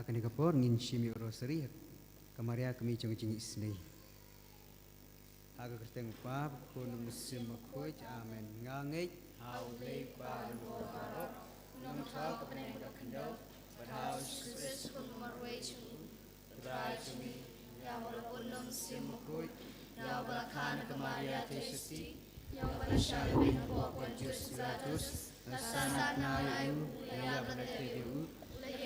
akan dikapor ngin shimi rosary kamaria kami jeng isni aga kerteng pa kun musim makoj amen ngangai hau lei pa no barok nang thal ka peneng ka kendo badhau Kristus kun marwei chu drai chumi ya wala kun musim makoj ya wala khan kamaria tesesti ya wala shal bin ko jus gratus nasanat na yu ya wala tedu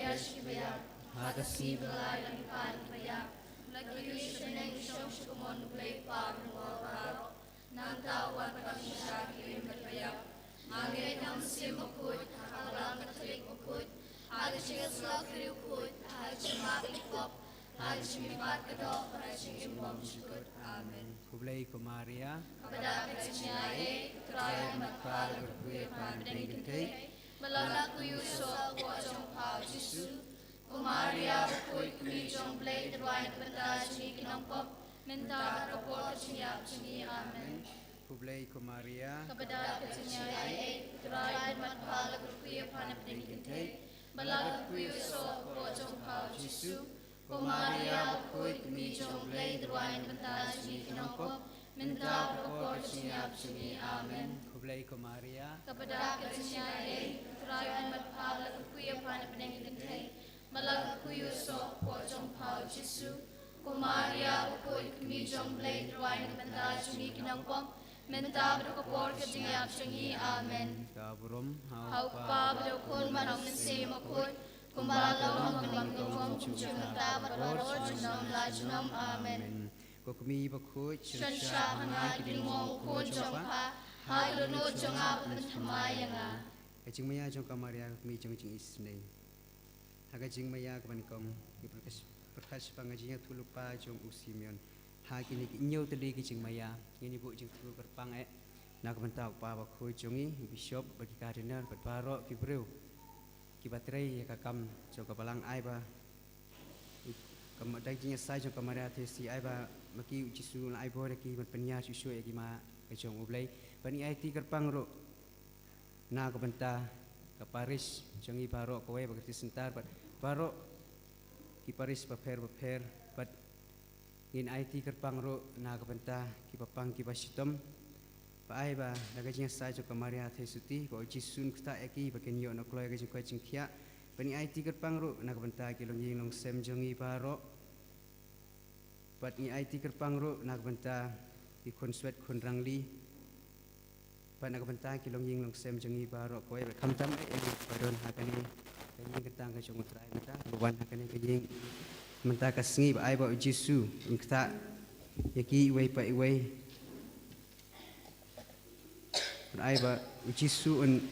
Yashibaya, Hadasi Balai and Pan Maya, Lakirishan and Shoshamon Blade Farm Wara, Nanta Wakashaki Maya, Mange Nam Simakut, Halam Katolik Makut, Hadashis Lakri Kut, Hachimaki Pop, Hachimi Markado, Hachim Bomshukut, Amen. Kublai Kumaria, Kabadakachai, Trial Makal, Pan Dengate. Malalaku Yusuf, Wajong Pao Jisu, Kumaria, Koi Kumi Jong Blade, the Wine Patashi, Kinongpop, Menta, Rapor, Chiap, Chini, Amen. Kublai Kumaria, Kabada, Kachini, Dry Matpala, Kuya Panapinite, Malalaku Yusuf, Wajong Pao Jisu, Kumaria, Koi Kumi Jong Blade, the Wine Patashi, Kinongpop, Menta, Rapor, Chiap, Chini, Amen. Kublai Kumaria, Kabada, Kachini, Ryan Matpala, Kuya Panapinite, Malalaku Yusuf, Wajong Pao Jisu, Kumaria, Koi Kumi Jong Blade, Wine Patashi, Kinongpop, Menta, Rapor, Chiap, Chini, Amen. Kaburum, How Pablo Kun Manong Sema Kut, Kumbalo, Mangum, Chumata, Baror, Chinam, Lachnam, Amen. Kokumi Bakut, Shansha, Hanaki, Kun Jompa, Hailuno Jongap, and Tamayanga. Kajing maya jong kamaria kami jong isne. Hagajing maya kamankom berkas pangajinya tulupa jong usimion. Hagini inyo tadi kajing maya ini bu jong tulu berpang nak mentau pa bakoi jongi bishop bagi kardinal berbarok kibreu kibatrai kakam jong kapalang aiba kamadainya sai jong kamaria tesi aiba maki ujisu aibo deki berpenya susu egi ma jong ublai bani IT kerpang ro na kabenta ke Paris jongi barok kowe bekerti sentar barok ki Paris beper bat in IT kerpang ro na kabenta ki papang ki basitom pa ai ba nagajinya sai jo kamaria thesuti ko jisun kta eki baken yo no kloy gajing ko jingkhia bani IT kerpang ro na kabenta ki longi nong sem jongi barok bat ni IT kerpang ro na kabenta ki konswet konrangli pada kebentar kilong ying long sem jongi barok kowe kam tam padon hakani kaying ketang ka jong trai mata buan hakani kaying menta ka sngi ba ai ba jisu ingta yaki we pa we ai ba jisu un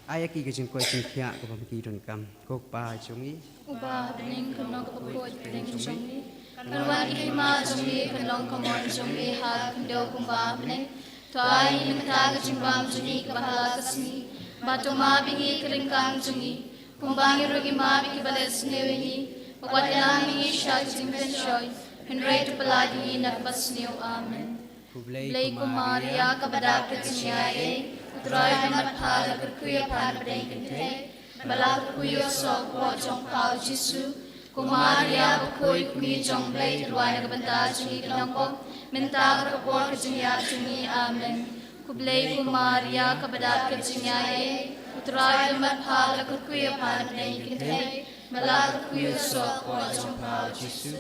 ayaki ka jing ko jing khia ko ba ki don kam ko pa jongi uba ning ko no ko ko ning jongi kanwa ki ma jongi kanong ko mo jongi ha do kumba ning Tuai limitaga cimbam jungi kabahala kasni, batu mabingi keringkang jungi, kumbangi rugi mabi kibales newengi, pakwatilang mingi siya jimpen shoy, henry tu pelagi nakbas niyo amen. Blay kumaria kabadak keciniae, utroy damat pala kerkuya pan padeng kente, balak kuyo sok wajong pao jisu, kumaria bakui kumi jong blay terwai nakabenta jungi kinongkong, Minta berkepor kejengya jungi amen. Kublai kumaria kabadat kejengyae. Utrai lemat pala kerkuya pan padeng kente. Malak kuyo sok wajong pao jisu.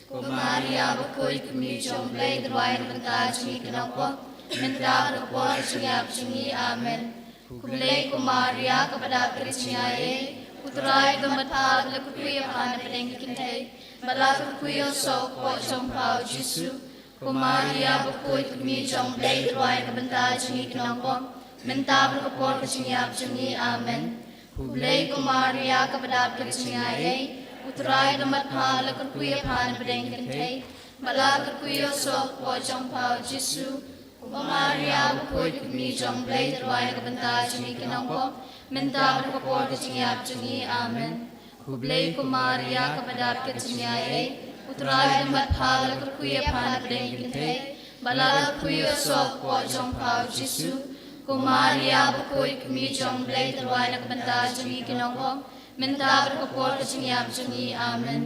Kumaria bakui kumi jong blay terwai nakabenta jungi kinongkong. Minta berkepor kejengya jungi amen. Kublai kumaria kabadat kejengyae. Utrai lemat pala kerkuya pan padeng kente. Malak kuyo sok wajong pao jisu. Kumaria bakui kumi jong blay terwai kabenta jungi kinongkong menta berkepor kejengya jungi amen. Kublai kumaria kabadat kejengyae utrai lemat pala kerkuya pan padeng kente bala kerkuya sok wajong pao jisu. Kumaria bakui kumi jong blay terwai kabenta jungi kinongkong menta berkepor kejengya jungi amen. Kublai kumaria kabadat kejengyae Utrai lemat pala kerkuya pan padeng kente bala kerkuya sok wajong pao jisu. Kumaria bakui kumi jong blay terwai nakabenta jungi kinongkong minta berkepul kecingnya berjungi amin.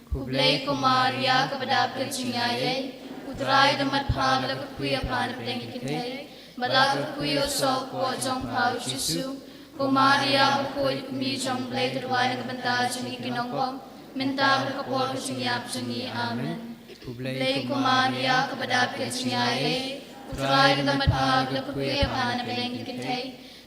Kublai Maria kepada kecingnya Putrai damat pala kuya pan pengi kita balak kuya sok ko jong pau Yesu Maria kuy mi jong play terwai nak benta jeni kinongkom minta berkepul kecingnya berjungi amin. Kublai Maria kepada kecingnya Putrai damat pala kuya pan pengi kita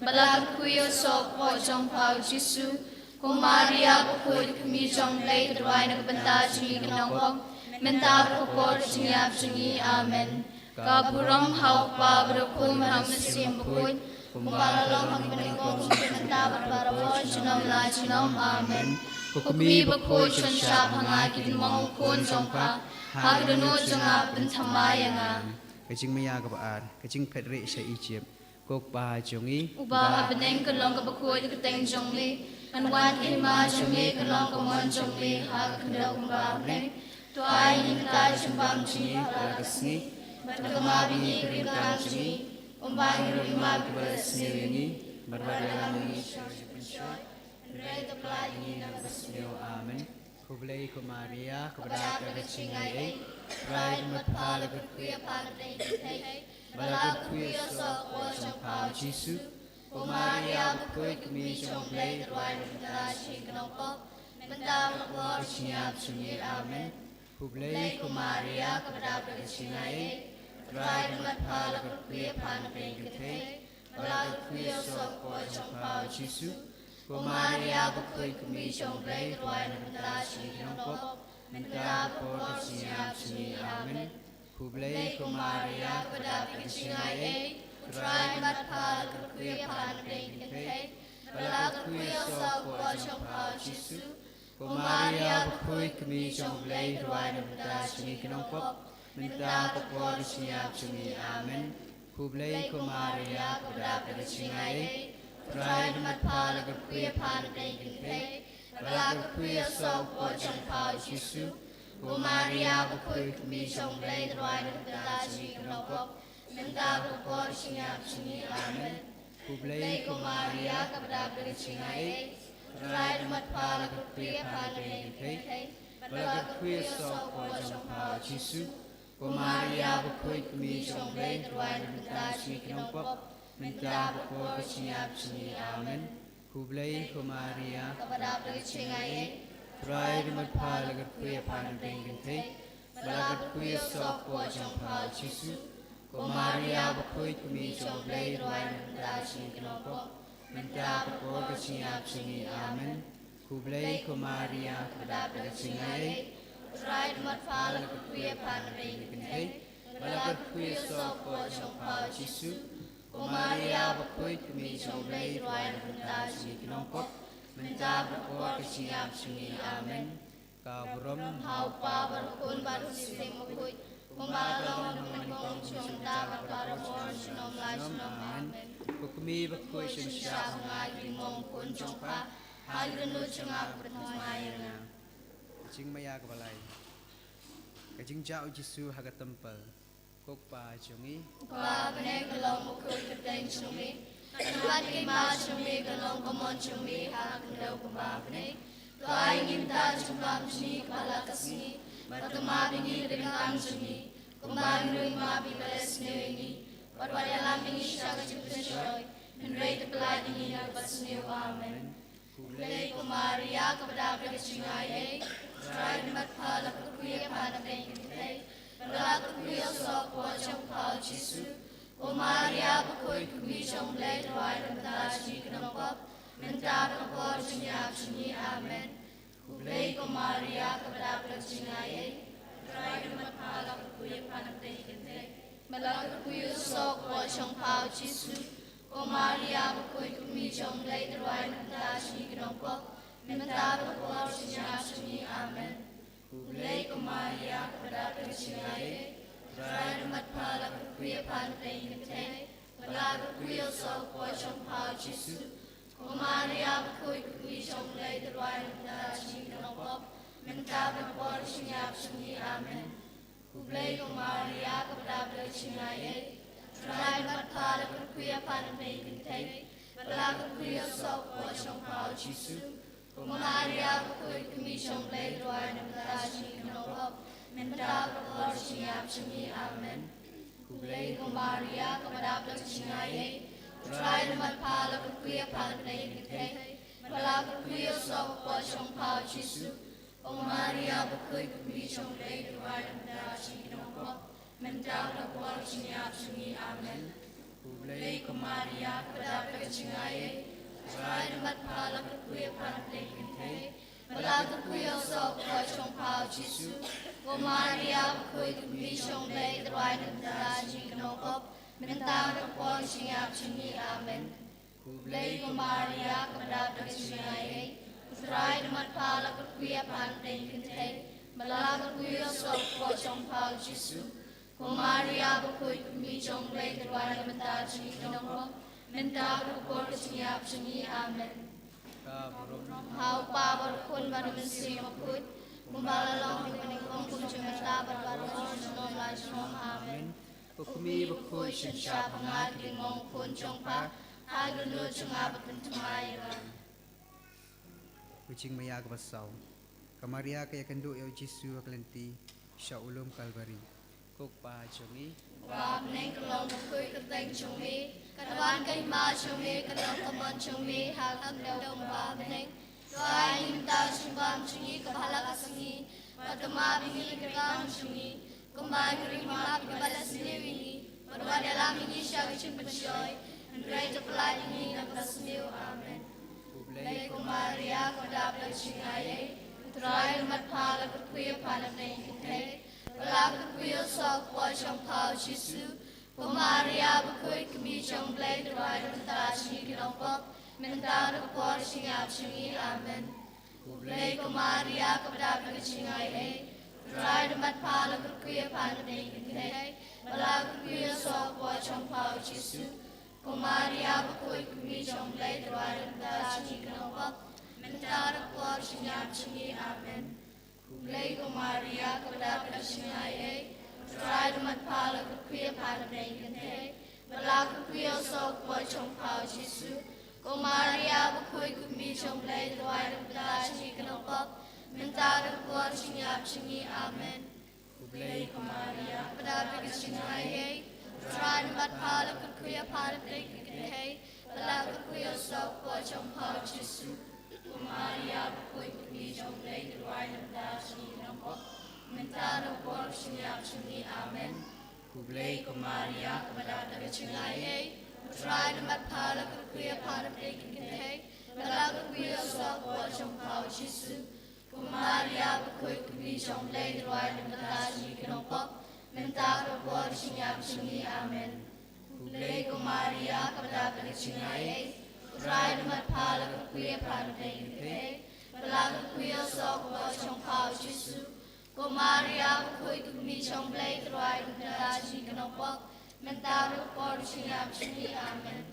balak kuya sok ko jong pau Yesu Maria kuy mi jong play terwai nak benta jeni kinongkom minta berkepul kecingnya berjungi amin. Kaburam hau pa berkum ham nasim bukuy kumalalong ham menengkong minta berbarapol cinom la cinom amin. Kukumi bukuy cun syap hangai kitin mongkun jongpa hagdunu jengap bentamaya kecing maya kebaar kecing pedri sa Egypt kok pa jongi ubah beneng kelong kebukuy keteng jongli anwan ima jongli kelong kemon jongli hag kendal kumbah beneng tuai nikah jembang jini kalakasni berkemabi kerintang jini umbang rumah bersni ini berbadalam ini syarj penshoy rai teplai ini nak bersniu amin. Kublai Maria kepada kecingnya rai matpala kuya pandai kita balak kuya sok ko jong pau Yesu Maria kuy kami jong blai ruai bentar si kenopok bentar berkepul kecingnya berjungi amin. Kublai Maria kepada kecingnya rai matpala kuya pandai kita balak kuya sok ko jong pau Yesu Maria kuy kami jong blai ruai bentar si kenopok bentar berkepul kecingnya berjungi amin. Kublai Maria kepada kecingnya rai matpala kuya pandai kita balak kuya sok ko jong pau Yesu Maria kuy kami jong blai ruai bentar si kenopok bentar berkepul kecingnya berjungi amin. Kublai Maria kepada kecingnya rai matpala kuya pandai kita balak kuya sok ko jong pau Yesu Maria kuy kami jong blai ruai bentar si kenopok bentar berkepul kecingnya berjungi amin. Kublai Maria kepada kecingnya rai matpala kuya pandai kita balak kuya sok ko jong pau Yesu Maria kuy kami jong blai ruai bentar si kenopok bentar berkepul kecingnya berjungi amin. Kublai Maria kepada kecingnya rai matpala kuya pandai kita balak kuya sok ko jong pau Yesu Maria kuy kami jong blai ruai bentar si kenopok bentar berkepul kecingnya berjungi amin. Kublai Maria kepada kecingnya rai matpala kuya pandai kita balak kuya sok ko jong pau Yesu Maria kuy kami jong blai ruai bentar si kenopok bentar berkepul kecingnya berjungi amin. Kaburam hau pa berkun baru sistem kuy kumalalong menengkong cinta berbarapol cinom la cinom amin. Kukumi berkuy syap hangai kitin mongkun jongpa hagdunu jengap bentamaya kecing maya kebalai kecing jauh Yesu haga tempel kok pa jongi ba beneng kelong bukuy keteng jongli anwan ima jongli kelong kemon jongli hag kendal kumbah beneng tuai ninta jembang jini kepala kesini berkemabi ini kerintang jini kumbang rumah bersni ini berbadalam ini syarj penshoy rai teplai ini nak bersniu amin. Kublai Maria kepada kecingnya rai matpala kuya pandai kita balak kuya sok ko jong pau Yesu Maria kuy kami jong blai ruai bentar si kenopok bentar berkepul kecingnya berjungi amin. Kublai Maria kepada kecingnya rai matpala kuya pandai kita balak kuya sok ko jong pau Yesu Maria kuy kami jong blai ruai bentar si kenopok bentar berkepul kecingnya berjungi amin. Kublai Maria kepada kecingnya rai matpala kuya pandai kita balak kuya sok ko jong pau Yesu Maria kuy kami jong blai ruai bentar si kenopok bentar berkepul kecingnya berjungi amin. Kublai Maria kepada kecingnya rai matpala kuya pandai kita balak kuya sok ko jong pau Yesu Maria bakoi kami chong lay roi nam ta chi knop menta propor siap chumi amen. Kublay ko Maria kamadap lang singaye try na matpala kuya pala play kitay malak kuya so po chong pao Jesu. O Maria bakoi kami chong lay roi nam ta chi knop menta propor siap chumi amen. Kublay ko Maria kamadap lang singaye try na matpala kuya pala play kitay malak kuya so po chong pao Jesu. O Maria bakoi kami chong lay roi nam ta chi knop menta propor siap chumi amen. Kublay ko Maria kamadap lang singaye try na matpala kuya pala play kitay malak kuya so po chong pao Jesu. O Maria bakoi kami chong lay roi nam ta chi knop menta propor siap chumi amen. Hau power kun baru mesti makut kumbala long dengan kongkung cuma tabar baru nom lai nom amen. Kukumi bakoi Siap hangat dengan kun jongpa hagur lu cuma betul mayra. Kucing maya ke basau. Kamaria kaya kenduk ya Jesu aklenti syaulum kalbari. Kokpa jongi. Bab neng kelong bakoi keteng cumi kadawan kai ma cumi kadang kaman cumi hal dong bab neng. Doa minta sumbang cumi kepala kasih pertama bini kerang cumi kembali terima kepada sendiri ini berdoa dalam ini syari cempecoy Andrai terpelai ini dan bersemiu amen. Kublai ko Maria kodap singaye terakhir mat pala kuya pala neng kitay wala kuya sok po chong pao Jesu. Ko Maria bakoi kami chong blay terakhir mata si kinopok menta por singap singi amen. Kublai ko Maria kodap singaye terakhir mat pala kuya pala neng kitay wala kuya sok po chong pao Jesu. Ko Maria bakoi kami chong blay terakhir mata si kinopok menta por singap singi amen. Kublay ko Maria kodap singaye terakhir mat pala kuya pala neng kitay wala kuya sok po chong pao Jesu. Ko Maria bakoi kami chong blay terakhir mata si kinopok menta por singap singi amen. Kublay ko Maria kodap singaye terakhir mat pala kuya pala neng kitay wala kuya sok po chong pao Jesu. Ko Maria bakoi kami chong blay terakhir mata si kinopok menta por singap singi amen. Kublay ko Maria kepada singaye terakhir mat pala kuya pala neng kitay wala kuya sok po chong pao Jesu. Ko Maria bakoi kami chong blay terakhir mata si kinopok menta por singap singi amen. Kublay ko Maria kepada singaye terakhir mat pala kuya pala neng kitay wala kuya sok po chong pao Jesu. Ko Maria bakoi kami chong blay terakhir mata si kinopok menta por singap singi amen.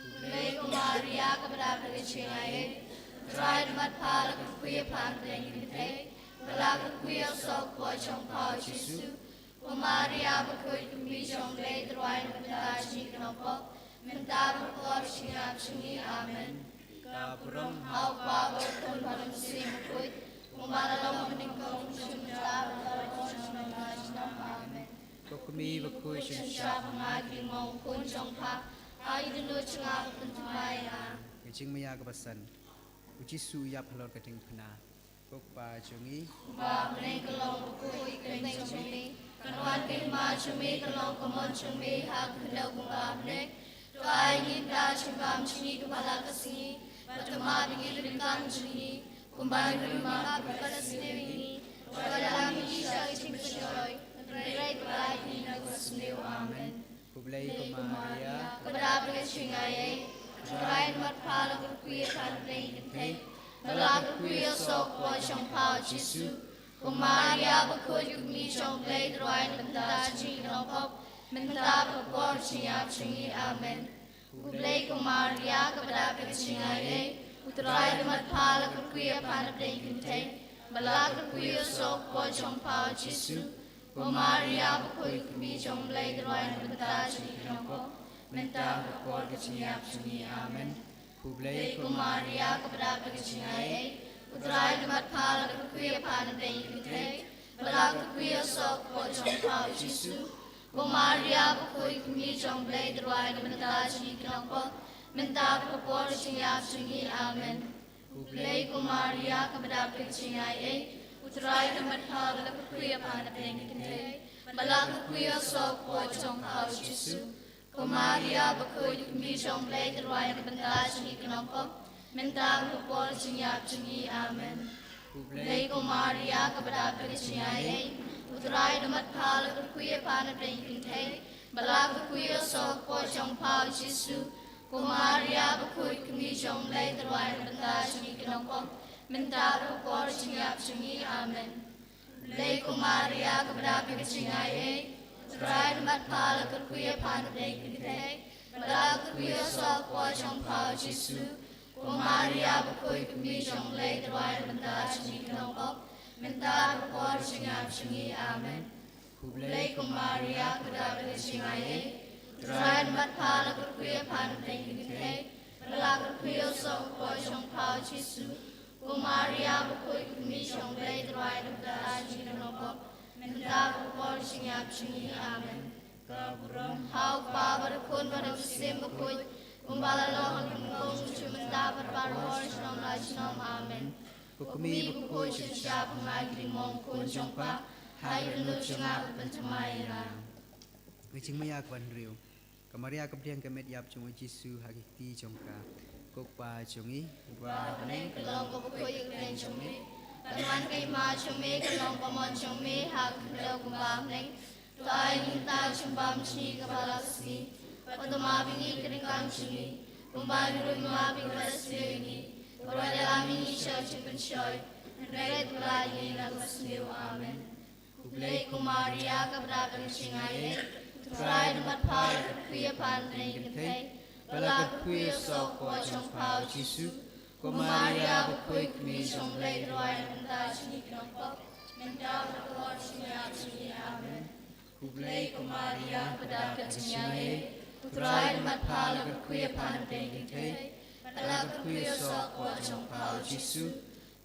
Kublay ko Maria kepada singaye terakhir mat pala kuya pala neng kitay wala kuya sok po chong pao Jesu. Ko Maria bakoi kami chong blay terakhir mata si kinopok menta por singap singi amen. Kapuram Hau power kun baru mesti makut kumbala long dengan kongkung cuma tabar baru nom lai nom amen. Kukumi bakoi Siap hangat dengan kun jongpa hagur lu cuma betul mayra. Kucing maya ke basan. Jesu ya halor keting pena. Kokpa jongi. Bab neng kelong bakoi keteng cumi kanuan kelma cumi kelong kemon cumi hak hendau kumbab neng. Doa ingin dah cimbam cumi kepala kasih pertama ingin ringkang cumi kembali terima kepada sendiri ini berdoa dalam ini syari cempecoy Andrai terpelai ini dan bersemiu amen. Kublay ko Maria. Kepada singaye terakhir mat pala kuya pala neng kitay wala kuya sok po chong pao Jesu. Ko Maria bakoi kami chong blay terakhir mata si kinopok menta por singap singi amen. Kublay ko Maria kepada singaye terakhir mat pala kuya pala neng kitay wala kuya sok po chong pao Jesu. Ko Maria bakoi kami chong blay terakhir mata si kinopok menta por singap singi amen. Kublay Kublay ko Maria kepada singaye Utrai de mat pala de kuya pan de kite. Balak kuya sok po jong pao Jisu. Ko Maria po kuy kumi jong blay drwai de menta jini kinong po. Menta po po jingya jingi amen. Blay ko Maria kabadap de jingay ay. Utrai de mat pala de kuya pan de kite. Balak kuya sok po jong pao Jisu. Ko Maria po kuy kumi jong blay drwai de menta jini kinong po. Menta po po jingya jingi amen. Blay ko Maria kabadap de jingay. Utrai de mat pala de kuya pan de kite. Balak kuya sok po jong pao Jisu. Ko Maria po kuy kumi jong blay drwai de menta jini kinong po. Menta po po jingya jingi amen. Blay ko Maria kabadap de jingay. Utrai de mat pala de kuya pan de kite. Balak kuya sok po jong pao Jisu. Ko Maria po kuy kumi jong blay drwai de menta jini kinong po. Menta po po jingya jingi amen. Blay ko Maria kabadap de jingay. Utrai de mat pala de kuya pan de kite. Balak kuya sok po jong pao Jisu. Ko Maria po kuy kumi jong blay drwai de menta jini kinong po. Menta po po jingya jingi amen. Hau pa berkun pada musim berkuy. Umbala lohon kengkong cumenta berbaror senam lajnom amen. Kukumi berkuy siap mengai krimong kun jongpa. Hai renut jengap pencemai rang. Wicing maya kwan riu. Kamaria kebriang kemet yap cungu Jisu hakiki jongka. Kukpa jungi. Wa pening kelong ko berkuy kren jongmi. Kanuan kay ma jongmi kelong pamon jongmi hak kelong kumbah pening. Tuai minta cumbam cini kepala sini. Waktu mabingi keringkang cini. Kumbang rumah mabing resmi ini. Berada amin isya cipen syoy. Red belai lagu sniu amen. Blay ko Maria kabra singaye. Try tempat pal kuya pandai kete. Balak kuya sok po jong pao Jisu. Ko Maria berkuy kami jong blay drwai menta cini kenopok. Menta berkuar sinyap cini amen. Blay ko Maria pedapat singaye. Utrai tempat pal kuya pandai kete. Balak kuya sok po jong pao Jisu.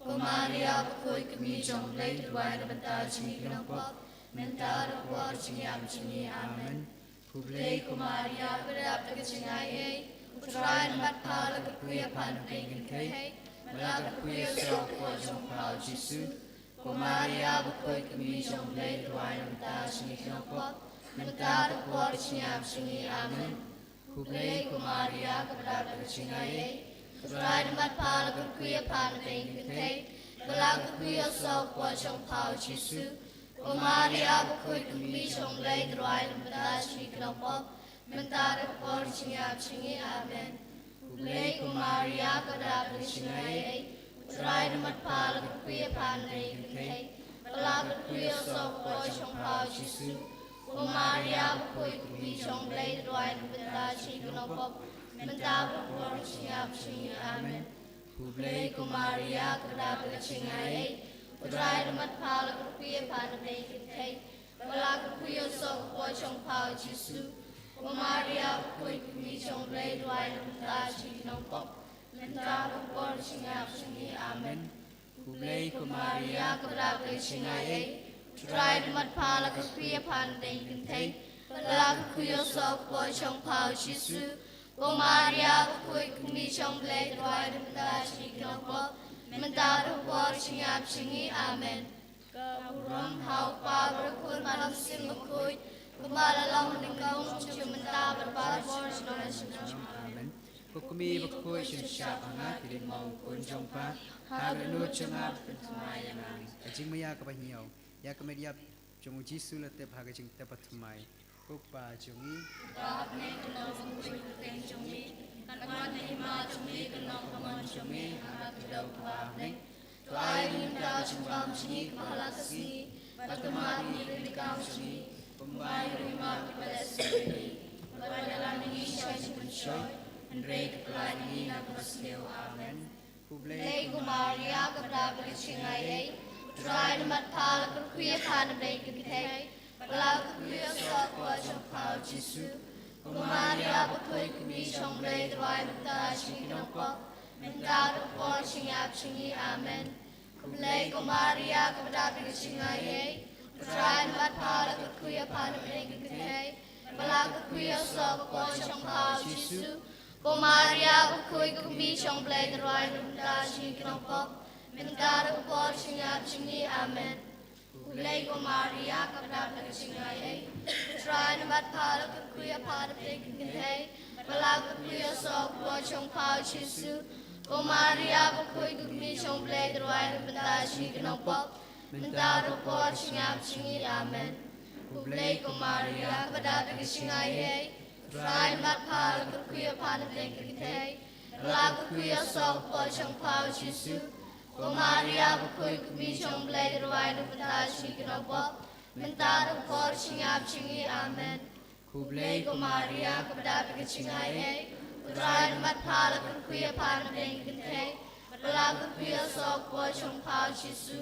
Ko Maria berkuy kami jong blay drwai menta cini kenopok. Menta berkuar sinyap cini amen. Blay ko Maria pedapat singaye. Utrai tempat pal kuya pandai kete. Balak kuya sok po jong pao Jisu. Ko Maria berkuy kami jong blay drwai menta cini kenopok. Menta berkuar sinyap cini amen. Blay ko Maria pedapat singaye. Utrai tempat pal kuya pandai kete. Balak kuya sok po jong pao Jisu. Ko Maria berkuy kami jong blay drwai menta cini kenopok. Menta berkuar sinyap cini amen. Blay ko Maria pedapat singaye. Utrai tempat pal kuya pandai kete. Balak kuya sok po jong pao Jisu. Ko Maria berkuy kami jong blay drwai menta cini kenopok. Menta berkuar sinyap cini amen. Blay ko Maria pedapat singaye. Utrai tempat pal kuya pandai kete. Balak kuya sok po jong pao Jisu. Ko Maria berkuy kami jong blay drwai menta cini kenopok. Menta berkuar sinyap cini amen. Blay ko Maria pedapat singaye. Utrai tempat pal kuya pandai kete. Balak kuya sok po jong pao Jisu. Ko Maria berkuy kami jong blay drwai menta cini kenopok. Menta berkuar sinyap cini amen. Kaburam hau pa berkun malam sim berkuy. Kembali lang nengkong cumenta berbarabor senam amen. Kukumi berkuy siap mengai krimong kun jongpa. Hai renut jengap pencemai rang. Wicing maya kebanyaw. Ya kemet yap cungu Jisu letep hakajing tepat semai. Kukpa jungi. Bahap ne kenong berkuy kuteng jongmi. Kanuan ne ima jongmi kenong pamon jongmi. Anak kedau bahap ne. Tuai minta cumbam cini kepala kesini. Batu mati keringkang cini. Pembayi rumah kepada sendiri. Beradalah ini syai cipunsyoy. Andrei kepala ini nak bersniu amen. Blay ko Maria kedapat singaye. Utrai tempat pal kuya pandai kete. Balak kuya sok po jong pao Jisu. Ko Maria berkuy kami jong blay drwai menta cini kenopok. Mentado por singap singi amen. Kumlay ko Maria kabadapi ka singay Utrayan bat pala kuya pana benegay. Malaka kuya sa ko siyang pao Jesu. Ko Maria kuya kumi siyang blay draway numda singi kinopop. Mentado por singap singi amen. Kumlay ko Maria kabadapi ka singay Utrayan bat pala kuya pana benegay. Malaka kuya sa ko siyang pao Jesu. O Maria, bakoy gugmi siyang blay draway ng bandashi kinopop. Mentado por singap singi amen. Kublay ko Maria, kabadabi ka singay Try matpal kuya panabling kitay. Lago kuya sok po siyang pao Jesu. O Maria, bakoy gugmi siyang blay draway ng bandashi kinopop. Mentado por singap singi amen. Kublay ko Maria, kabadabi ka singay Utrayan matpala kuya panabling kitay. Malago kuya sok po siyang pao Jesu.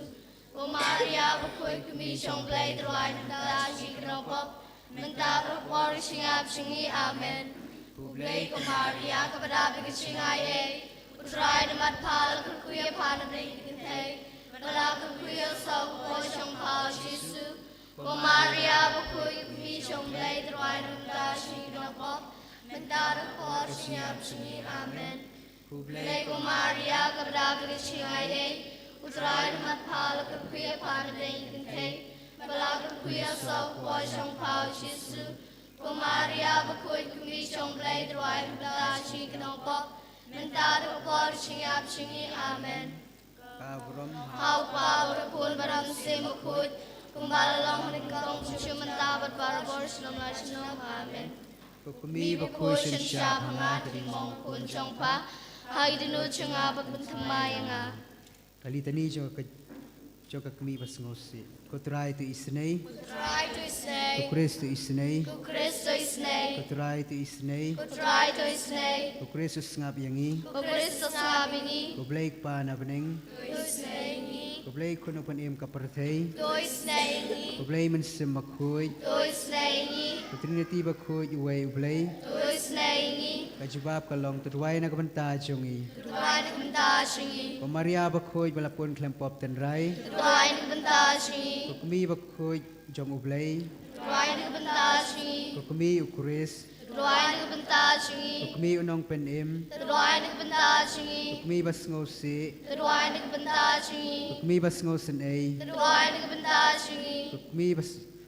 O Maria, bakoy kumi siyang blay draway ng bandashi kinopop. Mentado por singap singi amen. Kublay ko Maria, kabadabi ka singay Utrayan matpala kuya panabling kitay. Malago kuya sok po siyang pao Jesu. O Maria, bakoy kumi siyang blay draway ng bandashi kinopop. Mentado por singap singi amen. Kublay ko Maria, kabadabi ka singay Utrayan matpala kuya panabling kitay. Malago kuya sok po siyang pao Jesu. O Maria, bakoy kumi siyang blay draway ng bandashi kinopop. Mentado por singap singi amen. Kabrom Hau pao rapul barang simukut. Kumbalalong ringkong susu mentabat para boros nomor sinom amen. kukumi bakoy Kusyan siya siya pangat rimong kunsong pa. Hay dinut siya nga pagpuntamaya nga. kalitani joka kami basngosi kotrai tu isnei Try to say, Kristo isnei ku Kristo isnay, kotrai tu isnei ku try to isnay, Kristus ngap yangi ku Kristo sabi ni, kublay pa na beneng ku isnay ni, kublay kuno pan im kaparthay ku isnay ni, kublay man semakoy ku isnay ni, Trinity bakoy uway ublay ku isnay ni, kajubab kalong tudway na kabanta jongi tuwan ng banta singi, ko Maria bakoy balapon klempop tenrai tuwan ng banta singi, kukumi bakoy jong ublay tuwan ng banta singi, kukumi ukris tuwan ng banta singi, kukumi unong penim tuwan ng banta singi, kukumi basngosi tuwan ng banta singi, kukumi basngosen ay tuwan ng banta singi, kukumi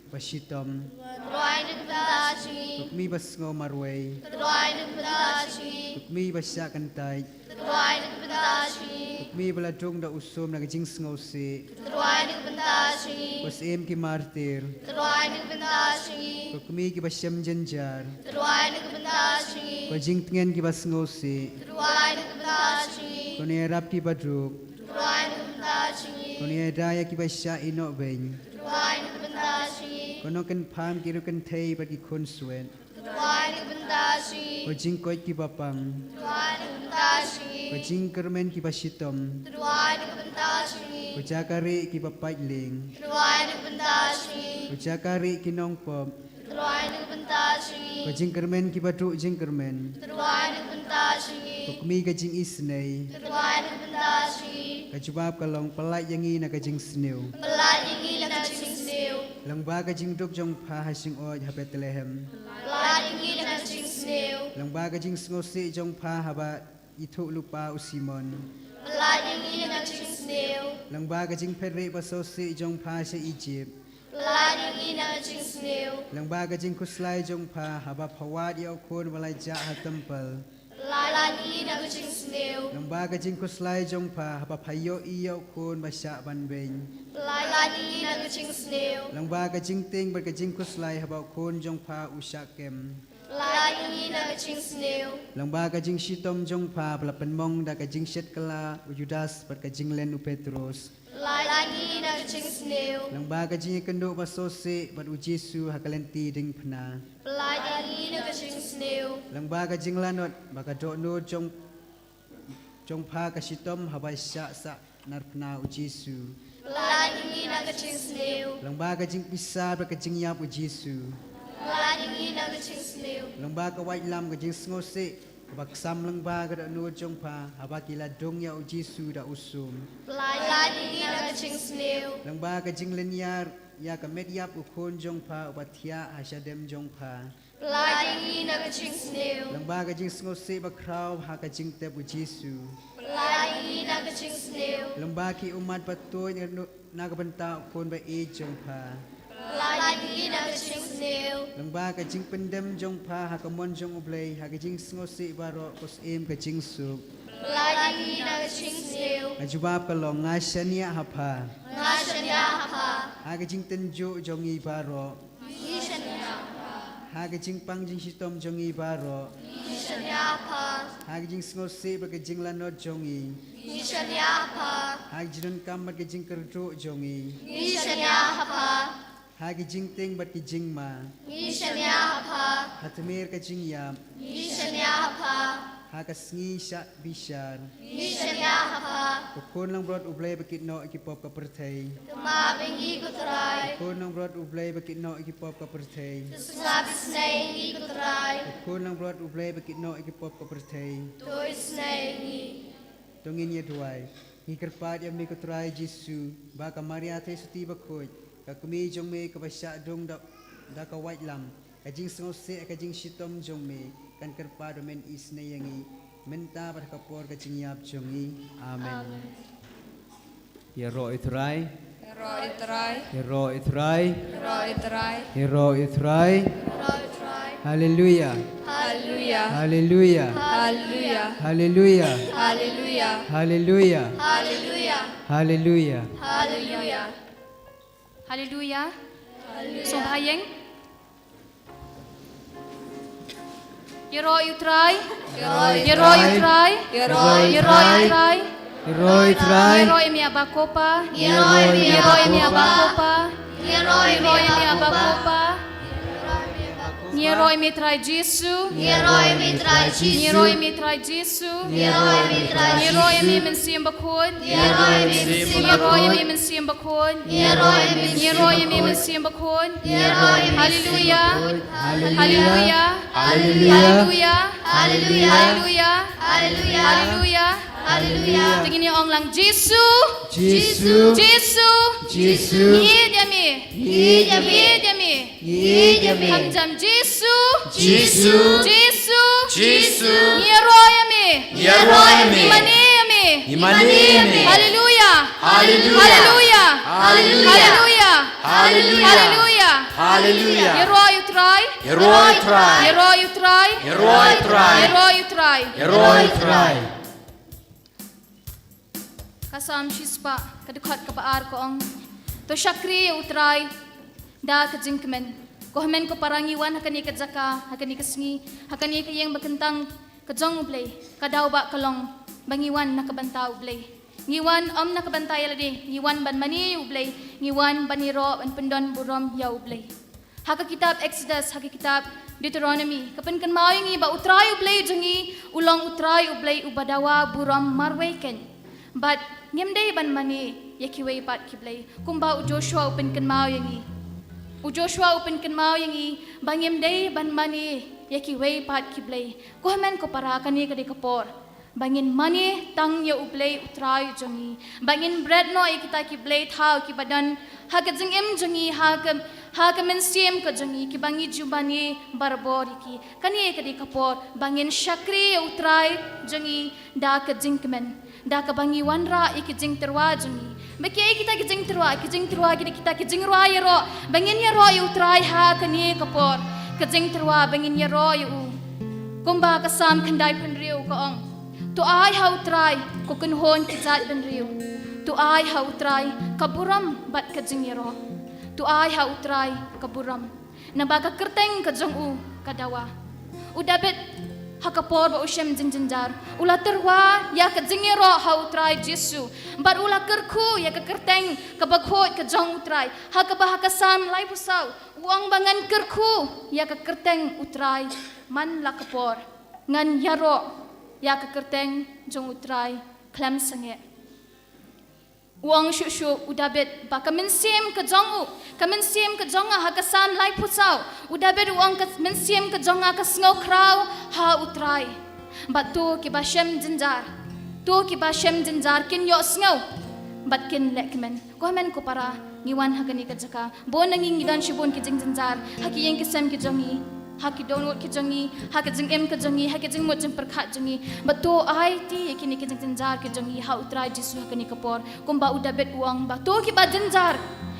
basitom tuwan ng banta singi, kukumi basngo marway tuwan ng banta singi, kukumi basya kantay tuwan ng banta singi, kukumi baladong da usom nagajing sngosi tuwan ng banta singi, kusim ki martir tuwan ng banta singi, kukumi ki basyam janjar tuwan ng banta singi, kujing tingen ki basngosi tuwan ng banta singi, kunirap ki badruk tuwan ng banta singi, kunidaya ki basya ino beng tuwan ng banta singi, kono kan pham ki ru kan thei ba ki khun suen tuwan ng banta singi, kujing koi ki bapang tuwan ng banta singi, kujing kermen ki basitom tuwan ng banta singi, kujakari ki bapailing tuwan ng banta singi, kujakari ki nongpom tuwan ng banta singi, kujing kermen ki badruk jing kermen tuwan ng banta singi, kukumi kajing isnei tuwan ng banta singi, kajubab kalong palai yangi na kajing snew Balat yang ilang na singsniw, langba kajing duk jong pha hasing oj ha Bethlehem balat yang ilang na singsniw, langba kajing sngosi jong pha haba ithu lupa usimon balat yang ilang na singsniw, langba kajing perre basosi jong pha sa Egypt balat yang ilang na singsniw, langba kajing kuslai jong pha haba phawat yaw khon walai ja ha temple balat yang ilang na singsniw, langba kajing kuslai jong pha haba phayo iyaw khon basya ban beng balat yang ilang na singsniw, langba kajing ting bar kajing kuslai haba khon jong pha usyakem balat yang ilang na singsniw, langba kajing shitom jong pha balapan mong da kajing shet kala ujudas bar kajing len u Petrus balat yang ilang na singsniw, langba kajing kendo basosi bar u Jesu hakalenti ding phna balat yang ilang na singsniw, langba kajing lanot bakadok no jong pha kashitom habasya sa narpna u Jesu balat yang ilang na singsniw, langba kajing pisa bar kajing yap u Jesu balat yang ilang na singsniw, langba ka white lam kajing sngosi Baksam lang ba kada nuod jong pa habakila dong ya ujisu da usum. Lai dingi na kaching snew. Lang ba ka jing lenyar ya ka medyap ukon jong pa upatia hasyadem jong pa. Lai dingi na kaching snew. Lang ba ka jing sngosi ba kraw ha ka jing tep ujisu. Lai dingi na kaching snew. Lang ba ki umat patoy nagabanta ukon ba e jong pa. Lai dingi na kaching snew. Lang ba ka jing pendem jong pa ha ka mon jong ublay ha ka jing sngosi baro kos em ka jing sup. Lai dingi na kaching snew. Ajubab ka long ngasanya hapa. Nga shanya hapa. Ha ka jing tenjo jong i baro. Yi shanya. Ha ka jing pang jing sitom jong i baro. Yi shanya hapa. Ha ka jing sngosi ba ka jing lanot jong i. Yi shanya hapa. Ha ka jing kamat ka jing kerdo jong i. Yi shanya hapa. Ha ka jing ting bat ka jing ma. Yi shanya hapa. Ha tamir ka jing yam. Yi shanya hapa. Ha ka sngi sya bishar. Yi shanya hapa. Ukon lang brod ublay bakit no ikipop ka pertay. Tumabing igutray. Ukon lang brod ublay bakit no ikipop ka pertay. Tusngabis na igutray. Ukon lang brod ublay bakit no ikipop ka pertay. Tuis na ingi. Tungin ya duay. Ngikerpat ya mi kutray Jisu. Baka Maria te suti bakot. Ka kumi jong me ka basya dong da ka white lam. Ka jing sngosi ka jing shitom jong me. Kan kerpado men isna yangi. Menta pada kapor ka jing yap jong i. Amen. Ya ro itray. Hero itray, Ya ro itray. hero itray, Ya ro itray. Try. Hallelujah. hallelujah, Hallelujah. hallelujah, Hallelujah. hallelujah, Hallelujah. Hallelujah. Hallelujah. Hallelujah. Hallelujah. Song Hayeng. Yero you try. Yero you try. Yero Yero you try. Roy try. Yero imi abakopa. Yero imi Yero imi abakopa. Yero Yero imi abakopa. Yero imi try Jesu. Yero imi try Jesus. Yero imi try Jesu. Yero imi try Yero imi mensim bakun. Yero imi mensim Yero imi mensim bakun. Yero imi Yero imi mensim bakun. Yero imi Hallelujah. Hallelujah. Hallelujah. Hallelujah. Hallelujah. Hallelujah. Hallelujah. Hallelujah. Tingin niyo ang lang Jesu. Jesu. Jesu. Jesu. Yedami. Yedami. Yedami. Yedami. Hamjam Jesu. Jesu. Jesu. Jesu. Yeroyami. Yeroyami. Imaniyami. Imaniyami. Hallelujah. Hallelujah. Hallelujah. Hallelujah. Hallelujah. Hallelujah. Hallelujah. Hallelujah. Yeroyu try. Yeroy try. Yeroyu try. Yeroy try. Yeroyu try. Yeroy try. Kasam shispa kadukhat kapaar ko ang to syakri utray da kajingkmen ko hamen ko parangiwan hakani kadzaka hakani kasngi hakani kayeng bakentang kajong ublay kadaw ba kalong bangiwan nakabanta ublay ngiwan nakabantay ladi ngiwan ban mani ublay ngiwan baniro an pendon burom ya ublay haka kitab Exodus haka kitab Deuteronomy kapan kan maoy ba utray ublay jangi ulang utray ublay ubadawa burom marweken but ngemdei ban mani yakiway pat kiblay kumba u Joshua open kan mau yangi u Joshua open kan mau yangi bangemdei ban mani yakiway pat kiblay ko hamen ko para kani kadi kapor bangin mani tang ya ublay utray jangi bangin bread no ikita kiblay thau ki badan hakajing em jangi hakamen sim ka jangi ki bangi jubani barbori ki kani kadi kapor bangin syakri utray jangi da kajing kemen da kabangi wanra ikijing terwa jangi baki kita kijing terwa kita kijing rwa yero bangin yero yu try ha kani kapor kijing terwa bangin yero yu kumba kasam kandai penriu ko ong tu ai ha utray ko kunhon kijat penriu tu ai ha utray kaburam bat kijing yero tu ai ha utray kaburam nabaga kerteng kajong u kadawa udabet hakapor ba ushem jinjar ula terwa ya ka jingero ha utrai Jesu bar ula kerku ya ka kerteng ka baghot ka jong utrai ha ka bah ka sam lai pusau uang bangan kerku ya ka kerteng utrai man la kapor ngan yaro ya ka kerteng jong utrai klem sange uang shushu udabet ba ka mensim ka jong ha ka san lai pusau udabet uang ka mensim ka jong ka sngo kraw ha utrai bat tu ki ba shem jinjar tu ki ba shem jinjar kin yo sngo bat kin lekmen ko men ko para ngiwan hakani ka jaka bon nanging ngidan shibon ki jinjar haki yeng ki sem ki jongi haki donut ki jongi haki jing em ki jongi haki jing mo jing perkhat jongi bat tu ai ti kini ki jinjar ki jongi ha utrai jisu hakani kapor kumba udabet uang bat tu ki ba jinjar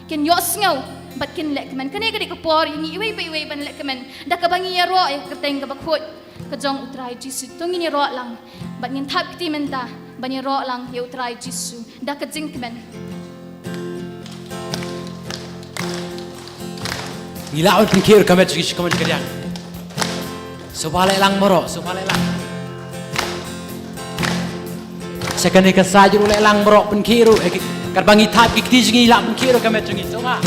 kin yo sngo bat kin lekmen kani ka di kapor yingi iwei ban lekmen da ka bangi ya ro ya keteng ka bakhot ka jong utrai jisu tongi ni ro lang bat ngin thap ti menta bani ro lang ya utrai jisu da ka jing kemen Ilaw pengkir kami juga kalian. Subale lang moro, subale lang. Sekali kesajur oleh lang moro pengkiru, karbangi tap kikti jengi ilaw pengkiru kami jengi soba.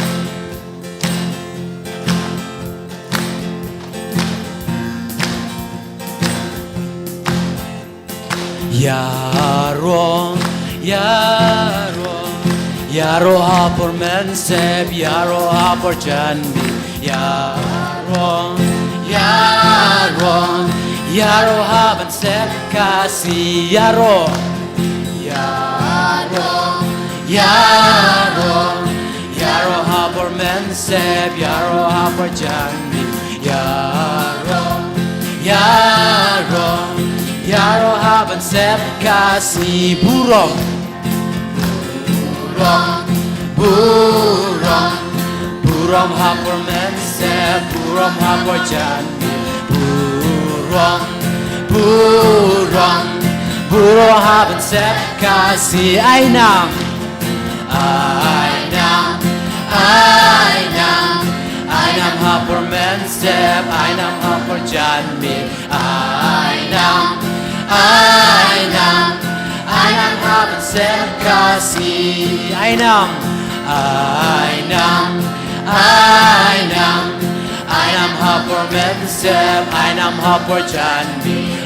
Yaro hapor mensep, yaro hapor janbi. Yaro haban sep kasih Yaro hapor mensep, yaro hapor janbi. Yaro haban sep kasih burong Buram hapor mensep, buram hapor janbi. Buram haban sep kasih ainam hapor mensep, ainam hapor janbi. Ainam haban sep kasih ainam hapor mensep, ainam hapor janbi.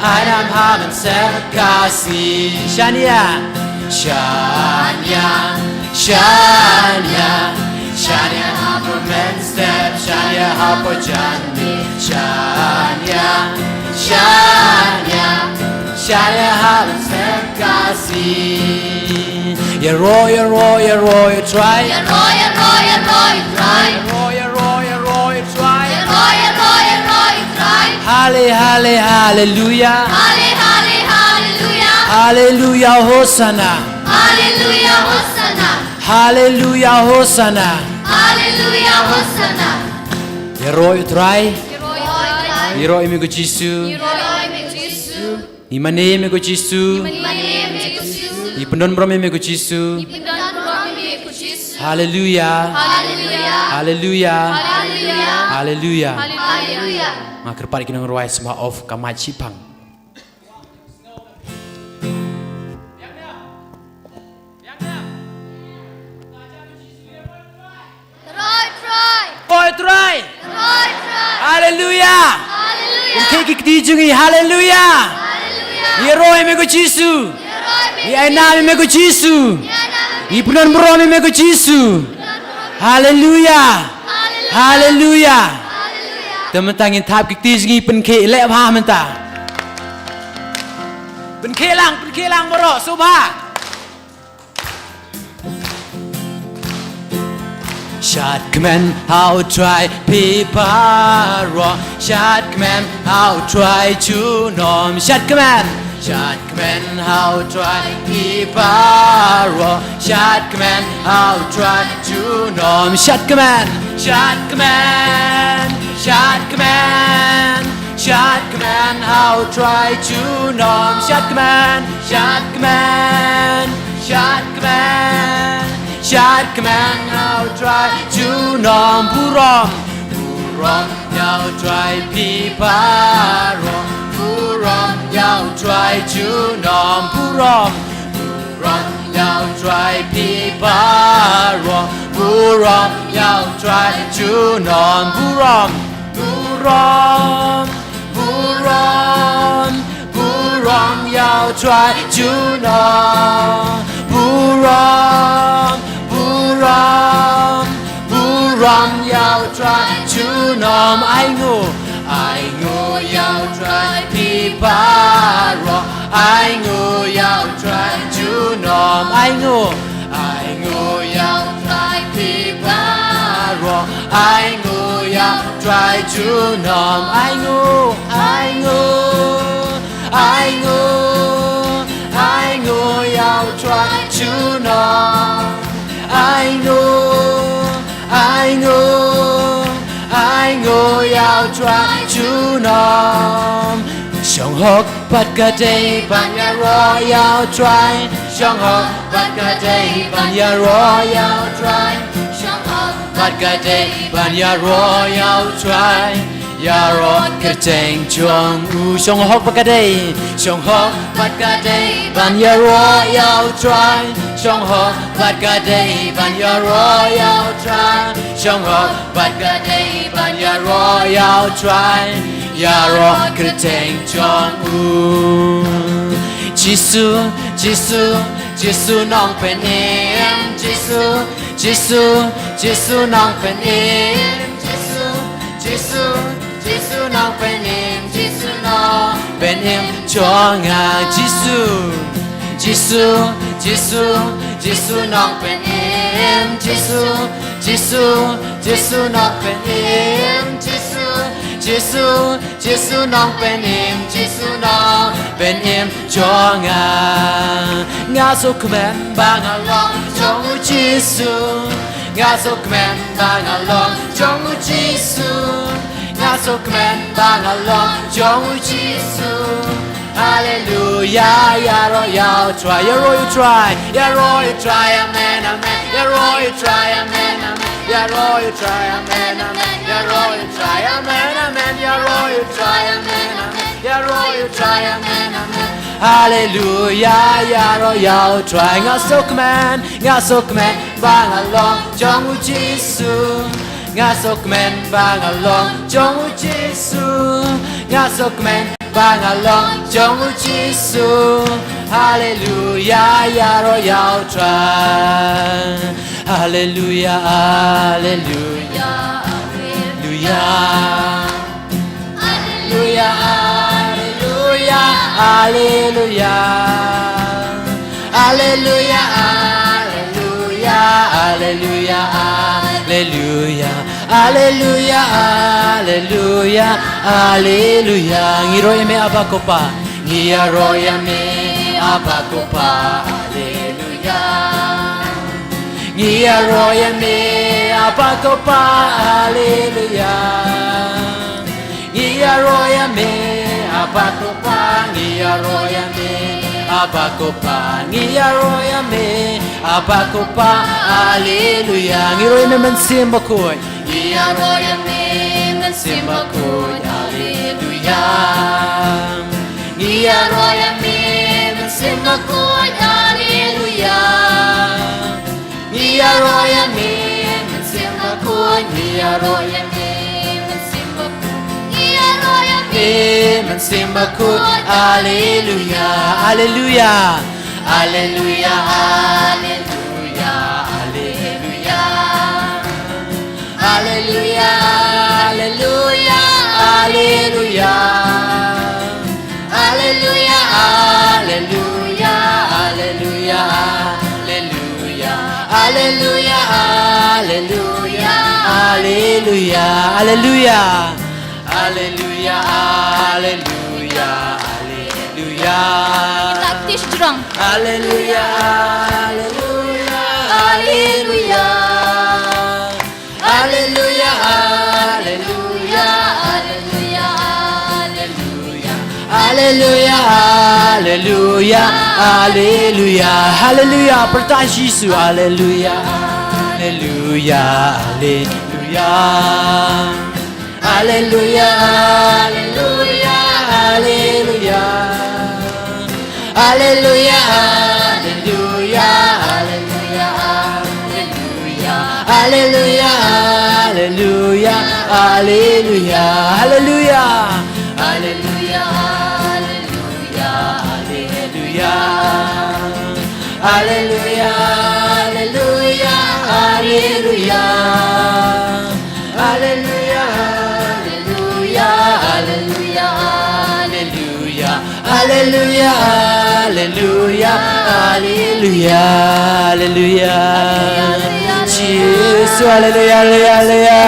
Ainam haban sep kasih Shania hapor mensep, Shania hapor janbi. Shania haban sep kasih. Yaro, try. Hallelujah. Hallelujah, Hosanna. Hallelujah, Hosanna. Yaro, try. Yaro, imigo Jisu. Imane imigo Jisu. Ipendon brom imigo Jisu. Hallelujah. Makar pari kinong ruai semua of kamachipang. Try. Hallelujah. Kiki dijungi hallelujah. Yeroi mego Jisu. Iainami mego Jisu. Ipendon brom mego Jisu. Hallelujah. Teman-teman tap kikti jengi penke lek paham mentah. Penke lang bro, subha. Shotgun, how try piparo. Shotgun, how try to nom. Shotgun, how try piparo. Shotgun, how try to nom. Shotgun, how try to nom. Shotgun, how try to nom. Buram, how try piparo. Buram, how try to nom. Buram, how try piparo. Buram, how try to nom. Buram, how try to nom. Buram, ram yao trai chu nom ai ngu yao trai pi ba ro ai ngu yao trai chu nom ai ngu yao trai pi ba ro ai ngu yao trai chu nom ai ngu yao trai chu nom ai ngu yao trai chu nom Shong hok pat ka day ban ya royal try Shong hok pat ka day ban ya royal try Shong hok pat ka day ban ya royal try Ya ro kerteng chuang u Shong hok pat ka day ban ya royal try Shong hok pat ka day ban ya royal try Shong hok pat ka day ban ya royal try Ya ro kerteng chuang u Jisu nong pen em Jisu nong pen em Jisu nong pen em Jisu nong pen em chuang a Jisu nong pen em Jisu nong pen em Jisu nong pen em cho nga so kmen bang along trong Jisu nga so kmen bang along trong Jisu nga so kmen bang along trong Jisu Hallelujah ya ro yao try ya ro you try amen amen ya ro you try amen amen ya ro you try amen amen ya ro you try amen amen ya ro you try amen amen ya ro you try amen amen Hallelujah ya ro yao try nga so kmen bang along trong Jisu nga so kmen bang along trong Jisu nga so kmen bang along trong Jisu Hallelujah ya ro yao try Hallelujah hallelujah hallelujah hallelujah hallelujah hallelujah hallelujah hallelujah hallelujah hallelujah hallelujah hallelujah ngiro eme abakopa ngiro eme abakopa hallelujah ngiro eme abakopa hallelujah ngiro eme abakopa ngiro eme abakopa ngiro eme abakopa hallelujah ngiro eme mensimba koy ngiro eme mensimba koy hallelujah ngiro eme mensimba koy hallelujah ngiro eme mensimba koy ngiro eme mensimba koy hallelujah hallelujah hallelujah hallelujah hallelujah hallelujah hallelujah hallelujah hallelujah hallelujah hallelujah hallelujah hallelujah hallelujah hallelujah hallelujah hallelujah hallelujah Kita aktif jurang. hallelujah hallelujah hallelujah hallelujah hallelujah hallelujah hallelujah hallelujah hallelujah pertah Yesus hallelujah hallelujah hallelujah hallelujah hallelujah hallelujah hallelujah hallelujah hallelujah hallelujah hallelujah hallelujah hallelujah hallelujah hallelujah hallelujah hallelujah Hallelujah, Hallelujah, Hallelujah. Jesus, Hallelujah, Hallelujah,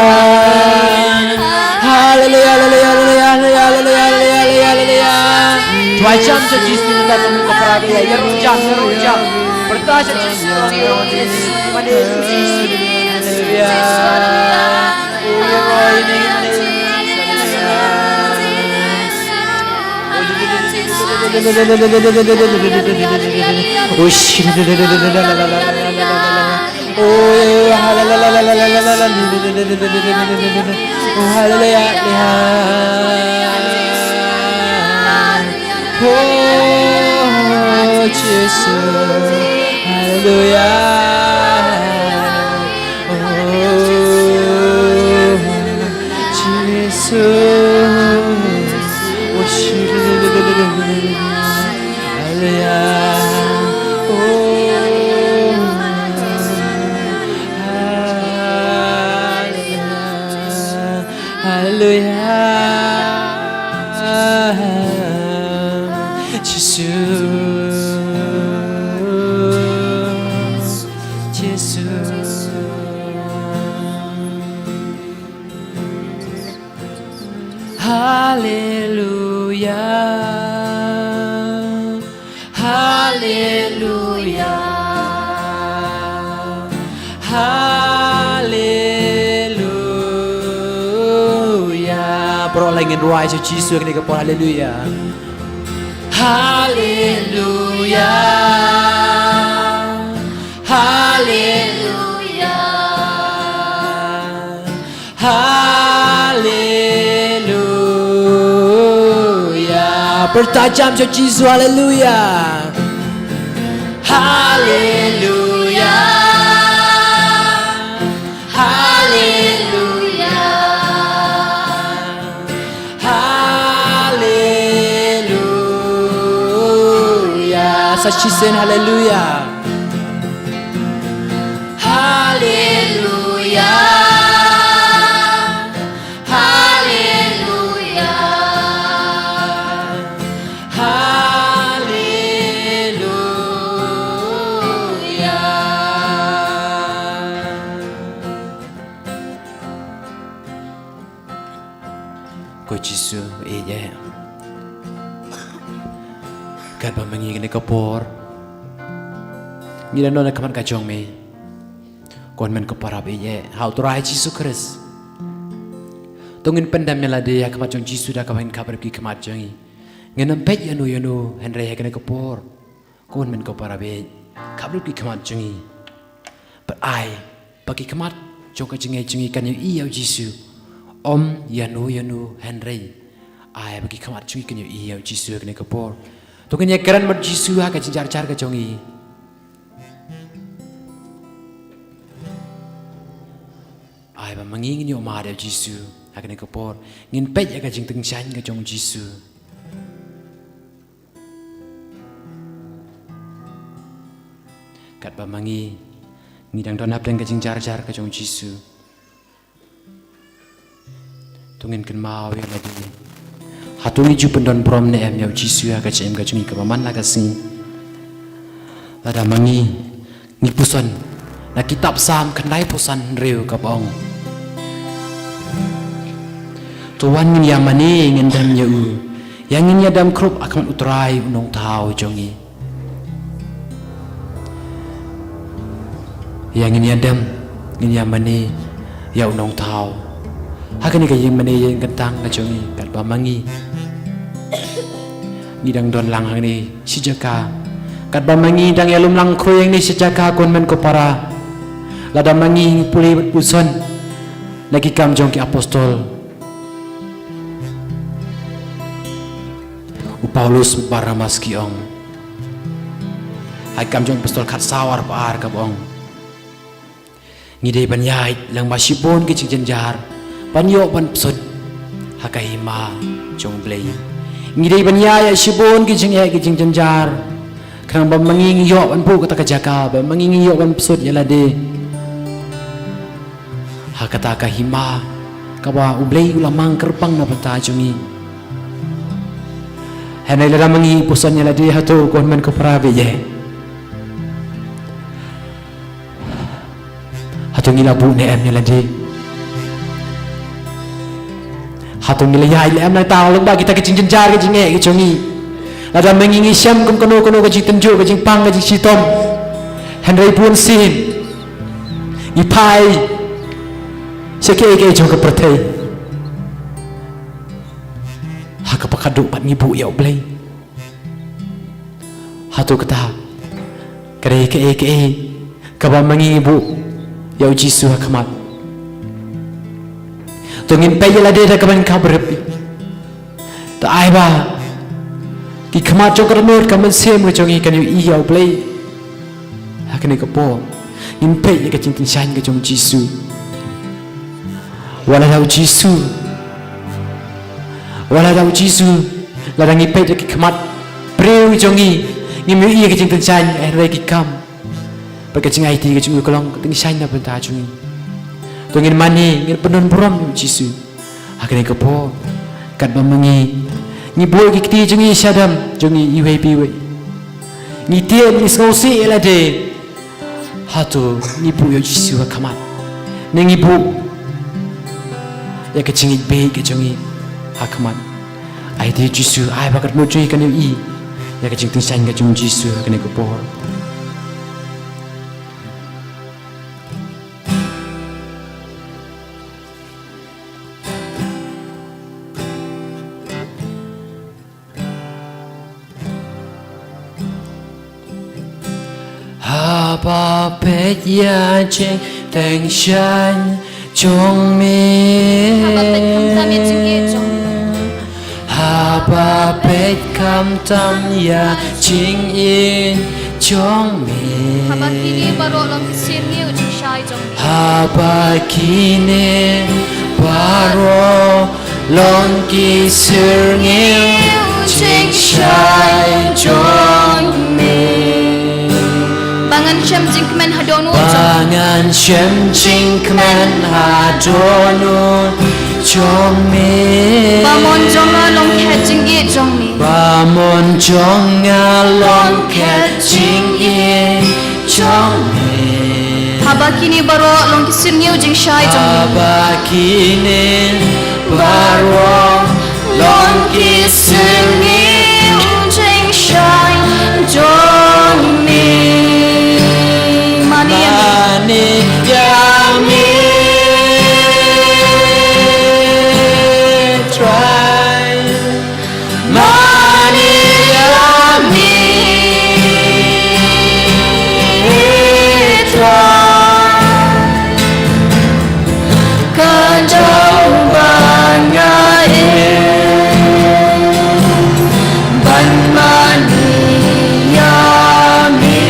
Hallelujah, Hallelujah, Hallelujah, Hallelujah, Hallelujah. Tuai jam cho Jesus minta kami kepada dia, ya jam. Bertanya Jesus, ingin rise to Jesus yang dikepul. Haleluya, Haleluya, Haleluya, Haleluya. Bertajam to Jesus. Haleluya, Haleluya, Haleluya, Haleluya. Saksikan haleluya, haleluya, haleluya, haleluya. Ko Jisu iya. Kat pamangi kini kapor. Ngira nona kaman kacong me. Kon men kaparap iya. Hau turai Jisu Kristus. Tungin pendam melade ya kamacong Jisu dah kawan kabar ki kamacongi. Ngenam pet yanu Henry ya kini kapor. Kon men kaparap iya. Kabar ki kamacongi. But I bagi kamat jong kacengi kan iya Jisu. Om yanu Henry. I bagi kamat cungi kan iya Jisu kini kapor. Tungin ya keren ber Jisu ha kacincar kacongi. Ai ba mangingin yo ma de Jisu ha kini kapor. Ngin pet ya kacing teng chan kacong Jisu. Kat ba mangi ngidang don hap deng kacincar kacong Jisu. Tungin ken mau yang lagi. Hatungi ju pendon prom ne em yau Jisu ya kacem kacungi kamaman la kasing. Lada mangi ni pusan na kitab sam kendai pusan reu kapong. Tuan ngin yamani ngin dam yau. Yang ngin yadam krup akan utrai unong tau jongi. Yang ngin yadam ngin yamani ya unong tau. Hakan ni kayeng mani yang kentang kacongi kat bamangi. Ngidang don lang hang ni sejaka. Kat bamangi dang yalum lang kroyeng ni sejaka kon men ko para. Lada mangi puli puson. Lagi kam jong ki apostol. U Paulus baramas ki ong. Hai kam jong apostol kat sawar paar ka bong. Ngidei banyai lang masipon ki jenjar. Banyo ban psut hakahima jong blay ngidei banyaya sibon kijing janjar kang bam manging yo ban pu kata kajaka bam manging yo ban psut yalade hakata kahima kawa ublay ulamang kerpang na bata jongi Hanay lara mangi pusan niya ladi hatu kon man ko parabe ye. Hatu ngilabu ni em niya ladi. Hatu ngilayay li em na tao lang ba kita kecing jenjar kecing kecongi. Lada mangi syam kum kono kecing tenju kecing pang kecing sitom. Hanay pun sin. Ipai. Sekeke jong ke pertai. Haka pakaduk pat ngibu ya oblay. Hatu kata kare ke kaba mangibu ya Jisu hakamat. Tungin pe yala de kaban kabrep. Ta ai ba ki kamat jong karnot kaman sem ke jongi kan yu ya oblay. Hakane kapo in pe ya kecing tinsan ke jong Jisu. Walau Jisu larang ipet ki kemat preu jongi ngimi iya kecing tensan re ki kam pakecing IT kecing kolong keting san na benta jongi tungin mani ngir penon brom Jisu akene kepo kat bamangi ni boy ki ti jongi sadam jongi iwe piwe ni tie ni skosi elade hatu ni bu yo Jisu kamat nengi bu ya kecing be ke jongi hakaman ai di Jisu ai bakat mo joi kan i ya kecing tensan ke jong Jisu kan ke por apa pet ya jeng tensan Jong mi Haba pet kam tam ya jing in Jong mi Haba kini baro long kisir ni ujung syai jong mi Haba kini baro long kisir ni ujung syai jong mi Bangan syam jing kemen hadonu Bangan syam jing kemen hadonu jong mi Bamon jonga long ket jing i jong mi Bamon jonga long ket jing i jong mi Haba kini baro long kisir ni ujung syai jong mi Haba kini baro long kisir ni ujung syai jong mi Mani yami try Mani yami try Kacau bangai ban mani yami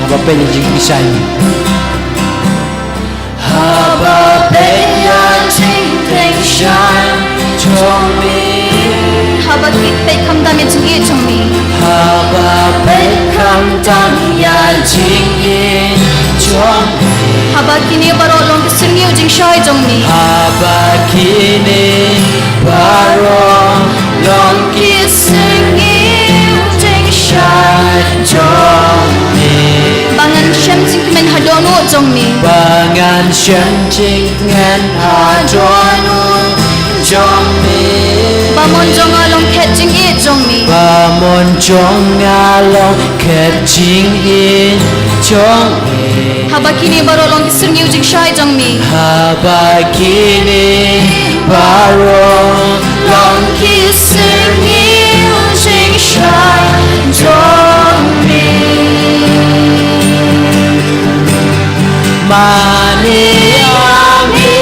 Apa yang jing bisa ini? Apa yang jing tensan jong mi? Haba kit pe kam dam jing i jong mi Haba kam tam ya jing i jong mi? Haba kini baro long kisir ni ujung syai jong mi Haba kini baro long kisir ni ujung syai jong mi? Bangan syam jing kemen hadonu jong mi Bangan syam jing kemen hadonu jong mi Bamon jonga long ket jing i jong mi Bamon jonga long ket jing i jong mi Haba kini baro long kisir ni ujung syai jong mi Haba kini baro long kisir ni ujung syai jong mi Mani yami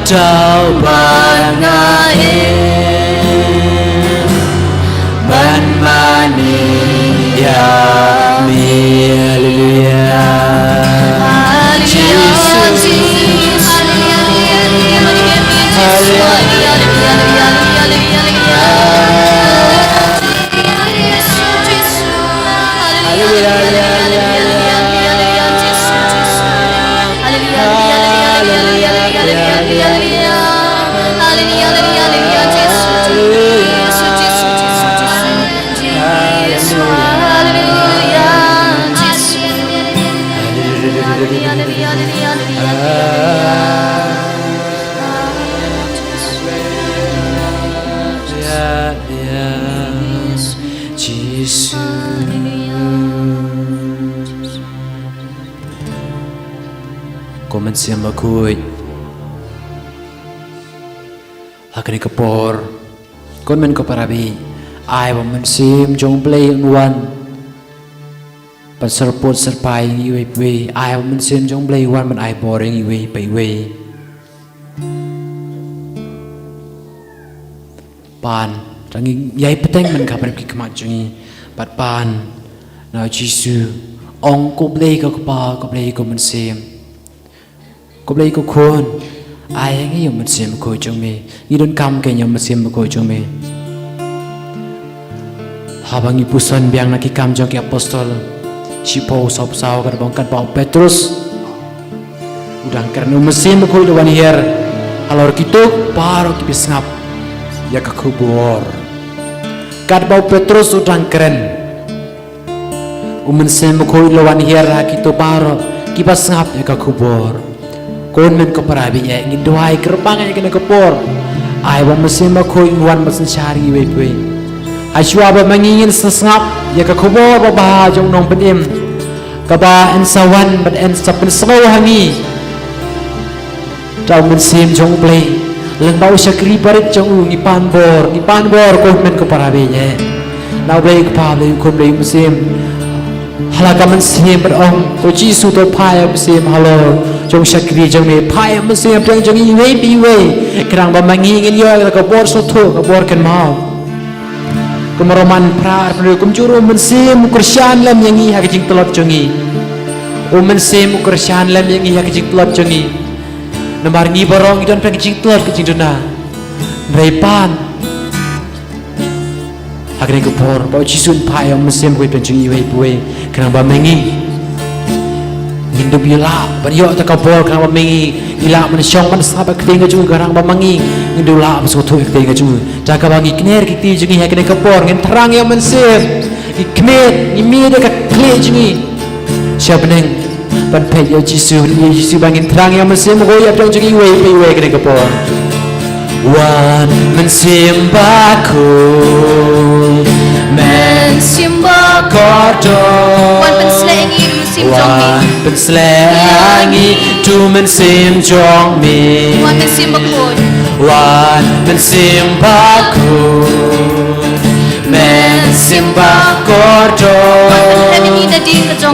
Trao ban ngain ban mani ya mi Komen siapa kuy, akan ikapor, komen kaparabi, ay paman sim jong play wan, pasarpot sarpai iwe iwe, ay paman sim jong play wan man ay boring iwe pa iwe, pan, rangi yai peteng man kapan kikamat jongi, pat pan, na Jisu, ong ko play ko kapa ko play ko man sim. Ko play ko kon ai ngi yom sim ko chung me ni don kam ke yom sim ko chung me habangi pusan biang naki kam jong ki apostol si Paul sop sao ka bang kan Paul Petrus udang karena mesim ko do wan hier alor kituk paro ki bisngap ya ka kubur kat Paul Petrus udang keren mesim ko do wan hier kitu paro ki bisngap ya ka kubur kon men ko parabi ya ngin doai kerbang ya kena kepor ai ba mesin ma ko ingwan mesin cari we we ai shwa ba mangingin sesngap ya ka khobor ba ba jong nong penim ka ba en sawan bat en sapen slow hangi tau mesin jong play leng bau syakri barit jong ni pan bor kon men ko parabi ya now play ko pa le ko play mesin halaka mesin berong ko Jisu to pai mesin halo jong syakri jong me pai mesin jong jong iwe biwe kerang ba mangingin yo ka bor so to ka bor kan mau kemaroman pra kum juru mesin Kristen lam yang i ha jing telot jongi o mesin Kristen lam yang i ha jing telot jongi nambar ngi borong idon peng jing telot ke jing dona reipan agre ko bor ba Jisun pai mesin ko pen jong iwe biwe kerang ba mangi hidup yula bariyo ta kabor kang bamingi ila man syong man sabat ketinga ju garang bamangi indula besutu ketinga ju jaga bangi kner kiti jungi hakene kabor ngin terang ya mensif ikmet imi de ka kle jungi syabneng ban pe yo Jisu bangin terang ya mensif go ya dong jungi we kene kabor wan mensim baku mensim bakodo wan penslengi wan penslengi tu mensim jong mi wan mensim bakun wan mensim baku mensim bakodo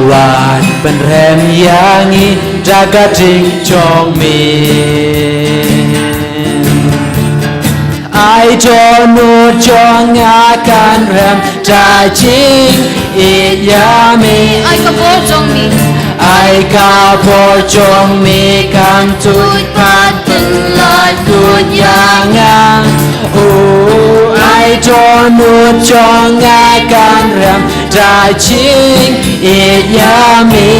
wan penrem yangi jaga ding jong mi ai cho nu cho ngakan rem cha ching i ya mi ai ka bor jong mi ai ka bor jong mi kam tu pat lai tu yang o ai cho nu cho ngakan rem cha ching i ya mi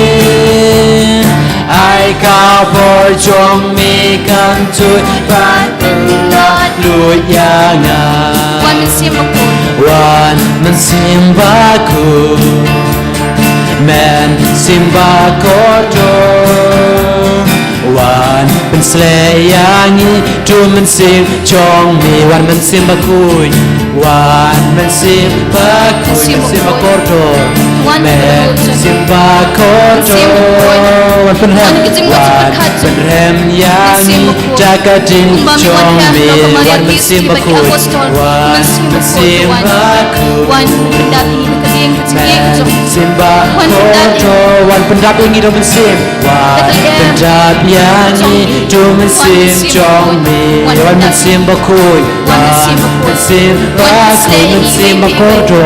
ai ka bor jong mi kam tu pat lu yanga wan mensim bakun wan mensim baku mensim bakodo wan pensleyangi tu mensim jong mi wan mensim bakuy wan mensim bakuy mensim bakodo mensim bakodo wan pen hem Wan kejing wan wan seperkat pen hem yangi jaga jing chong me wan men sim bakui wan men sim bakui Wan pendapi keding kejing jom simba koto wan pendap yangi do men sim wan pendap yangi do men sim chong me wan men sim bakui wan men sim bakui men sim bakoto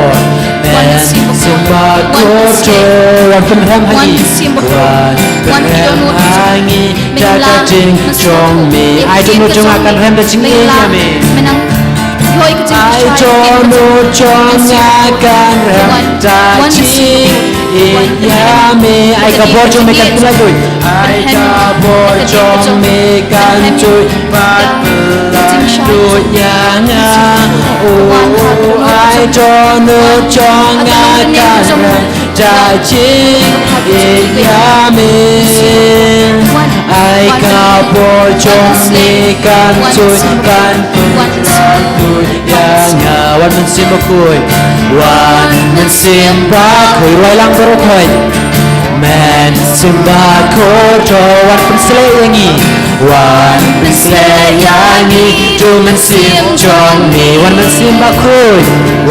men sim bakoto wan pendam hangi wan pendam hangi jaga jing chong me ai do nu jong akan rem da jing e ya me menang yoi kejing ai do nu jong akan rem da jing e ya me ai ka bo jong me kan pula doi ai ka bo jong me kan chui pat pula doi ya nga oh ai do nu jong akan rem da jing e ya me ai ka bo jong me kan chui kan pula doi ya nga wan men sim bakui wan men sim bakui roi lang berokoi men sim bakoto wan pen sle yangi wan pen sle yangi tu men sim chong me wan men sim bakui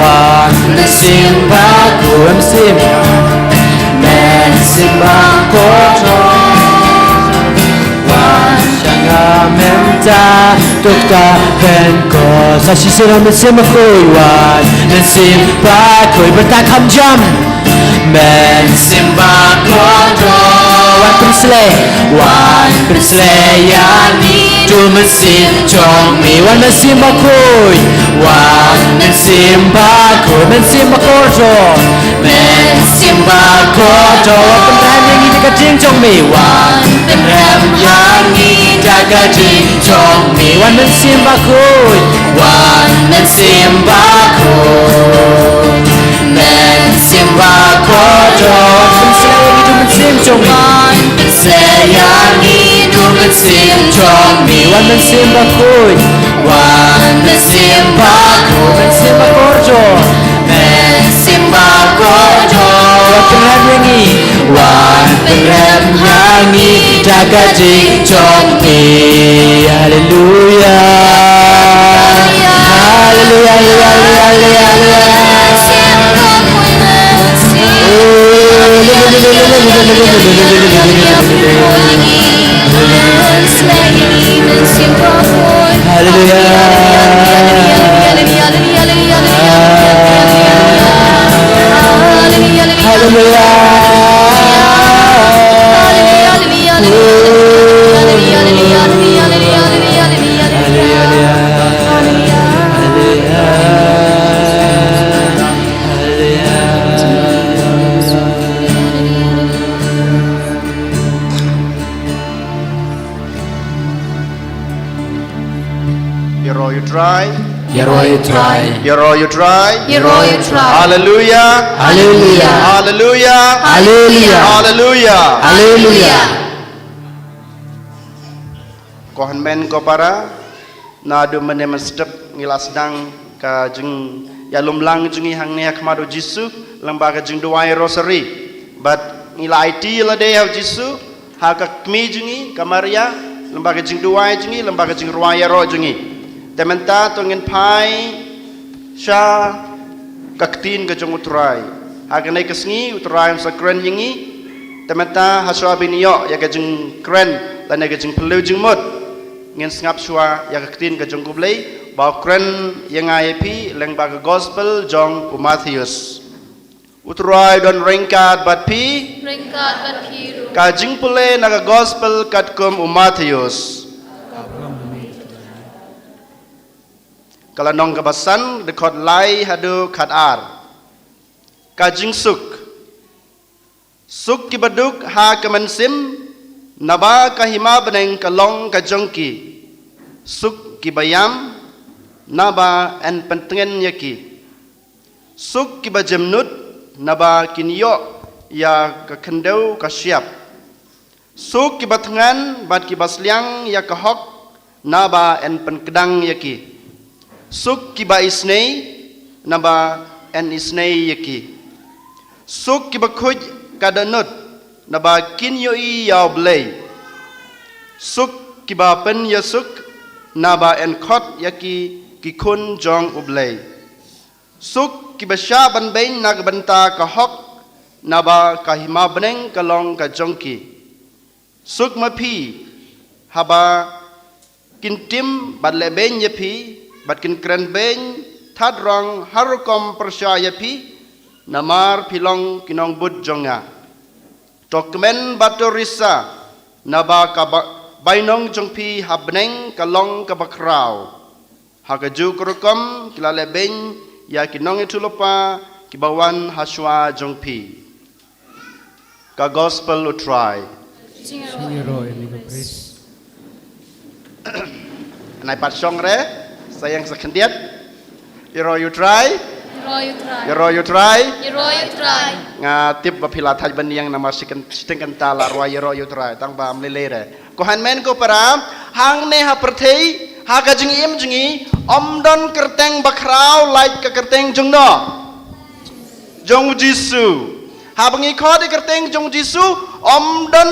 wan men sim bakui men sim bakoto Menta tukta penko sashi sira men sim bakui wan men sim bakui bertakam jam men sim bakoto wan prisle yani tu men sim chong me wan men sim bakui wan men sim bakui men sim bakoto men sim bakoto wan pen ram yangi jaga jing chong me wan pen ram yangi jaga jing chong me wan men sim bakui wan men sim bakui men sim bakoto pen sim chong me pen sayangi tu men sim chong me wan men sim bakui wan men sim bakui men sim bakoto men sim bakoto wan yangi wan pen yangi jaga jing chong me haleluya haleluya haleluya Yeroi try. Yeroi try. Yeroi try. Yeroi try. Hallelujah. Hallelujah. Hallelujah. Hallelujah. Hallelujah. Hallelujah. Kohan men ko para na do menem step ngilas dang ka jeng ya lumlang jungi hang ne khmado jisu lembaga jeng doai rosary but ngila IT la day of jisu ha ka kmi jungi kamaria lembaga jeng doai jungi lembaga jeng ruaya ro jungi tementa to ngin pai sha kaktin ka jeng utrai ha ka nei kasngi utrai sa kren yingi tementa haswa binyo ya ka jeng kren la ne ka jeng pelu jeng mot ngin ngap shua ya kaktin ka jong kublay ba kren yang IP leng ba gospel jong Matthews utrai don ringkat bat pi Ringkat kat kiru. ka jing pule na gospel kat kum Matthews kala nong kabasan dekot lai hadu khat ar ka jing suk kibaduk ha kamansim naba kahima beneng kalong kajongki suk kibayam naba en pentengen yaki suk kibajemnut naba kinyo ya kakendau kasyap suk kibatngan bat kibasliang ya kahok naba en penkedang yaki suk kiba isnei naba en isnei yaki suk kibakuj kadanut naba kin yo I yaw blei suk kiba pen ya suk naba en khot yaki ki kun jong ublei suk kiba sha ban bein nag banta ka hok naba ka hima beneng ka long ka jongki suk ma phi haba kin tim bat le ben ye phi bat kin kren ben thad rong harukom persya ye phi namar pilong kinong bud jonga Tokmen batorisa naba ka bainong jongpi habneng kalong ka bakrao hakaju kurukom kilale ben ya kinong itulopa kibawan haswa jongpi ka gospel u try Singiro ini ko praise. nai pat song re sayang sekendiat iro you try Iro you try. nga tip ba pila thaj ban yang nama sikan tala rwa yero you try tang ba mlele re ko han men ko para hang ne ha perthei ha ka jing im jingi omdon kerteng bakrau like ka kerteng jungno jong jisu ha bangi kho de kerteng jong jisu omdon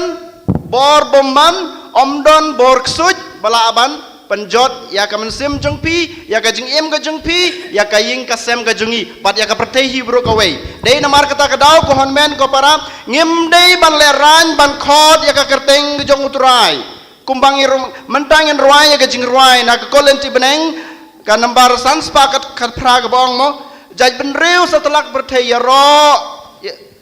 bor boman omdon bor ksuj bala aban penjot ya ka mensim jengpi ya ka jing im ka jengpi ya ka ying ka sem ka jungi pat ya ka pertei hibro ka wei dei namar kata ka dau ko hon men ko para ngim dei ban le ran ban khot ya ka kerteng jong utrai kumbangi mentangin ruai ya ka jing ruai na ka kolenti beneng ka nambar sans pakat ka pra ka bong mo jaj ben riu setelak pertei ya ro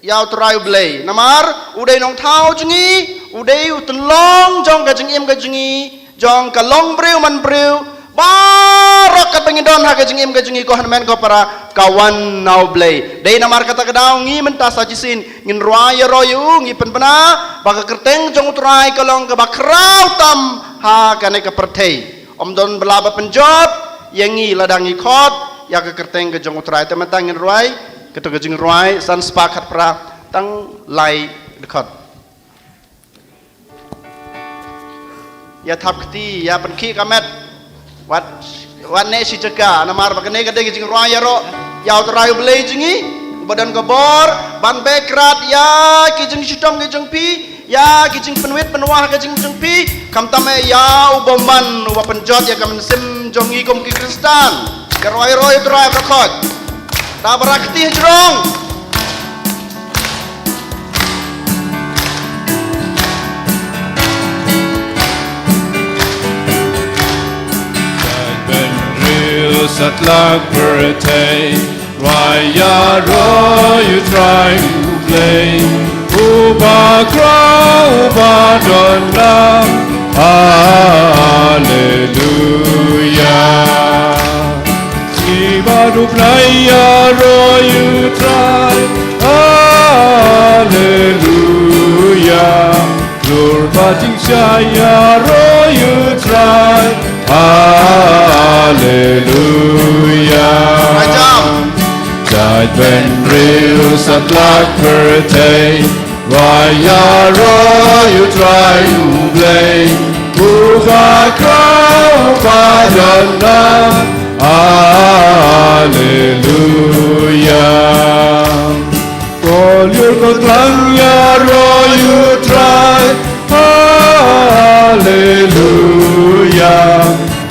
ya utrai blei namar udai nong thau jungi udai utlong jong ka jing im ka jungi jong kalong breu man breu barok ka pengidon ha ka jingim ka jingi ko han men ko para kawan nau blei dei namar kata kadau ngi menta sajisin ngin roya royu ngi penpena baka kerteng jong utrai kalong ka bakrau tam ha ka ne ka pertei omdon belaba penjot yengi ladangi khot ya ka kerteng ka jong utrai temen tangin roi ka to ka jing roi san spakat pra tang lai dekat ya thapkti ya penki kamet wat ne si jaga namar bakane kade jing roa ya ro ya utrai blei jingi badan gobor ban bekrat ya ki jing sitom ki jing pi ya ki jing penwit penwah ki jing pi kam tame ya uboman wa penjot ya kam sim jongi kom ki kristan ka roa utrai prakot ta barakti jrong Satlak pertei Raya ro you try to play Uba kra uba donna Hallelujah Iba du playa ro you try Hallelujah Lur bating saya ro you try Hallelujah Jai ben real satlak pertei Raya ro you try to play Uba kra uba donna Hallelujah All your kotlang ya ro you try Hallelujah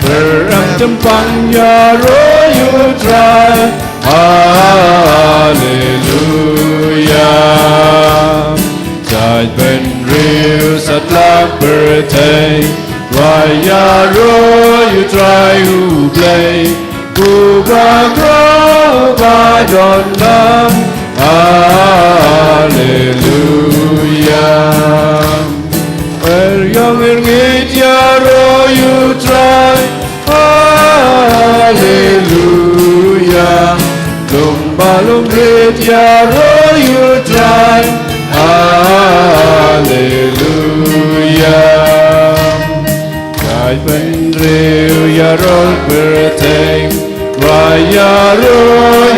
Perang tempang ya ro you try Hallelujah Jai ben riu satlak pertei Raya ro you try to play Uba kra uba donna Hallelujah Where young and ya ro you try Hallelujah Lumbalum red ya ro you try Hallelujah Jai ben riu ya ro pertei Raya ro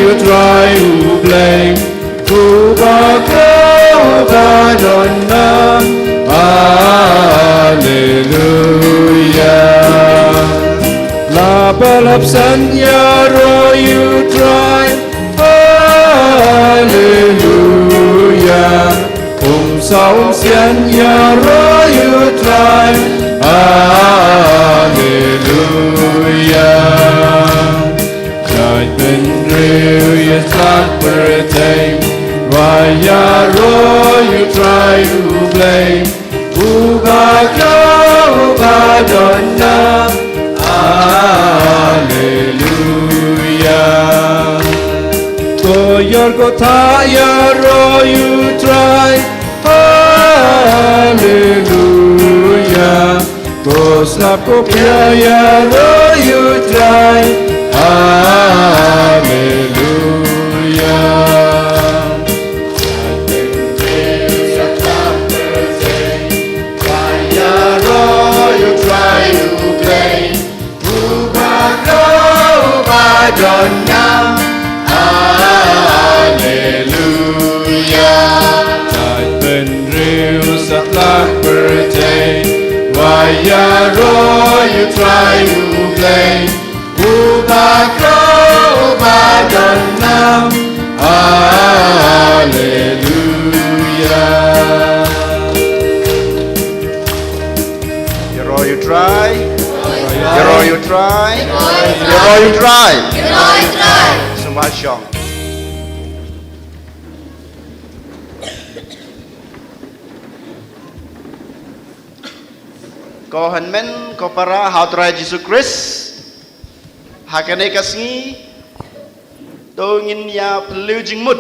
you try to play Uba kra uba donna Hallelujah La balapsan ya ro you try Hallelujah Saum sian ya royu try Hallelujah Jai ben reu ya tak berteng Waya royu try blame Uga donna Hallelujah Koyor kotaya royu try Hallelujah Kosnap kopya royu try Hallelujah Donna Hallelujah Tại bên rêu sắp lạc birthday Waya roy you try to play Uba Donna Hallelujah You try you try you try Sembah syong Ko hanmen ko para hautra Jesus Christ hakane kasngi to ngin ya pelu jingmut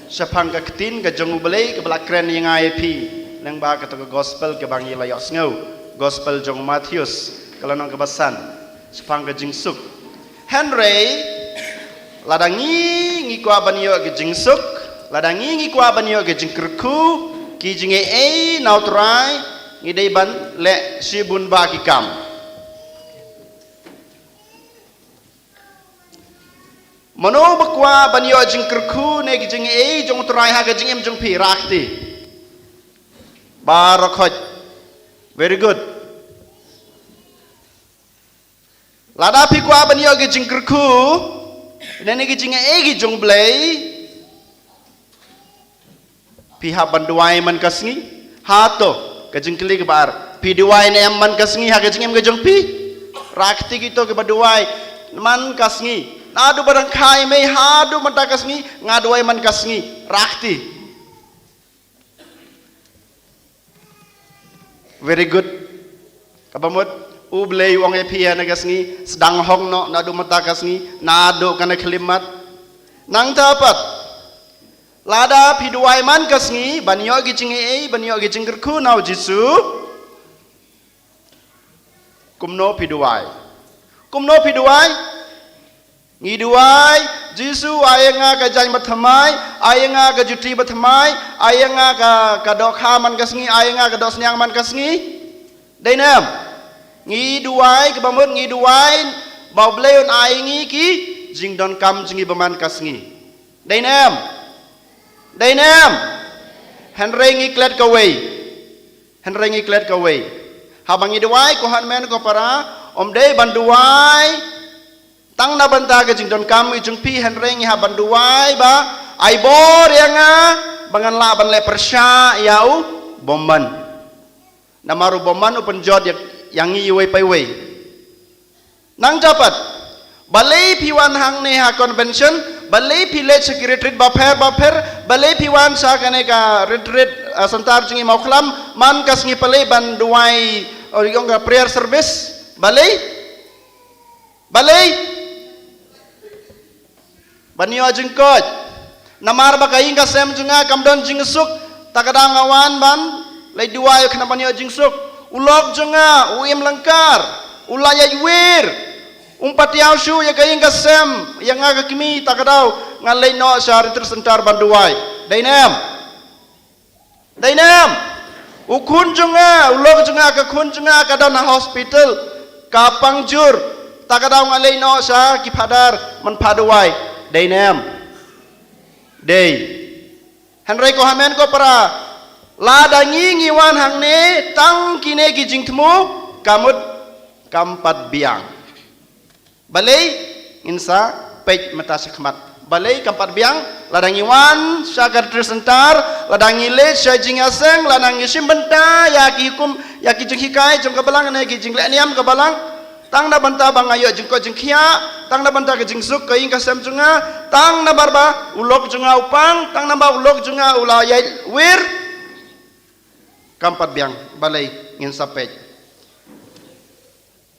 sapang ka ketin ka jongu belai ka belak kren yang IP nang ba ka to gospel ke bang ila yok ngau gospel jong Matius kalau nang kebasan sapang ka jingsuk Henry ladangi ngikwa banyo ke jingsuk ladangi ngikwa banyo ke jingkerku ki jinge nautrai ngidai ban le sibun ba ki kam Mano bakwa banyo jingkerku ne ki jinge jong trai ha ka jingem jong pi rakti barakot very good Lada pi kwa banyo ke jingkerku ne ki jinge ki jong blai pihak banduai man kasngi hato kajing keli ke bar piduai ne man kasngi ha kajing em kajong pi rakti kito ke baduai man kasngi nadu barang khai me hadu man ta kasngi ngaduai man kasngi rakti very good kabamut ublei wong e pia na kasngi sedang hong no nadu man ta kasngi nadu kana kelimat nang tapat Lada piduai man kasngi banyo gijingi banyo gijingkerku nau jisu kumno piduai ngiduai jisu ayenga ka jai bathamai ayenga ka juti bathamai ayenga ka dokha man kasngi ayenga ka dosnyang man kasngi dainam ngiduai ka bamut ngiduai bau bleon ayengi ki jingdon kam jingi baman kasngi dainam Henry ngiklet kawai habangi duai ko hanmen ko para omdei banduai tang na banta ke jingdon kam ijung pi Henry ngi habanduai ba ai bor yanga bangan la ban le persya yau bomban namaru bomban open jod yang ngi wei pai wei nang dapat balai piwan hang ne ha convention balai pile secretary baper balai piwan sa kane ka retreat santar jingi mauklam man kasngi pale banduai oyong ka prayer service balai banyo jingkot namar ba kaing ka sem junga kamdon jingsuk takadang awan ban lai duai kana banyo jingsuk ulok junga uim langkar ulaya yuir umpat yaushu ya kaing kasem yang aga kimi takadau ngalai no syari tersentar banduai dainam ukun junga ulok junga ka kun junga ka na hospital kapang jur takadau ngalai no sya ki padar man paduai dainam Henry ko hamen ko para ladangi ngiwan hangne tang kine ki jingtmu kamut kampat biang balai insa pej mata sekmat balai kampat biang ladang iwan syagar tersentar ladang ile syajing aseng ladang isim benta yaki hukum yaki jeng hikai jeng kebalang yaki jeng leniam kebalang tang na banta bang ayo jeng ko jeng kia tang na banta ke jeng suk ke ing kasem junga tang na barba ulok junga upang tang na ba ulok junga ulayai wir kampat biang balai ngin sapej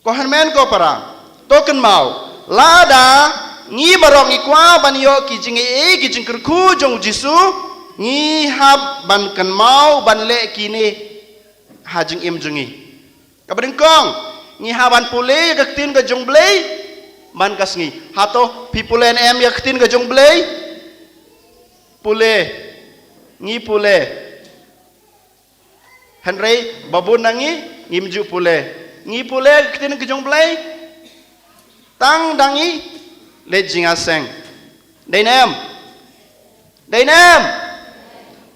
kohan men ko para token mau lada ngi barong ikwa ban yo ki jing ki jing kerku jong jisu ngi hab ban kan mau ban le kini hajing im jungi kabring kong ngi haban pule yaktin ke jong blei ban kas ngi hato pipulen em yaktin ke jong blei pule ngi pule Henry babun nangi ngimju pule ngi pule yaktin ke jong blei tang dangi le jinga seng dainem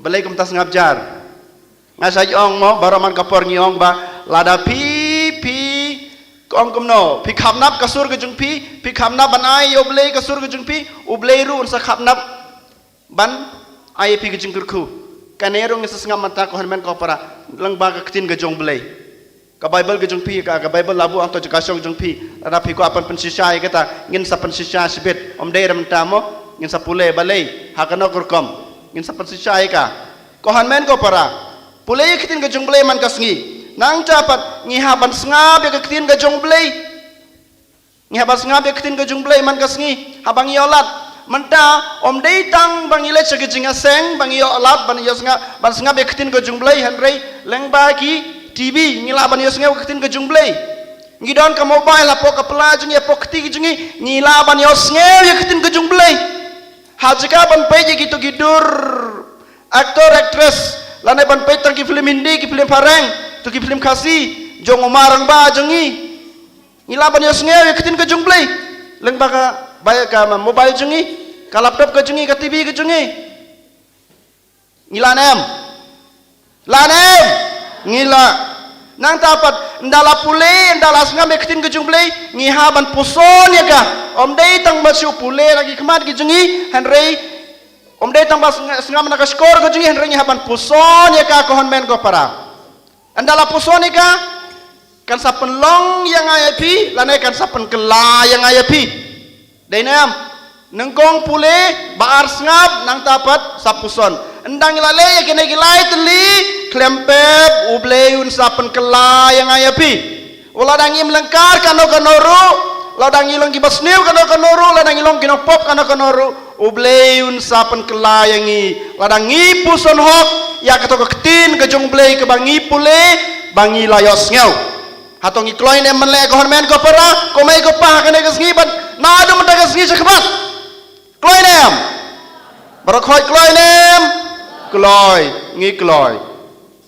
balai kum tas ngabjar ngasai ong mo baraman kapor ngiong ba lada pi kong kum no pi khamnap kasur ke jung pi khamnap ban ai yo blai kasur ke jung pi ublai ru unsa khamnap ban ai pi ke jung kurku kanero ngisas ngam mata ko hanmen ko para lang ba ka ktin ke jung blai ka Bible ke jung pi ka Bible labu ang to jukasong jung pi ada pi ko apan pensisya kata ngin sa pensisya sibit om dai ram tamo ngin sa pule balai hakano kurkom ngin sa pensisya ka ko hanmen ko para pule kitin ke jung blai man kasngi nang capat ngi haban sngab ke kitin ke jung blai ngi haban sngab ke kitin ke jung blai man kasngi habang yolat menta om dai tang bang ile chege jinga seng bang yolat ban yosnga ban sngab ke kitin ke jung blai henry leng ba ki TV ngila ban yos ngeu ketin ke jungblei ngidon ka mobile apo ka pelajung ya pokti ke jungi ngila ban yos ngeu ya ketin ke jungblei hajika ban peje gitu gidur aktor aktris lanai ban pe tang ki film hindi ki film pareng tu ki film kasih jong umarang ba jungi ngila ban yos ngeu ya ketin ke jungblei leng ba ka bayar ka mobile jungi ka laptop ke jungi ka TV ke jungi ngila nem lanem ngila nang tapat ndala pule ndala sngam ektin ke jungblei ngi haban puson ya ga om dei tang basu pule lagi kemat ke jungi henry om dei tang bas sngam na ka skor ke jungi henry ngi haban puson ya ga kohon men ko para ndala puson ya ga kan sa penlong yang ayapi lanai kan sa penkela yang ayapi dei nam nengkong pule baar sngap nang tapat sa puson endang ilale ya kene gilai teli klempep ubleun sapen kela yang ayapi uladang im lengkar kano kanoru ladang ilong kibas new kano kanoru ladang ilong kinopop kano kanoru ubleun sapen kela yang i ladang i puson hok ya kato ketin kejong blei ke bangi pule bangi layos ngeu hatong i kloin em menle ko men ko para ko mai ko pa kene kesngi ban na adu menda kesngi sekbat kloin em barokhoi kloin em kloy ngi kloy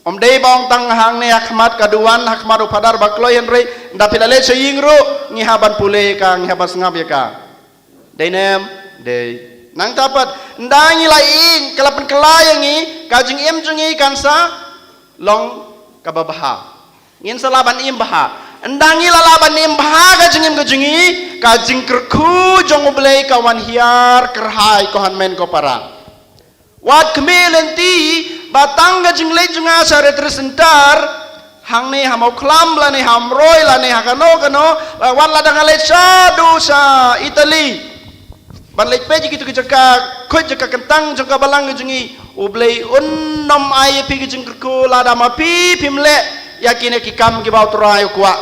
om dei bong tang hang ne akhmat kaduan akhmat upadar bakloy henry dapilale seyingru ngi haban pule ka ngi haban ngap ya ka deinem dei nang tapat ndangi laing kelapan kelayangi kajing im jungi kansa long kababaha ngin salaban im baha ndangi lalaban im baha kajing im kajingi kajing kerku jong ublei kawan hiar kerhai kohan men ko para wat kemelenti batang gajing lejunga sare tersentar hang ne hamau klam la ne hamroi la ne hakano kano wat la dangale sadu sa Italy ban lej peji gitu kejaka koi jaka kentang jaka balang gajingi ublei unnom ai pi gajing ko la dama pi pimle yakine ki kam ki bau trai kwa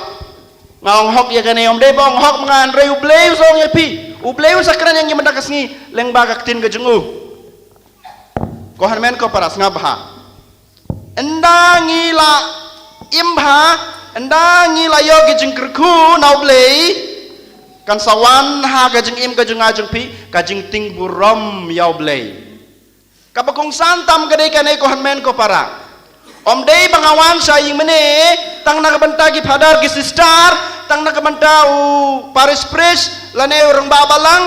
ngaong hok ya kane om de bong hok mangan re ublei song ya pi ublei sakran yang mendakas ni leng bagak tin gajingu kohan men ko paras ngabha endangi la imha endangi la yo gijing kerku naublei kan sawan ha gajing im gajing ajung pi gajing ting burom yaublei kapakong santam gade kane kohan men ko para om dei bangawan saying mene tang nakabantagi padar ki sister tang nakabanta u paris pres lane urang babalang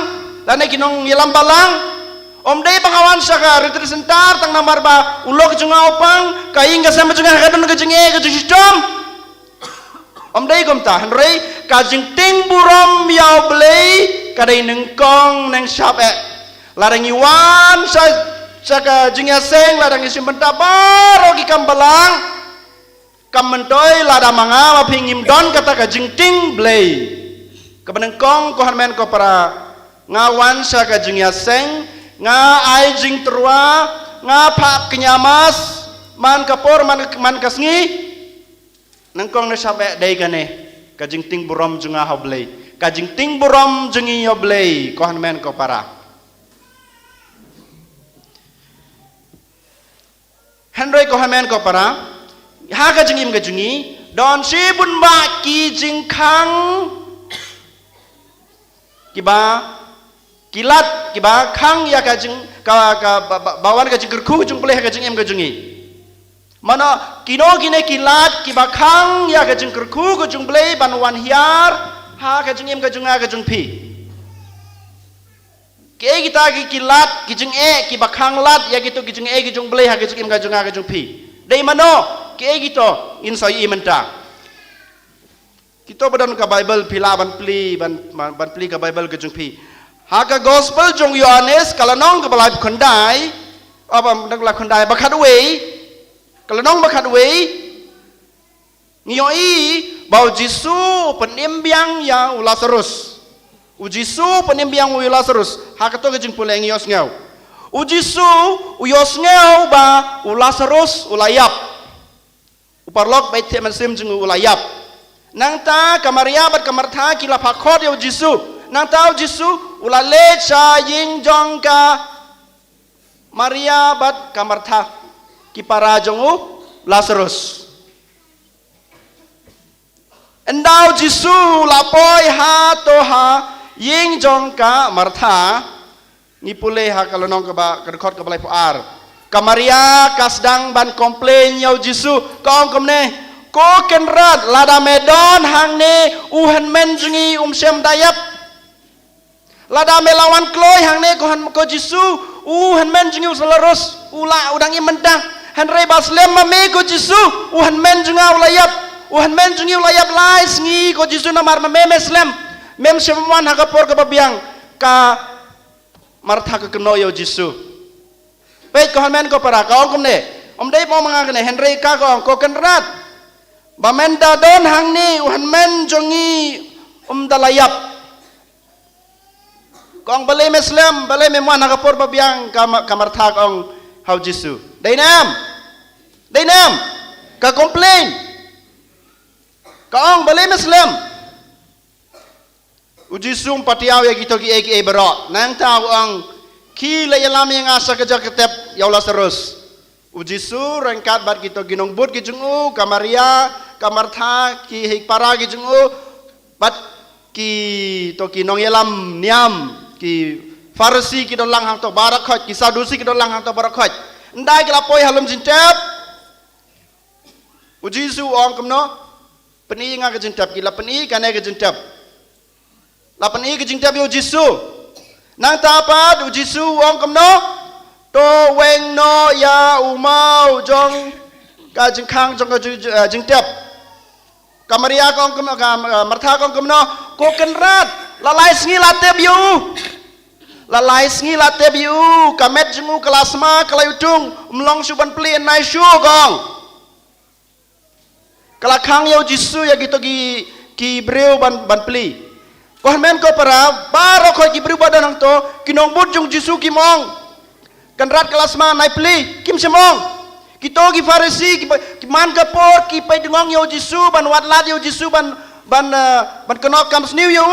lane kinong ilam balang om dei bangawan saka representar tang nambar ba ulok junga opang kaing gasam junga kadon gajinge gajing sistem om dei komta henry kajing ting burom yau blei kadai nengkong neng sap ladang iwan sa jingya seng ladang isim baro ki kambalang kammentoi ladang manga mapingim don kata ka jingting blay kabenengkong ko hanmen ko para ngawan sa ka jingya seng nga ai jing terua nga pak kenyamas man kapor man kasngi nangkong na sabe day gane kajing ting burom junga hoblay kajing ting burom jungi yoblay ko hanmen ko para Henry ko hanmen ko para ha kajing im kajungi don si bun ba ki jing kang kiba kilat kiba kang ya kajing bawan kajing kerku jung pleh kajing im kajungi mana kino gine kilat kiba kang ya kajing kerku kajung pleh banwan hiar ha kajing im kajunga kajung pi ke kita ki kilat kajing kiba kang lat ya gitu kajing kajung pleh ha kajing im kajunga kajung pi dai mano ke gitu insai imenta kita badan ka Bible pila ban pli ka Bible kajung pi haka gospel jong Yohanes kalanong kabalai kondai apa nagla kondai bakadway kalanong bakadway ngiyoi bau Jisu penimbiang ya Lazarus ujisu penimbiang u Lazarus haka to kajung puleng yos ngau ujisu uyos ngau ba u Lazarus ulayap uparlok bait mansim jung ulayap nang ta kamaria bat kamartha kila phakot yo Jisu nang tahu Jisu ulale cha ying jong ka Maria bat kamartha kipara jongu Lazarus endau Jisu lapoi ha to ha ying jong ka Martha ngipule ha kalonong ka ba kedekot ka balai puar ka Maria kasdang ban komplain yau Jisu kong komne ko kenrat lada medon hang ne uhan menjungi sem dayap lada melawan kloy hang ne ko Jisu han men jungi Lazarus ula udang imendang han rei baslem mame ko Jisu han men junga ulayap han men jungi ulayap lais ngi ko Jisu namar mame meslem mem semwan hakapor ka babiang ka Martha ka keno yo Jisu pe ko han men ko para ka ong ne dei mo mga kene han rei ka ko kenrat bamenda don hang ni han men jungi dalayap kong balai Muslim balai memang nak kapor babiang kamar thak ong hau Jisu dainam ka complain ka ong balai Muslim ujisum patiaw ya gitu ki bero nang tahu ong ki layalam yang asa kerja ketep ya Lazarus ujisu rengkat bat gitu ginong but ki jungu kamaria kamar thak ki hik para ki jungu bat ki to ki nong yalam niam ki Farsi ki dolang hang to barakhot ki Sadusi ki dolang hang to barakhot ndai ki lapoi halum jintep ujisu ong kamno peni nga ka jintep ki lapeni kane ka jintep lapeni ka jintep yo Jisu nang tapat ujisu ong kamno to weng no ya umau jong ka jingkhang jong ka jintep kamaria kong kamno ka Martha kong kamno ko kenrat lalai sengi lateb yu lalai sengi lateb yu kamet jengu kelasma kelayutung melong suban pli nai shu gong kelakang yo Jisu ya gitu ki breu ban pli ko men ko para baro ko ki breu badan to kinong but jung Jisu kimong kenrat kelasma nai pli kim semong kito ki Farisi ki man kapor ki pai dengong yo Jisu ban watlat yo Jisu ban kenok kam sniu yo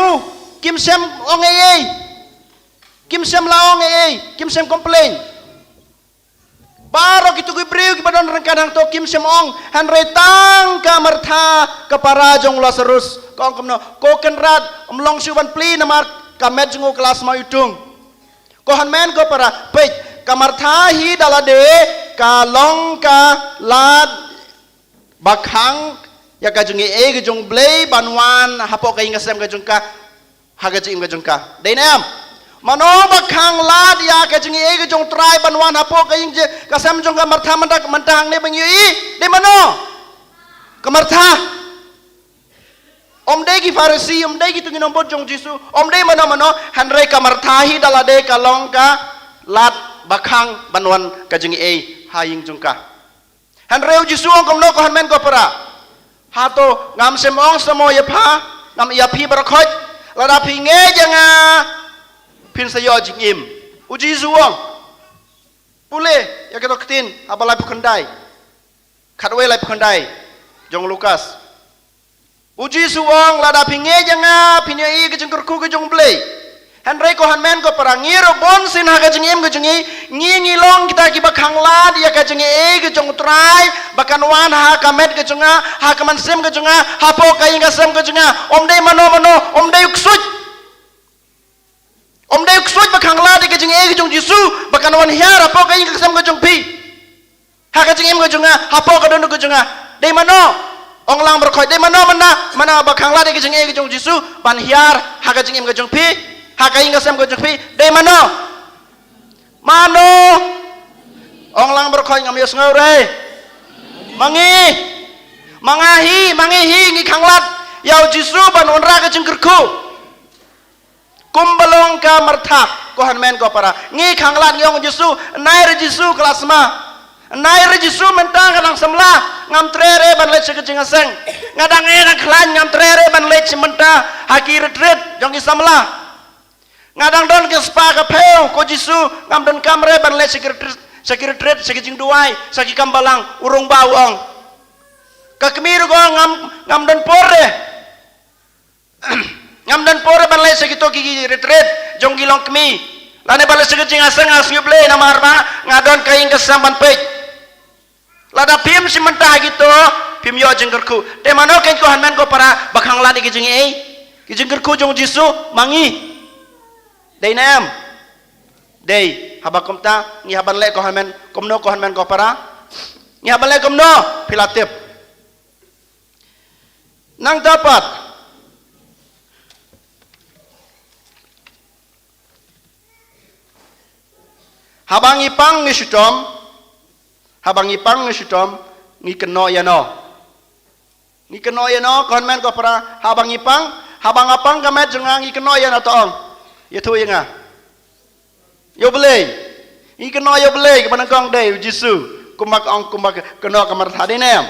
kim sem ong kim sem la ong kim sem komplain baro kitu ki breu ki badon rengkadang to kim sem ong han retang ka Martha ka parajong Lazarus kong komno ko kenrat mlong suban pli namar kamet jungu kelas ma utung ko han men ko para pe ka Martha hi dalade ka long ka lad bakhang ya ka jungi ke jung blei banwan hapo ka ingasem ka jung ka haga jing ka jung ka dainam mano bakhang lad ya ka jungi ke jung trai banwan hapo ka ing je ka sam jung ka Martha mentang ne bang yi de mano ka Martha om de ki Farisi dai ki tungin nombor jong Jisu dai mano hanre kamar tahi dalade kalong ka lat bakang banwan ka jing haying jungka hanre Jisu ong komno ko hanmen ko para hato ngam semong samo ya pha ngam ya phi barakhoj lada phi nge janga phin sayo jing im Jisu ong pule ya ketok tin abalai pukandai khatwe lai pukandai jong Lukas Jisu ong lada phi nge janga phin ya ke jing kurku ke jong blei Henry ko hanmen ko para ngiro bon sin ha ka jingim ko jingi ngi long kita ki bakhang la dia ka jingi ke jong trai bakan wan ha ka met ke jonga ha ka man sem ke jonga ha po ka inga sem ke jonga dei mano dei uksuj bakhang la dia ka jingi ke jong Jisu bakan wan hiar ha po ka inga sem ke jong pi ha ka jingim ke jonga ha po ka don ke jonga dei mano ong lang berkhoi dei mana bakhang la dia ka jingi ke jong Jisu ban hiar ha ka jingim ke jong pi hakai ngasem ko jukpi dei mano ong lang berkhoi ngam yos ngore mangahi ngi khanglat yau Jisu ban onra ka jingkerku kumbalong ka marthak ko hanmen ko para ngi khanglat ngong Jisu nair Jisu kelasma nair Jisu mentang kadang semla ngam trere ban lech ke jingaseng ngadang khlan ngam trere ban lech menta haki retret jong isamla ngadang don ke spa ka peu ko Jisu ngam don kamre ban le sekretariat sekijing duai saki kambalang urung bawang ka kemiru ko ngam don pore ban le sekito ki retret jong gilong kemi lane ban le sekijing aseng asnguble na marba ngadon kaing kesamban pe lada pim si mentah gitu pim yo jengkerku te mano ken ko hanmen ko para bakhang ladi ki jengkerku jong Jisu mangi Dei nam dei habakom ta ngi haban le ko hanmen komno ko hanmen ko para ngi haban le komno pilatip nang dapat habang ipang ngi syutom ngi keno yano ko hanmen ko para habang apang kamet jengang ngi keno yano toong ya tu yang yo belai ikeno yo belai ke panangkong dei Jisu kumak keno kamar thade nem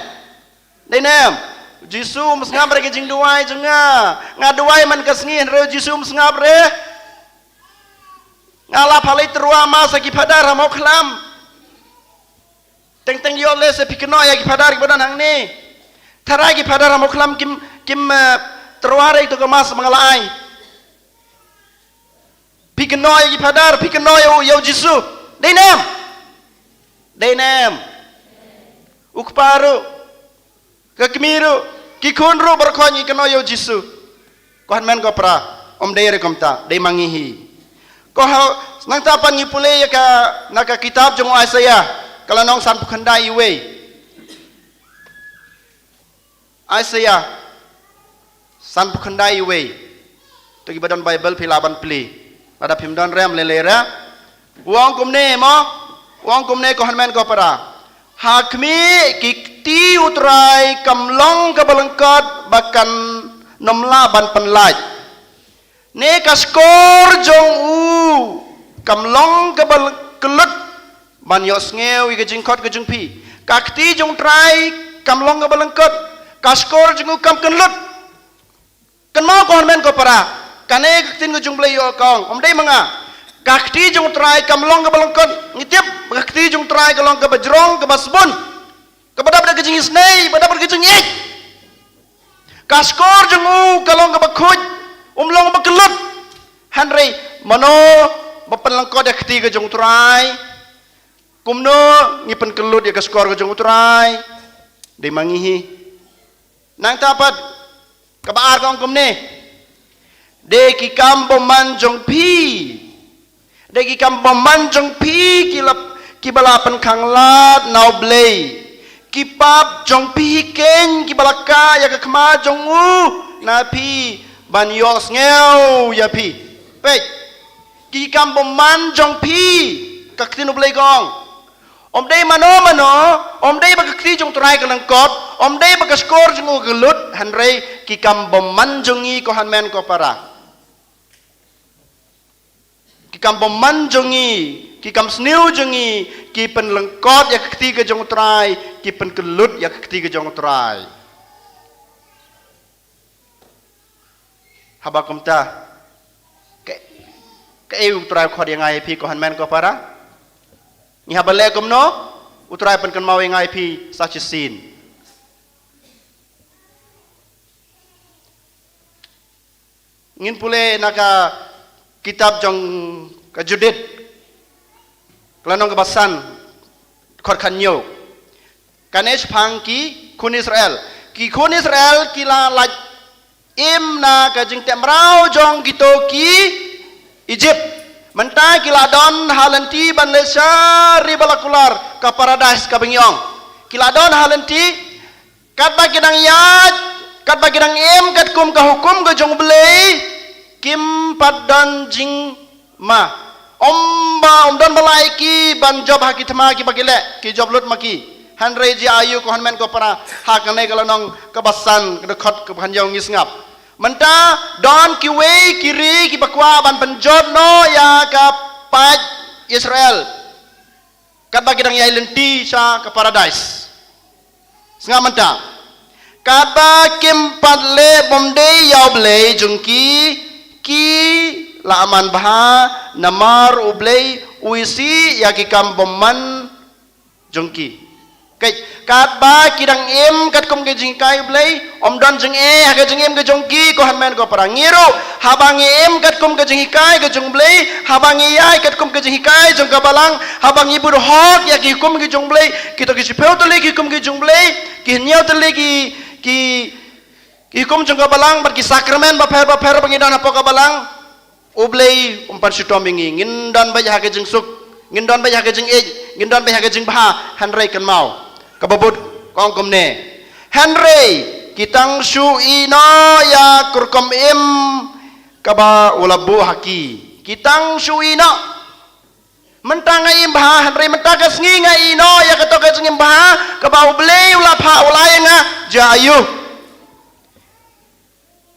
Jisu musngap re ke jing duai jenga ngaduai man kasngi re Jisu musngap re ngala phalai terua ma saki padar mau khlam teng yo le se pikeno ya ki padar ki badan hang ni thara ki padar mau khlam kim terua re itu ke mas mengalai Pikeno ya padar, pikeno ya Jisu. Dei nem. Ukparu, kekemiru, kikunru berkhoi keno ya Jisu. Ko hanmen ko pra, dei rekomta, dei mangihi. Ko nang tapan ngipule ya ka naka kitab jong Isaiah, kalau nong san pukhandai iwe. Isaiah san pukhandai iwe. Tu badan Bible pilaban pli. Ada pimdan rem lelera uang kumne ko hanmen ko para hakmi kikti utrai kamlong kabalengkat bahkan nomla ban penlaj ne kaskor jong kamlong kabalkelut ban yos ngeu ige jingkot ke jungpi kakti jong trai kamlong kabalengkat kaskor jong kam kenlut kan mau ko hanmen ko para kane tin ko jumblay yo kong dei manga kakti jung trai kamlong ka balongkon ngitip kakti jung trai kalong ka bajrong ka basbon ka badap ka jing isnei badap ka jing ik kaskor jung kalong ka bakhuj umlong bakelut hanrei mano bapanlangkod ya kti ka jung trai kumno ngipen kelut ya kaskor ka jung trai dei mangihi nang tapat kabaar kong kumne de ki kam manjong pi ki balapan khanglat nau blei ki pap jong pi ken ki balaka ya ka khma jong na pi ban yos ngeu ya pi pe ki kam manjong pi ka kinu blei gong Om day mano om day bagakti jong turai kanang kot om day bagaskor jong gelut hanrei kikam boman jongi ko hanmen ko para kikam boman jongi kikam sniu jongi kipen lengkot ya ketiga jong turai kipen gelut ya ketiga jong turai habakum ta ke eu turai ko dia ngai pi ko hanmen ko para ni habale kumno utrai pen kan mau ngai pi sachisin ngin pule naka kitab jong ka judit klanong kebasan khot khanyo kanesh phang ki kun Israel kila laj im na ka jing temrau jong kito ki Egypt Mentah kiladon halanti banlesa ribalakular ke paradise ke bengyong. Kiladon halanti kat bagi dang yad, kat bagi dang im, kat kum ke hukum ke jong belai kim padan jing ma. Om don balai ki ban job haki thema ki bagi le ki job lut maki. Han reji ayu ko han men ko para hakane kalau nong kebasan ke dekat ke hanjau ngisngap. Mentah don kiwe kiri ki bakwa ban penjod no ya ka paj Israel kat bagi dang yai lenti sa ke paradise senga mentah kat ba kim padle bomde yaw ble jungki ki laman bah namar ublei uisi ya ki kam bomman jungki kat ba kidang im kat kum ke jing kai blai om don jing ha ke jing im ke jong ki ko han men ko parang ngiru habang im kat kum ke jing kai ke jong blai habang yai kat kum ke jing kai jong ka balang habang ibur hok ya ki kum ke jong blai kita ki sipeu to le ki kum ke jong blai ki nyau to le ki kum jong ka balang bar ki sakramen ba pher bangidan apa ka balang ublai umpan sitombingi ngindan ba ha ke jing suk ngindon ba ha ke jing ej ngindon ba ha ke jing bah han rei kan mau kababut kong komne Henry kitang shu ino ya kurkom im kaba ulabu haki kitang shu ino mentanga im bah Henry mentaga snginga ino ya katoka sngim bah kaba ublei ulapha ulayanga jayu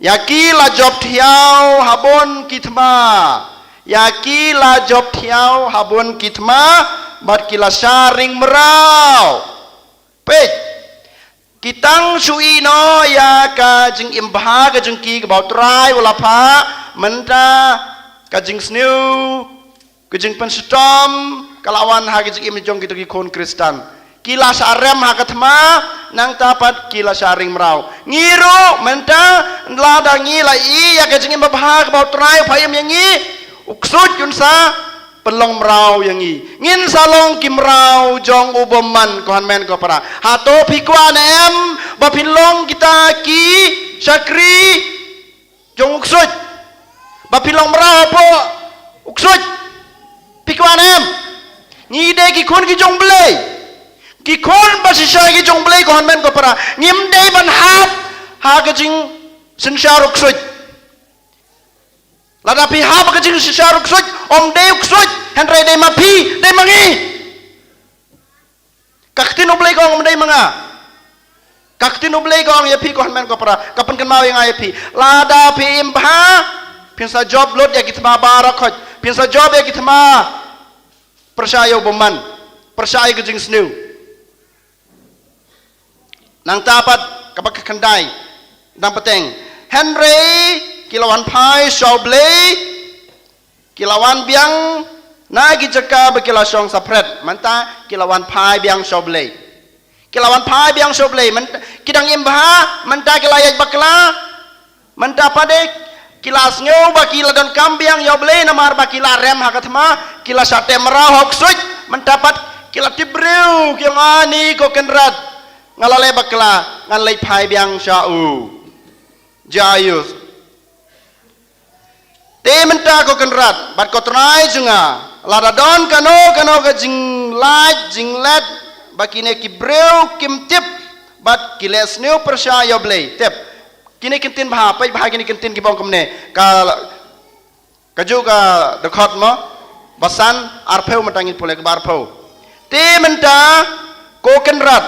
yaki la job thiau habon kitma yaki la job thiau habon kitma bat kila sharing merau pej kitang suino ya ka jing imbah ka jing ki about try wala pa menta ka jing snew ka jing penstom kalawan ha ka jing im jong gitu ki kon Kristen kila sarem ha kathma nang tapat kila sharing merau ngiru menta lada ngila i ya ka jing imbah ka about try phayam yangi uksut yunsa pelong merau yang i ngin salong kimrau jong uboman kohan men ko para hato pikwan em bapilong kita ki syakri jong uksut bapilong merau po uksut pikwan em ngide ki kun ki jong blei ki kun basisya ki jong blei kohan men ko para ngimde ban hap ha ka jing sensyar uksut lada pihak kecil secara uksud om de uksud henry de mapi de mangi kaktin ublei kong om de manga kaktin ublei kong ya pi ko han men ko para kapan kan mau yang ip lada pi impa pinsa job lot ya kita barakot pinsa job ya kita percaya boman percaya kejing snew nang tapat kapak kendai nang peteng henry kilawan pai shawblei kilawan biang nagi jaka bekilasong sapret manta kilawan pai biang shawblei kilawan pai biang shawblei kidang imbah manta kilayaj bakla manta pade kilas ngeu bakila don kambiang yoblei namar bakila rem hakathma kila sate merah hoksuj mendapat kila tibreu kyang ani ko kenrat ngalale bakla ngalai pai biang shau jayus te menta ko kenrat bat ko trai junga lada don kano ka jing laj jing let bakine ki breu kim tip bat kiles new persya yoblei tip kini kentin bah pai bah kini kentin ki bong komne ka ju ka dekhot mo basan arpheu matangin pole ka barpheu menta koken rat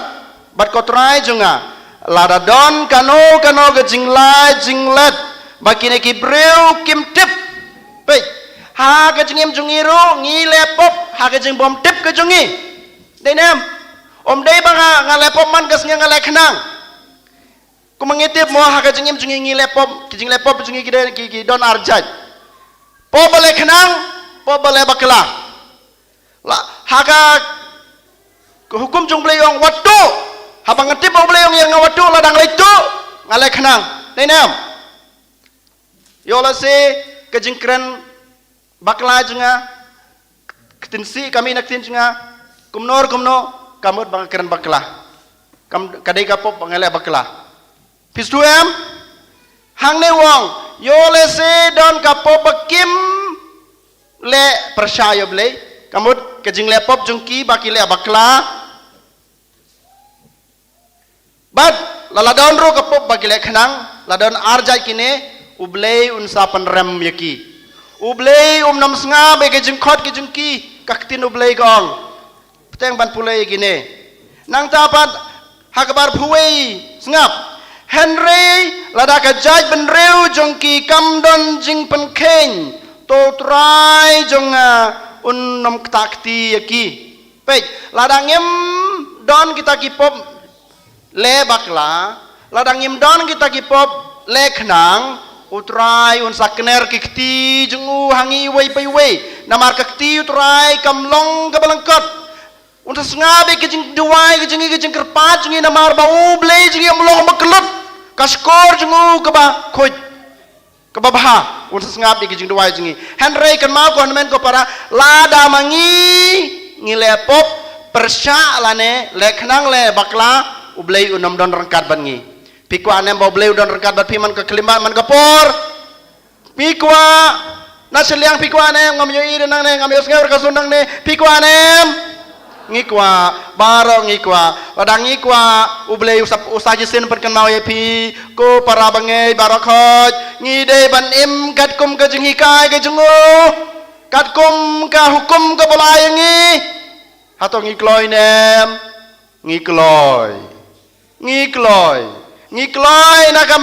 bat ko try junga lada don kano ke jinglet bakine ki breu kim tip pe ha ke jingem jungiru ngi lepop ha ke jing bom tip ke jungi dei nem om dei banga nga lepop man ke snga le khnang ku mangitip mo ha ke jingem jungi ngi lepop ki jing lepop jungi ki don arjaj po bale khnang po bale bakla la ha ka hukum jung beliong watu habang ngetip mau beliong yang ngawatu ladang itu ngalai kenang nenam yola se kejengkren bakla jenga ketinsi kami nak tin jenga kumno kamut bang keren bakla kam kadai kapop ngalai bakla pistuem hang ne wong yola se don kapop bakim le percaya beli kamut kejeng lepop jungki baki le bakla Bad laladon ro kapop bagi lekhnang ladon arjai kine ublei unsa penrem yaki ublei nam snga be ke jingkhot ke jingki kaktin ublei gong peteng ban pulai kine nang tapat hakbar phuwei snap henry lada ka jaj benreu jongki kamdon jing penkheng to trai jonga nam takti yaki pe ladangem don kita kipop le bakla ladang imdon kita kipop le khnang utrai un sakner kikti jungu hangi wei pai wei namar kikti utrai kamlong kabalangkot un sngabe kijing duai kijing kerpat jungi namar bau ble jungi amlong baklut kaskor jungu kaba khoj kaba bha un sngabe kijing duai jungi henry kan mau kon men ko para lada mangi ngilepop persya lane le khnang le bakla ublei unam don rengkat bangi pikwa anem bo ublei don rengkat bat piman ke kelimban man kapor pikwa naseliang pikwa anem ngam yo ire nang ne ngam yo sngeur ka sunang ne pikwa anem ngikwa baro ngikwa wadang ngikwa ublei usah jisen perken mau ye pi ko para bangai baro khoj ngide ban im kat kum ke jing hikai ke jungu kat kum ka hukum ke bolai ngi hato ngikloy nem ngikloi naka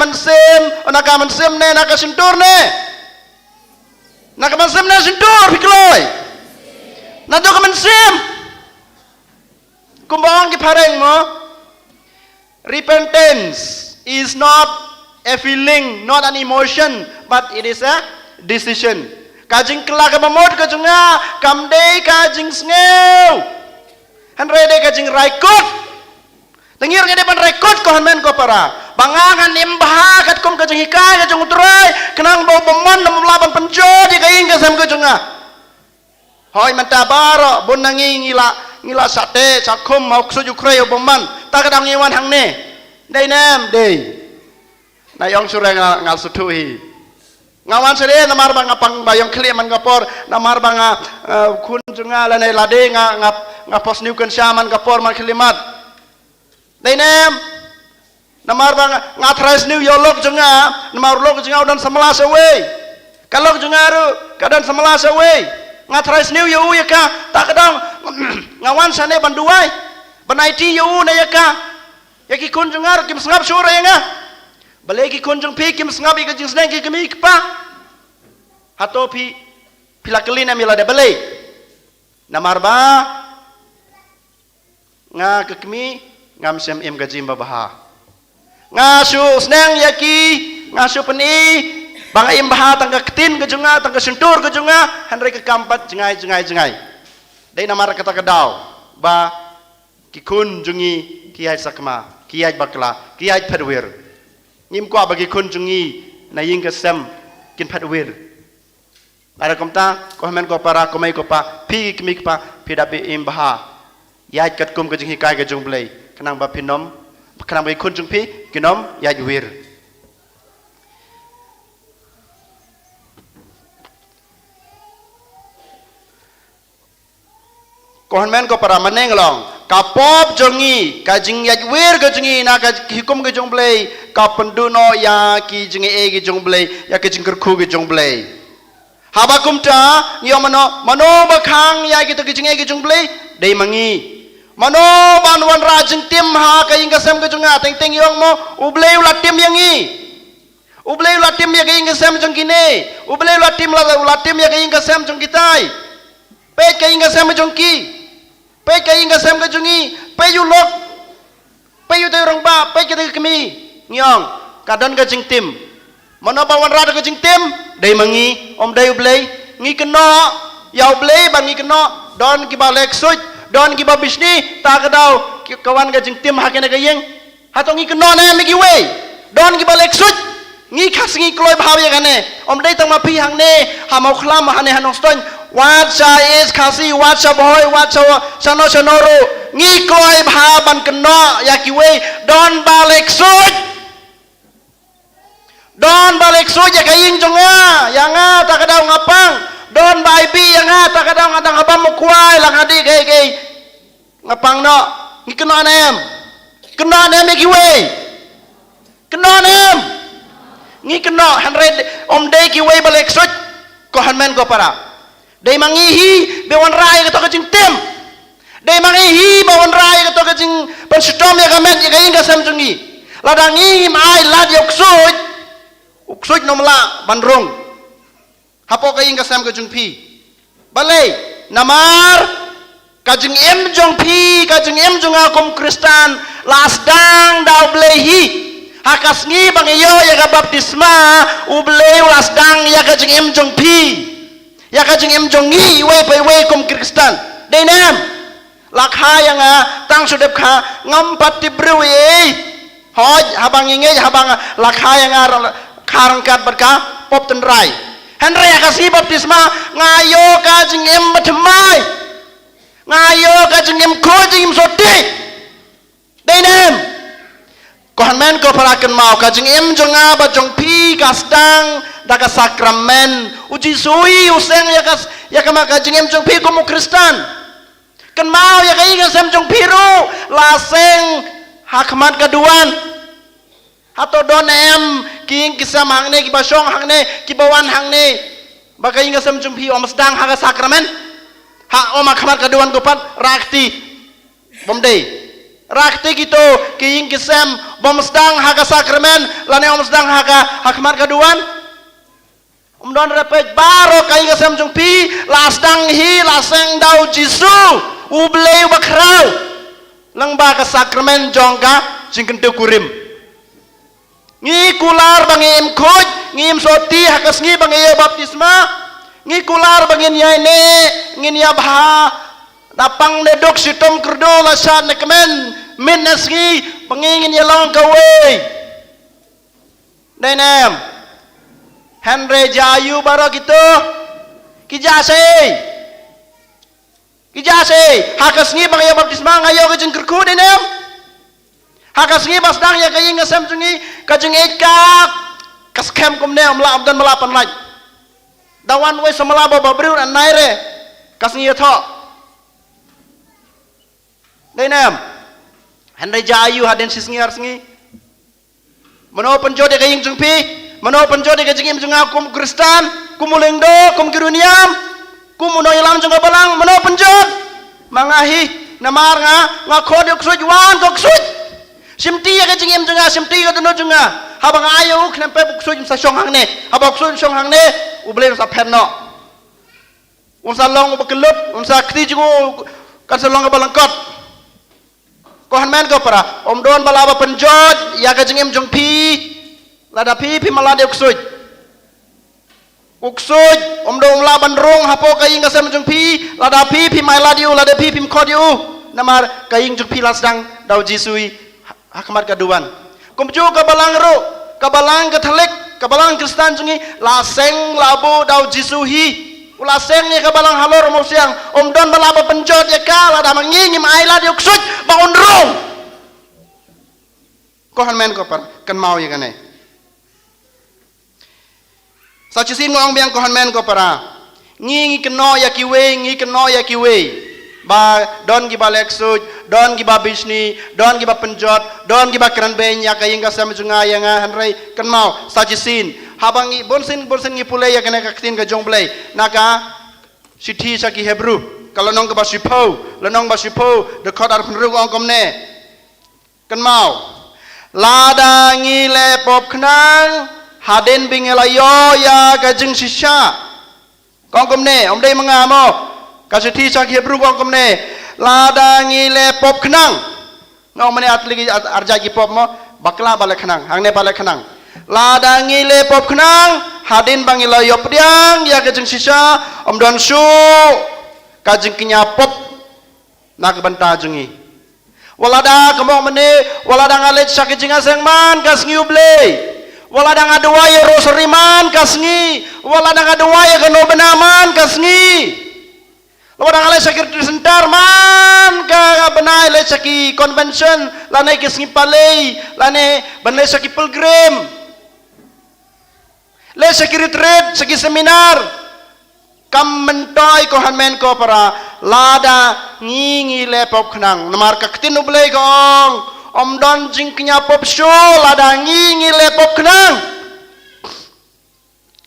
mansim ne naka sintur ne naka mansim ne sintur pikloi nado ka mansim kumbang ki pareng mo repentance is not a feeling not an emotion but it is a decision kajing kelak mamot kajunga kamdei kajing sneu hanrede kajing raikut tengir ke depan rekod ko hanmen ko para bangangan imbah kat kom kajeng hikai kajeng utrai kenang bau bomon nam laban penjodi kaing ke sam kajunga hoi mantabaro bun nangi ngila sate sakum mau suju kreo bomman ta kadang ngiwan hang ne dei nem dei na yong sure ngal sutuhi ngawan sere namar bang apang bayong kli man kapor namar bang kun junga lane lade ngapos niukeun syaman kapor man klimat dei nem namar bang ngatrais new yolok jenga namar lok jenga udan 11 away kalok jenga ru kadan 11 away ngatrais new yu ya ka tak kadang ngawan sane banduai banaiti yu na ya ka ya ki kun jenga kim sngap sura ya nga balai ki kun jeng pi kim sngap i ka jing sneng ki kemi pa hato pi pilakelina mila de balai namar ba nga kekmi ngam sem im gajim babaha ngasu sneng yaki ngasu peni bang im baha tangga ketin gejunga tangga sentur gejunga hanre ke kampat jengai dei namar kata kedau ba kikun jungi kiai sakma kiai bakla kiai padwir ngim kwa bagi kun jungi na ying kesem kin padwir ada komta ko men ko para ko mai ko pa pi kmik pa pidapi im baha yai kat kum gejung hikai gejung blei kenang ba pinom kenang ba kun jung pi kinom ya juwir kohon men ko para maneng long kapop jongi kajing ya juwir ka jongi na ka hikum ka jong blei ka penduno ya ki jingi e ki jong blei ya ki jing kerku ki jong blei habakum ta yo mano bakhang ya ki to ki jingi ki jong blei dei mangi mano ban wan rajing tim ha ka inga sem ka junga teng teng yong mo ublei la tim yangi ublei la tim ya ka inga sem jong kine ublei la tim ya ka inga sem jong kitai pe ka inga sem jong ki pe ka inga sem ka jungi pe yu lok pe yu te rong ba pe ka te kami nyong kadon ka jing tim mano ba wan ra ka jing tim dei mangi om dei ublei ngi keno ya ublei bang ngi keno don ki ba lek suj don ki ba bisni ta ka dau kawan ka jing tim ha ka yeng hatong ngi keno na mi ki we don ki ba lek suj ngi khas ngi kloi bhaw ya kane om dei tang ma phi hang ne ha mau khlam ha ne hanong ston wat cha is khasi wat cha boy wat cha chano chanoro ngi kloi bha ban keno ya ki we don ba lek suj don ba lek suj ya ka ying jonga ya nga ta ka dau ngapang don ba ibi ya nga ta ka dau ngadang abam mo kwai lang adi ge ngapang no ngi keno nem ki we keno nem ngi keno hanre om dei ki we balek suj ko hanmen ko para dei mangi hi be wan rai ka to ka jing tem dei mangi hi be wan rai ka to ka jing pan stom ya ka men ya ka inga sam jungi ladangi mai lad yok suj nom la bandrong hapo ka inga sam ka jung phi balai namar ka jing em jong phi ka jing em jong akom kristan las dang dau blehi hakas ngi bang yo ya ka baptisma ublei las dang ya ka jing em jong phi ya ka jing em jong ngi we pe we kom kristan dei nam lakha yang tang sudep kha ngam pati brui hoj habang ngi habang lakha yang kharangkat berka pop ten rai henry ya kasi baptisma ngayo ka jing em bathmai ngayo ka jing em ko jing em soti dei nam ko hanmen ko parakan mau ka jing em jonga ba jong pi ka stang da ka sakramen uji sui useng ya ka ma ka jing em jong pi ko mo kristan kan mau ya ka inga sem jong piru la seng hakmat kaduan hato don em king kisam hangne ki basong hangne ki bawan hangne baka inga sem jong pi om stang ha ka sakramen ha om hakmat kaduan ko pat rakti bomdei rakti gitu kiing kisem bom sedang haka sakramen lane om sedang haka hakmat kaduan don repet baro kaing kisem jung pi lasdang hi laseng dau jisu ublei bakrau lang ba ka sakramen jongka jingken te kurim ngi kular bangim khoj ngim soti hakas ngi bangi baptisma ngi kular bangin yaine ngin ya bha dapang nedok sitom kerdo lasan nekemen min nasgi pengingin ya long kawe nenem Henry jayu baro gitu kijase hakas ngi bang ya baptisma ngayo ke jeng kerku nenem hakas ngi basdang ya kaying ngasem jungi kajeng ekak kaskem kumne amla abdan melapan laj dawan we samala babriur an naire kas ngi tho đây nam Henry jayu haden sisngi arsngi mano penjode ka ying jungpi mano penjode ka jingim junga kum kristan kumulengdo kum kiruniam kumuno ilam junga balang mano penjod mangahi namar nga khodok suj wan kok suj simti ka jingim junga simti ka duno junga habang ayo knempe buk suj sa song hangne habak suj song hangne uble sa penno unsa long bekelut unsa kti jugo kan sa long balangkot kohan men ko para om don balaba penjot ya ka jengem jong pi lada pi malade uksuj om don laban rong hapo ka ing kasem jong pi lada pi mai ladiu lada pi khodiu namar ka ing jong pi lasdang dau jisui hakmat kaduan kumju ka balang ro ka balang katolik ka balang kristan jungi laseng labu dau jisuhi ulaseng ni ka balang halor mo siang om don balaba penjot ya ka lada mangingi mai ladi uksuj baun rong kohan men ko par kan mau ya kane sa chisin ngong biang kohan men ko para ngi keno ya kiwe ba don gi balek suj don gi ba bisni don gi ba penjot don gi ba kran ben ya kaying ka sam junga ya nga hanrei kan mau sa chisin habangi bonsin ngi pulai ya kane ka ktin ka jongblai naka sithi sa ki hebru kalau nong ke basipo lenong basipo dekat ar penru ong komne kan mau ladangi le pop knang hadin bingelayo ya gajeng sisya kong komne om dei mengamo kasih sak hebru kong komne ladangi le pop knang ngau mene atli arjagi pop mo bakla balik knang hangne balik knang ladangi le pop knang hadin bangelayo pediang ya gajeng sisya om don su kajeng kinyapop nak banta jungi walada kemo mene walada ngalet sakit jinga sengman kasngi uble walada ngadua ya rosariman kasngi walada ngadua ya keno benaman kasngi walada ngalet sakit sentar man ka benai le saki convention lane kasngi palei lane benai saki pilgrim le saki retreat saki seminar kam mentoy ko hanmen ko para lada ngingi lepop khnang namar ka ktin ublei ko om don jing knya pop show lada ngingi lepop khnang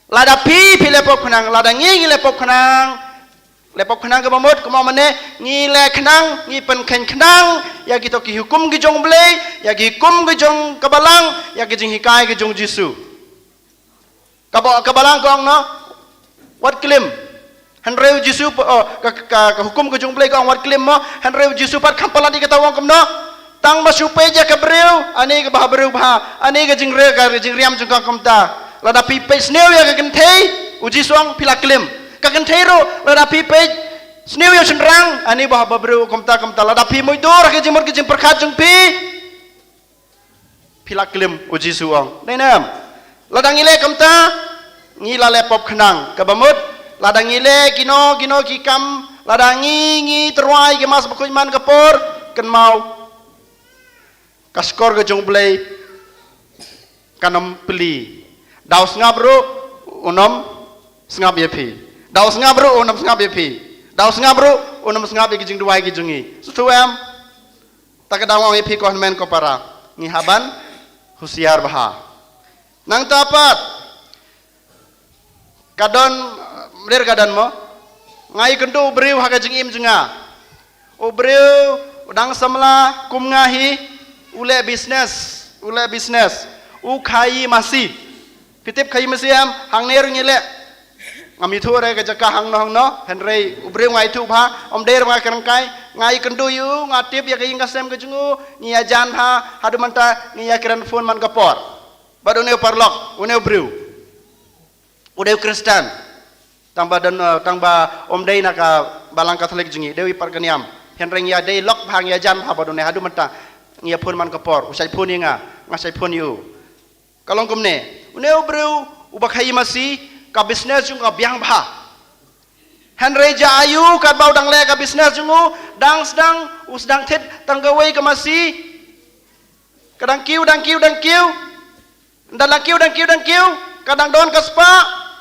lada pi lepop khnang lada ngingi lepop khnang ke bamut ko mane ngi le khnang ngi pen khen khnang ya ki to ki hukum ki jong blei ya ki hukum ki jong kabalang ya ki jing hikai ki jong jisu kabalang ko no what claim Henry Jisu ka hukum ke jung blai ka wat klim mo Henry Jisu pat khampala di kata wong kamno tang ma supe ja ka breu ani ka bah breu bah ani ka jing re ka jing riam jung ka kamta lada pi pe sneu ya ka kenthei uji suang pila klim ka kenthei ro lada pi pe sneu ya senrang ani bah breu kamta lada pi moi dur ka jing perkhat jung pi pila klim uji suang nenam lada ngile kamta ngila le pop khnang ka bamut ladang ile kino kikam ladang ngi terwai ke mas bukuj man kapor ken mau kaskor ke jong blai kanom peli daus ngabru unom sngab yepi daus ngabru unom sngab yepi daus ngabru unom sngab ye jing duai ki jungi sutuam takadawang yepi ko men ko para ngi haban husiar baha nang tapat kadon mer gadan mo ngai kendo breu ha kajing im jenga o breu udang samla kum ngahi ule business u khai masih pitip khai masih am hang ner ngile ngami thu re ka jaka hang no henrei u breu ngai thu pha om der ma kan kai ngai kendo yu ngatip ya kaing kasem ka jungu ni ajan ha hadu manta ni ya kiran phone man kapor badone parlok une breu ude Kristen tamba om dei naka balang Katolik jungi dewi parganiam henreng ya dei lok phang ya jan phaba done hadu mata ngia phun man kapor usai phun inga ngasai phun yu kalong kumne uneu breu ubakhai masi ka business jung ka biang bha henrei ja ayu ka bau dang le ka business jungu dang sedang thet tanggawai ka masi kadang kiu dang kiu kadang don ka spa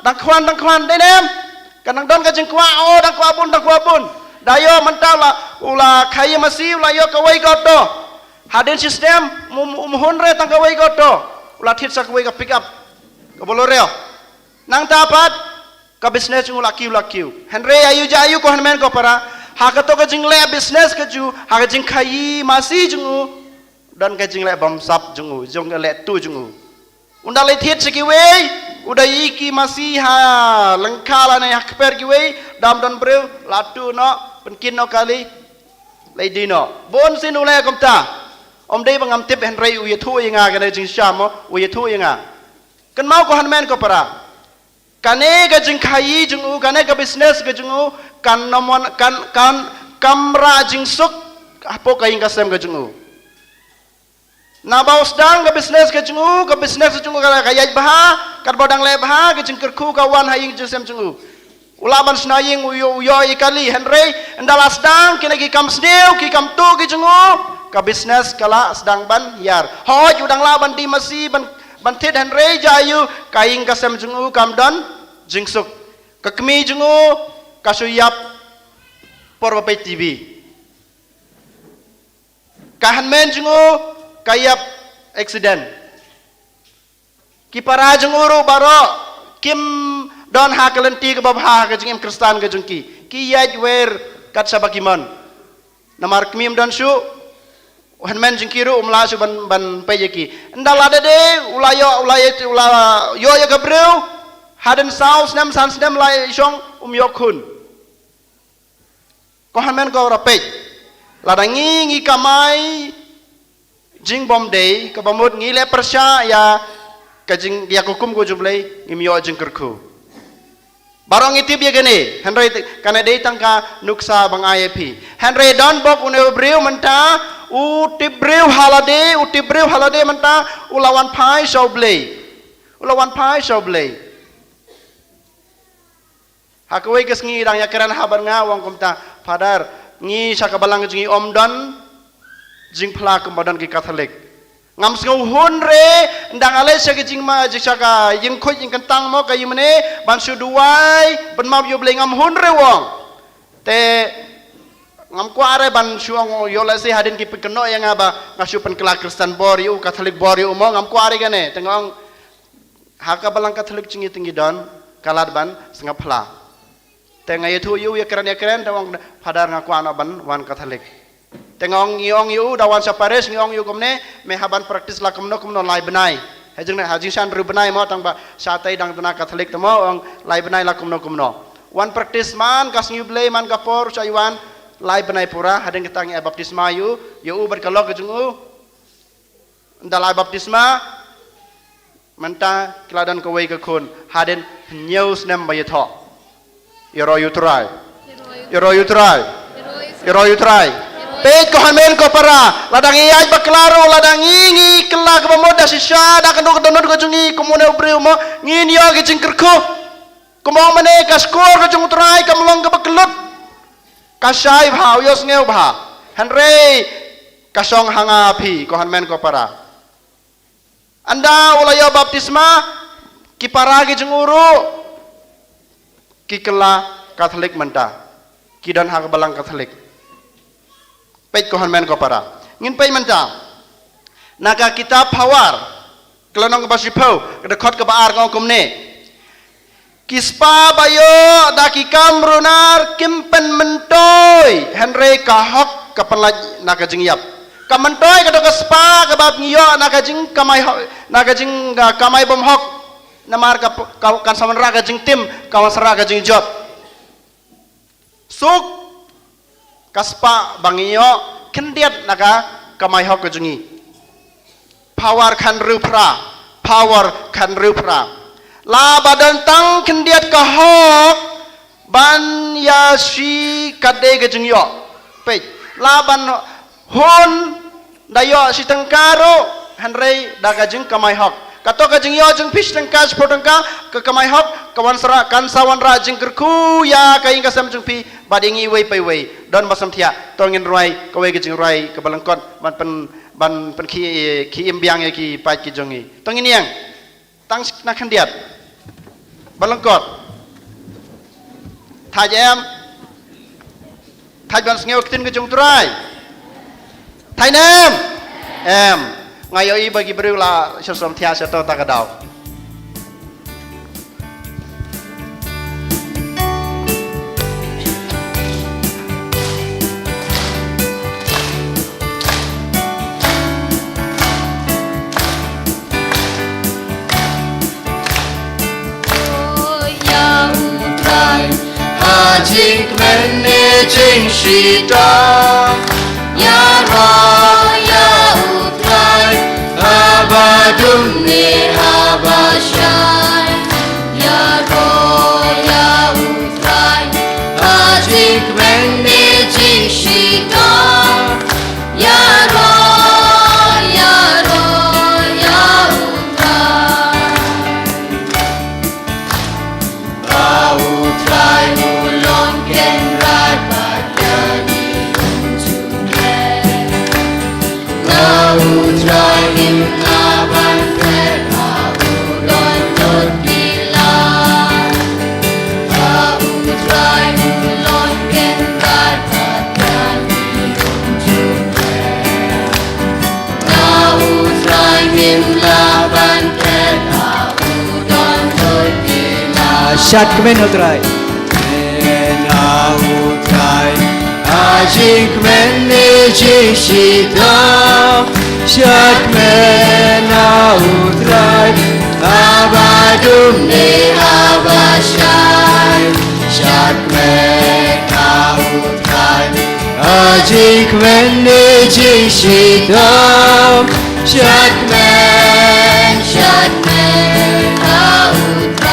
dang khwan denem kadang don ka jing kwa o dang kwa bun dayo mentau la ula khai masih ula yo kawai goto hadin sistem muhun re tang kawai goto ula thit sak kawai ka pick up ka boloreo nang tapat ka business ula kiu henry ayu jayu ko hanmen ko para ha ka to ka jing le business ka ju ha ka jing khai masih jungu dan ka jing le bam sap jungu jong le tu jungu unda le thit sikiwei udah iki masih ha lengkala na hakper giwei dam don breu latu no penkin no kali lady no bon sinule komta om dei bangam tip henrei u yethu inga ga jing shamo u yethu inga kan mau ko hanmen ko para kane ga jing khai jing u kane ga business ga jing u kan nomon kan kamra jing suk apo kaing ka sem ga jing u na baus dang ke business ke jungu ka kayaj baha kar bodang le baha ke jengker ku kawan haying jesem jungu ulaban snaying uyo ikali henrei ndalas dang kine ki kam sneu ki kam tu ki jungu ka business kala sedang ban yar hoj udang laban di masih ban tit henrei jayu kaing kasem jungu kam don jingsuk ka kemi jungu kasuyap por bapai tv kahan men jungu kayap accident kipara jenguru baro kim don hakalenti ke babha ke jengim kristan ke jengki ki yaj wer kat sabakimon namar kmim dan su hanmen jingkiru umla su ban pejeki ndala de ulayo yo ya gabreu haden saus nem sans nem lai song yokun ko hanmen ko rapej ladangi ngi kamai jing bom day ka bamut ngi le persya ya ka jing dia kukum ko jublai ngi yo jing kerku barang itu dia gini Henry karena dia tangka nuksa bang IAP Henry don bok une breu menta uti breu halade menta ulawan pai shoblay hakwe kes ngi rang ya keren habar nga wong kumta padar ngi sakabalang jingi omdon jing pla kumbadan ki Katolik ngam sngau hunre ndang ale sege jing ma jika ying khoi jing kentang mo ka yimne ban su duai ban mab yo ble ngam hunre wong te ngam ko are ban su ong yo la se hadin ki pekeno yang aba ngasu pen kela Kristen bori u Katolik bori u mo ngam ko are gane tengong haka balang Katolik jingi tinggi don kalad ban sengap pla te ngai thu yu ya keren tawang padar ngaku ana ban wan Katolik tengong ngiong yu dawan sapares ngiong yu komne me haban praktis la komno lai benai hajing na hajing san ru benai mo tang ba satai dang tena Katolik temo ong lai benai la komno wan praktis man kas ngi blay man kapor sayuan lai benai pura hadeng ketang e baptisma yu berkalok ke jungu ndalai baptisma menta keladan kawai ke kun haden news nem bayatho yoro you try Peit ko hamen ko para ladang iyay baklaro ladang ngi kelak pemuda sisya dak kenduk donor ko jungi komune ubreu mo ngin yo ke jingkerku komong mene ka skor ko jung trai ka melong ka baklut ka sai bhau yos ngeu bha Henry ka song hanga phi ko hamen ko para anda ulayo baptisma ki para ki junguru ki kela Katolik menta ki dan hak balang Katolik peit ko hanmen ko para ngin pei menta naka kitab hawar kelonong ka pasipau kada khot ka baar ngong kumne kispa bayo daki kamrunar kimpen mentoy Henry ka hok ka panlaj naka jingyap ka mentoy kada ka spa ka bab ngiyo naka jing kamai bom hok namar ka kan saman raga jing tim kawan saraga jing jot suk kaspa bangiyo kendiat naga kamai hok jungi power kan rupra la badan tang kendiat ka hok ban yashi kade ke jungyo pe la ban hon dayo si tengkaro Henry daga jung kamai hok kato ka jungyo jung fish tengka spotengka ke kamai hok kawan sera kan sawan ra jing kerku ya kaing kasam jung pi badingi wei pai wei don basam thia tongin roi ka wei ke jing roi ke balangkot ban pen ki imbiang ki pai ki jongi tongin yang tang na khandiat balangkot thajam thaj ban ngeu tin ke jung trai thai nem em ngayo i bagi beriu la som thia sa to ta ka dau Jing mene jing shi da ya ra ya utrai abadum ne habashai ya ro ya utrai jing mene jing shi da ya ro ya utrai mulon ken rat badani utrai im aban pet ulon not bila utrai mulon ken rat badani utrai im aban pet ulon not bila Shat kemen utrai utrai Ajik meni jishita Syak mena utrai Abadum ni abashai Syak mena utrai Ajik meni jishita Syak mena utrai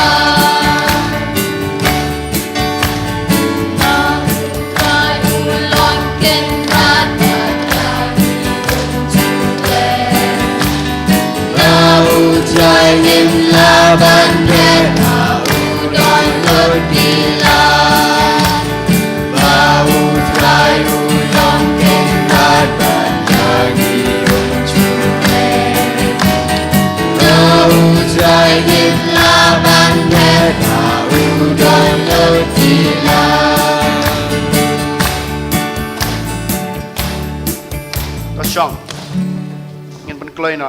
Utrai nim laban deka udon lebila Utrai ulong kendat bandagi uncule Utrai nim laban deka udon lebila Kosong ngin penkloi no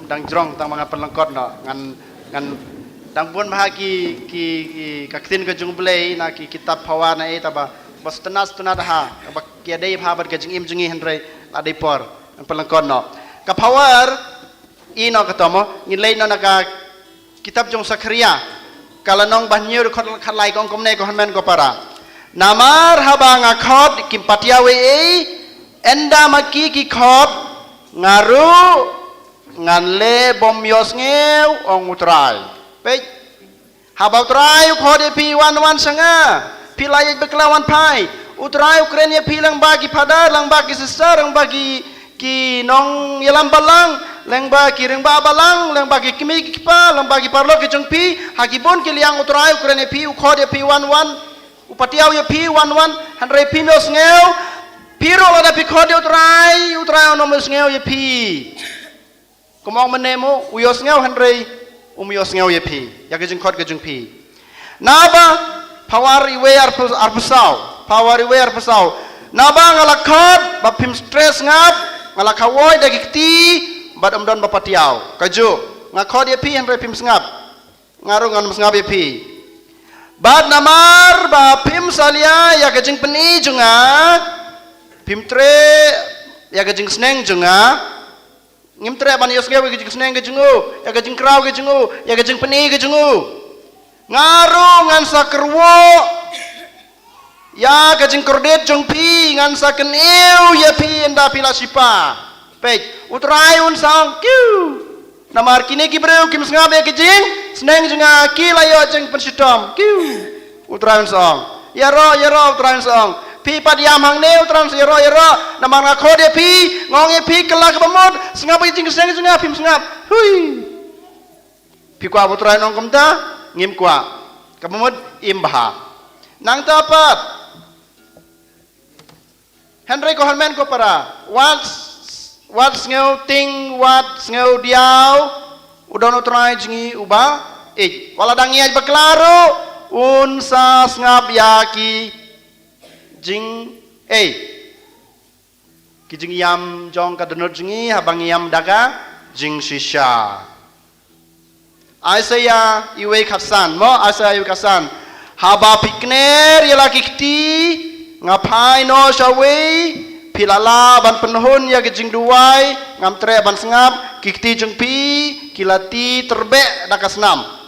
dang jrong tang mga penlengkot no ngan dang pun mahaki ki kaktin ke jung play na ki kitab hawa na taba bas tenas ha ba ki dei pha bat ke jing im jungi henre adai por ang penlengkot no ka power ino katomo ngin lei no na ka kitab jong Sakharia kala nong banyu khot khalai kong komne ko hanmen ko para namar haba ngakhot kim patiawe enda maki ki khot ngaru ngan le bom yos ngeu ong utrai pe habau trai khode pi wan sanga pilai beklawan pai utrai ukraine pi lang bagi pada lang bagi sister lang bagi ki nong yelam balang lang bagi reng ba balang lang bagi kimi kipa lang bagi parlo ki jong pi hakibon ki liang utrai ukraine pi khode pi wan upatiau ye pi wan hanre pi nos ngeu piro la pi khode utrai ono mos ngeu ye pi Kumong menemo uyos ngau hanrei umuyos ngau yepi ya kejeng khot kejeng pi naba pawar iwe ar pesau naba ngala khot ba pim stress ngap ngala khawoi da gikti bad amdon ba patiau kaju ngakhot yepi hanrei pim ngap ngaru ngan ngap yepi bad namar ba pim salia ya kejeng peni junga pim tre ya kejeng sneng junga ngim tre ban yos ngewe gejing sneng gejungu ya gejing kraw gejungu ya gejing peni gejungu ngaru ngan sakerwo ya gejing kordet jong pi ngan saken eu ya pi enda pila sipa pej utrai un sang kiu namar kine ki breu kim sngabe gejing sneng junga ki layo jeng pensitom kiu utrai un sang ya ro utrai un sang pi padiam hang neu trans yero namang ngakhode pi ngonge pi kelak bamod sengap jing seng sengap pim sengap hui pi kwa putrai nong komta ngim kwa kabamod imbaha nang tapat Henry ko hanmen ko para what's ngeu ting what ngeu diau udon utrai jingi uba wala dangi aj baklaro unsa sengap yaki jing kijing yam jong ka donor jingi habang yam daga jing shisha Isaiah iwe khasan haba pikner yala kikti ngapai no shawe pilala ban penhun ya kijing duai ngam tre ban sengap kikti jeng pi kilati terbe dakasnam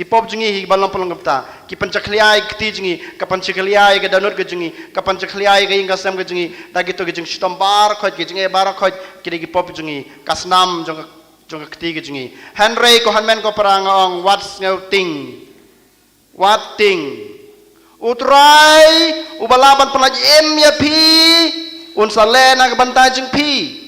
ki pop jingi hi balong pelong gapta ki pancakliai kti jingi ka pancakliai ga danut ga jingi ka pancakliai ga inga sam ga jingi dagi to ga jing stombar khot ga jingi bar khot ki pop jingi kasnam jong kti ga jingi Henry ko hanmen ko parangong what's ngau ting what ting utrai ubalaban pelaj em ya pi unsalena ga bantai jing pi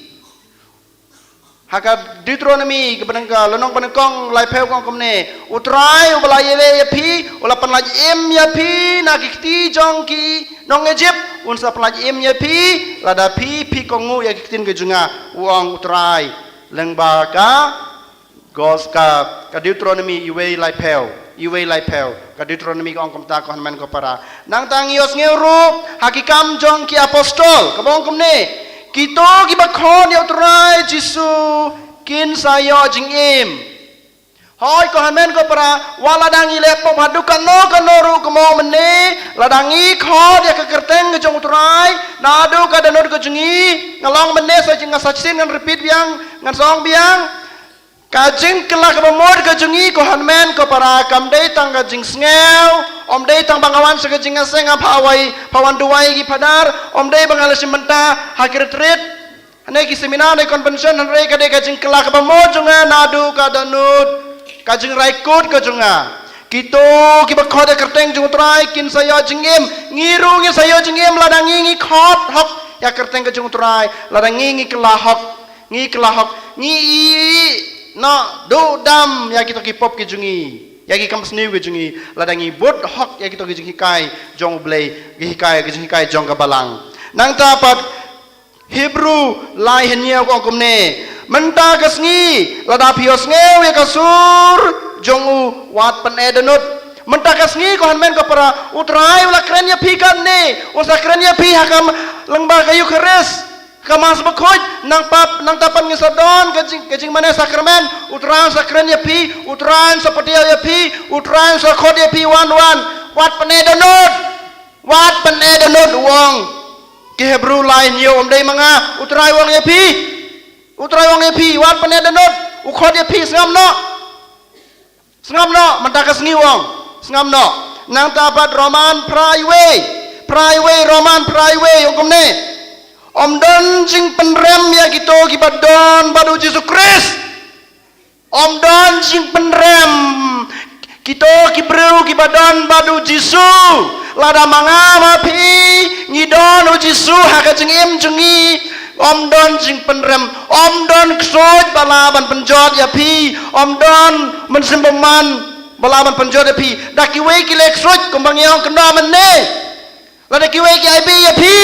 haka Deuteronomy kebenengka lonong penengkong lai peu kong komne utrai ubalai ye pi ula penlaj em ya pi nakikti jongki nong Egypt unsa penlaj em ya pi lada pi kongu ya kitin gejunga uang utrai lengba ka gos ka Deuteronomy iwe lai peu ka Deuteronomy kong komta ko hanman ko para nang tangios ngeurup hakikam jongki apostol kabong komne Kito gibakhon ya utrai Jisu kin sayo jing im Hoi ko hamen ko para waladang ile pop hadu kano kanoru kemo mene ladangi kho dia ke kerteng ke jong utrai nadu ka danur ke jengi ngalong mene sa jing ngasacin ngan repeat biang ngan song biang kajing kelak bemod ke jengi ko hamen ko para kamdei tang ka jing sngew om dei tang bangawan se ke jing ngaseng apawai pawan duai gi padar om dei bangalasi menta hakir tret ane ki seminar ne convention han rei ka de ka jing kelak bemod jonga nadu ka danut kajing raikut kajunga kito kiba khode kerteng jung trai kin sayo jingim ngiru ngi sayo jingim ladangi ngi khot hok ya kerteng kajung trai ladangi ngi kelahok ngi no do dam ya kito kipop ki jungi ya ki kampas niu ki jungi ladangi bot hok ya kito ki jungi kai jong blei ki kai jong ka balang nang tapat Hebrew lai henia ko komne menta kasngi lada pios ngeu ya kasur jongu wat pen edenut menta kasngi ko hanmen ko para utrai wala krenya pikan ne usa krenya pi hakam lengba kayu keres kamas bekhoj nang tapan ngisadon kecing mana sakramen utran sakrenya pi utran seperti ya pi utran sakod ya pi wan wat pen edenut wong ki Hebrew lain yo om dei manga utrai wong ya pi utrai wong epi wat penedenut ukhot epi sengam no mendakas ngi wong sengam no nang tapat roman roman hukum ne om don jing penrem ya gitu kibadon badu Yesus Kristus om don jing penrem kita kibreu kibadon badu Yesus lada mangama pi ngidon Yesus hakajeng em jengi Om don jing penrem, om don ksoj balaban penjot ya pi, om don mensimpeman balaban penjot ya pi. Daki wei ki lek soj kumbang yang kena mene. Lada ki wei ki ai bi ya pi,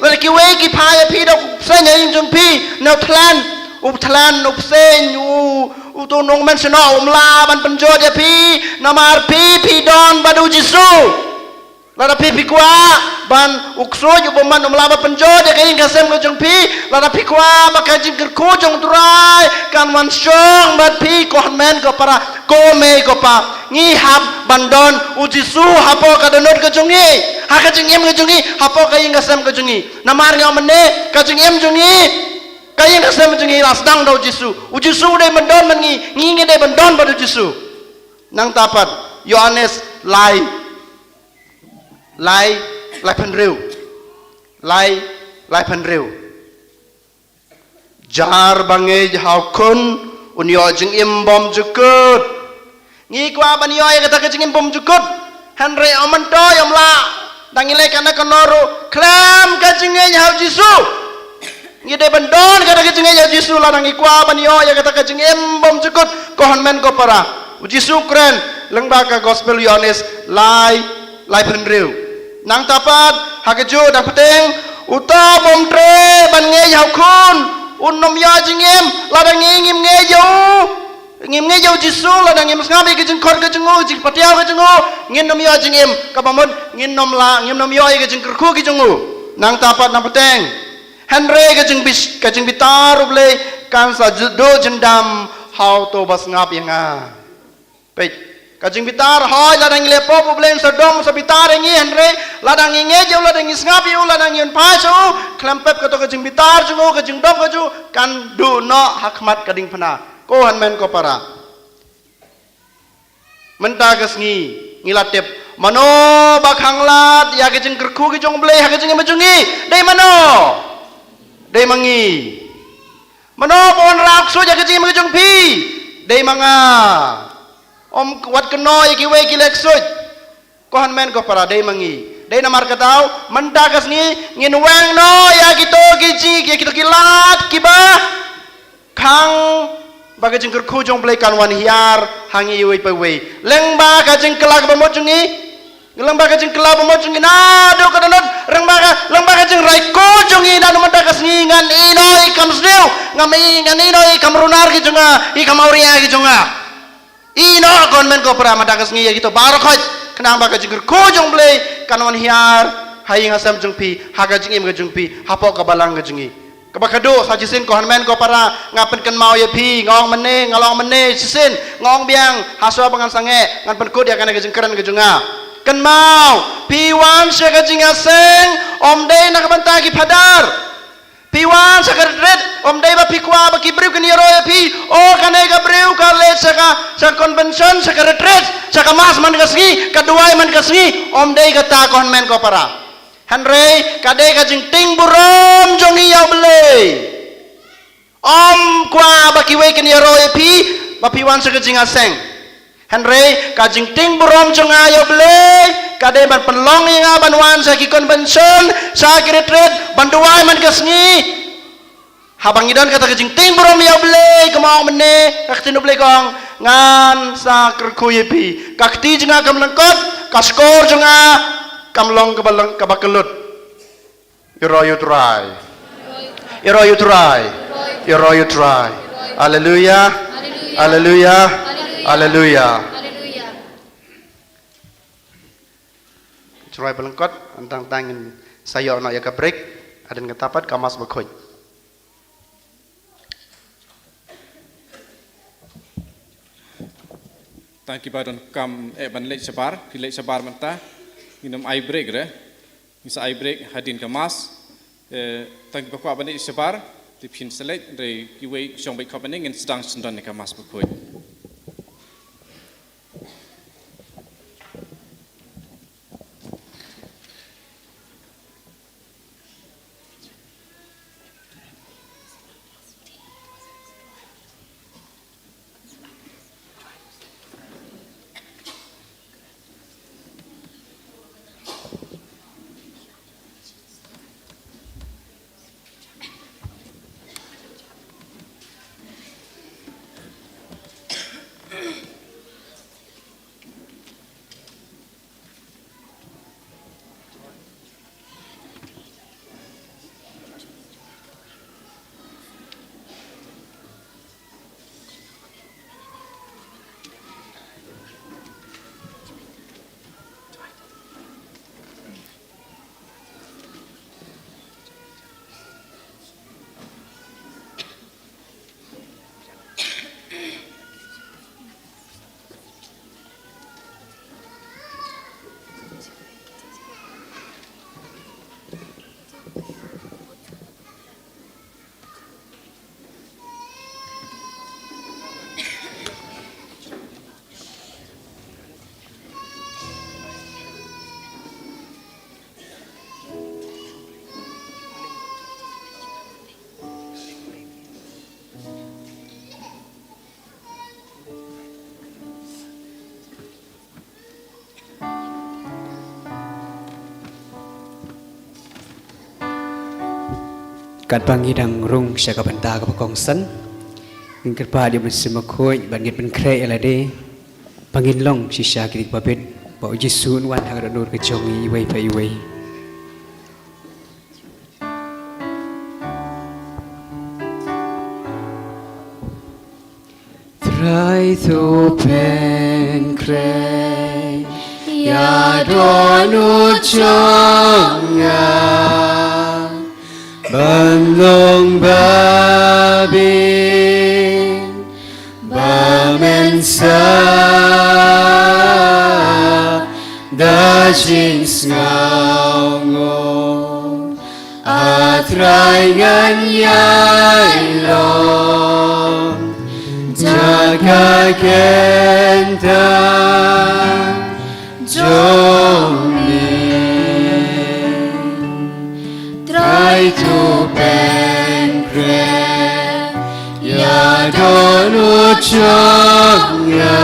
lada ki wei ki pa ya pi dok senya injung pi. Nau tlan up sen u tu nong mensena laban penjot ya pi. Namar pi don badu Yesus. Lada pi kuah ban uksoj ubaman umlaba penjod ya kain kasem kejong pi lada pi kuah bakajim kerku jong turai kan wan syong bat pi kohmen ko para kome ko pa ngihap bandon ujisu hapo kadenot kejongi hakajing em kejongi hapo kain kasem kejongi namar ngau mene kajing em jongi kain kasem kejongi lasdang dau ujisu de bandon mengi nginge de bandon badu ujisu nang tapat Yohanes lai pen reu jar bange hau kun unyo jing im bom jukut ngi kwa ban yo kata jing im bom jukut hanre amanto yamla dangile kana konoru klam ka jing hau Yesu ngi de bandon kata jing hau Yesu la ngi kwa ban yo kata jing im bom jukut ko hanmen ko para Yesu kren lengba ka gospel Yohanes lai pen reu nang tapat hakejo dak peteng uta bom tre ban nge yau kun unom ya jingem ladang ngim nge yau Yesu ladang ngim ngabi ke jing kor ke jengu jing patiaw ke jengu ngin nom ya jingem kabamon ngin nom yo ke jing kerku ke jengu nang tapat nang peteng henre ke jing bitar ble kan sa do jendam hau to bas ngap yanga pe kajing bitar hoy ladang lepo poblen sedom sebitar ngi henre ladang nge jau ladang ngapi ladang yen pasu klempep kato kajing bitar jungo kajing dom kaju kan du no hakmat kading pana ko hanmen ko para menta kasngi ngilatep mano bakhanglat ya kajing kerku ki jong ble ha kajing majungi dei mano dei mangi mano pon rakso ja kajing majung pi dei manga om wat keno iki we ki lek suj ko han men ko para dei mangi dei namar katau mendakas ni ngin weng no ya gitu gitu kilat kiba kang baga jengker kujong play kan wan hiar hangi we pe we leng ba ka jeng kelak bemojungi leng ba ka jeng kelak bemojungi nado kadanot leng ba ka jeng rai kujungi dan mendakas ni ngan inoi kam sniu ngami ngan inoi kam runar ki junga i kam auria ki junga ino kon men ko pra madakas ngi gitu barokoj kenang ba ka jengker kujong play kan wan hiar hai ngasam jengpi haga jeng im ka jengpi hapo ka balang ka jengi Kabakado sa jisin ko hanmen ko para ngapen kan mau ya pi ngong mene ngalong mene jisin ngong biang haswa bangan sange ngan pen ko dia kana gejengkeran gejunga kan mau piwan sya gejinga seng om dei nak bantagi padar piwan sa kadret om dei ba pikwa ba kibriu kan yero ya pi o kanai ga briu ka le sa convention sa retreat sa kamas man kasgi kaduai man kasgi om dei ga ta ko hanmen ko para Henry kadai kajing ting burom jongi yau belai. Om kwa baki weken ya roy pi bapi wan sekajing aseng. Henry kajing ting burom jonga yau belai. Kadai ban penlong yang aban wan saki konvention saki retreat banduai man kasngi. Habang idon kata kajing ting burom yau belai kemau mene kakti nu belai kong ngan sa kerkuye pi. Kakti jenga kam lengkot kaskor jenga kamlong kabakelut. You try. Hallelujah. Hallelujah. Hallelujah. Try belengkot antang tangin sayo nak ya kabrek adan ketapat kamas bekoj. Tangki badan kam ban lek sebar, pilek sebar mentah. Minum air break re, misa air break hadin kemas, tangki bakwa bani sebar, dipin selek dari kiwei siang baik kau bani ngin sedang sendan kemas bakoi. Kat bangi dang rung syaka benda ke bakong sen. Ingkat pa dia bersama koi bangit ben krek ala de. Bangin long sisa kirik babet. Bau jisun wan hang nur ke jongi iwai pa iwai. Try to pen krek. Ya doanu jonga. Bandung babi bamensa dajing ngaungo atraingan yailong jaga kentang jomi try to pancreas ya donu chongya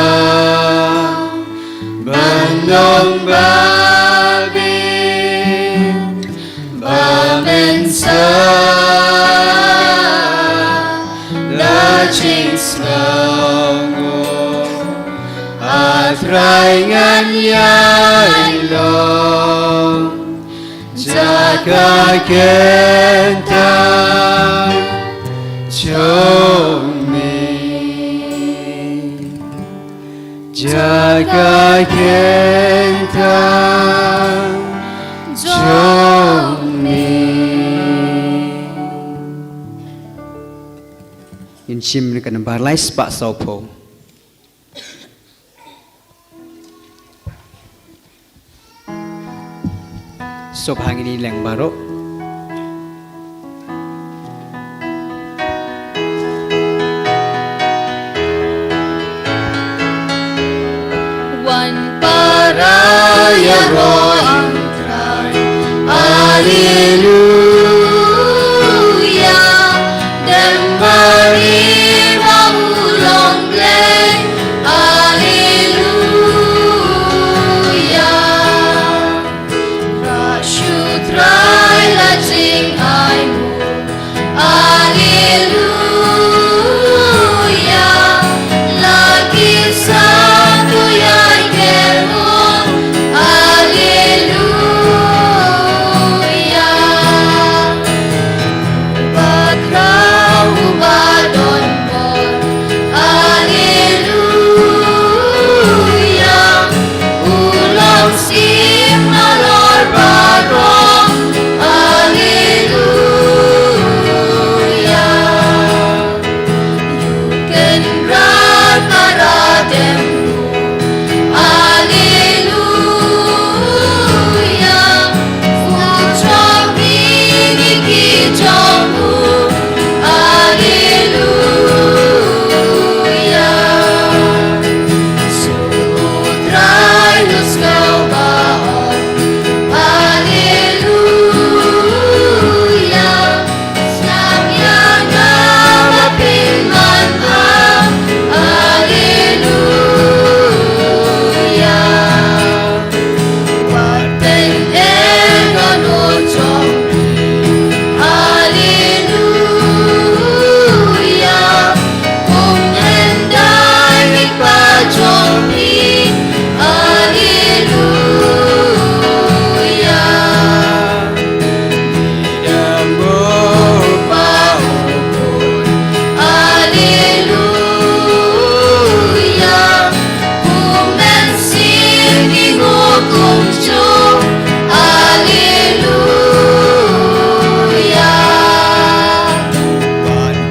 bandong babi bamensa dajing selongo atraingan yailong jaga kentang jomi jaga kentang jomi Kunchim ni kan barlai spak sopo. Sop hang ini leng barok. Wan paraya roing try. Alleluia. Dembari maulong gleng. Alleluia. Rasyutrai lajing aimu. Alleluia. Lagi satu yang kemon. Alleluia. Bakrau badon por. Alleluia. Ulang sim nalor barong. Alleluia. Yuken rat parademmu. Alleluia. Futrang bini kijangmu. Alleluia. Sutrai nus kau baon. Alleluia. Samyana mapinman ang. Alleluia. Waten engon ujong. Alleluia. Kung endai mikpajompi. Alleluia. Alleluia. Kung mensin ingokong Diyo. Alleluia.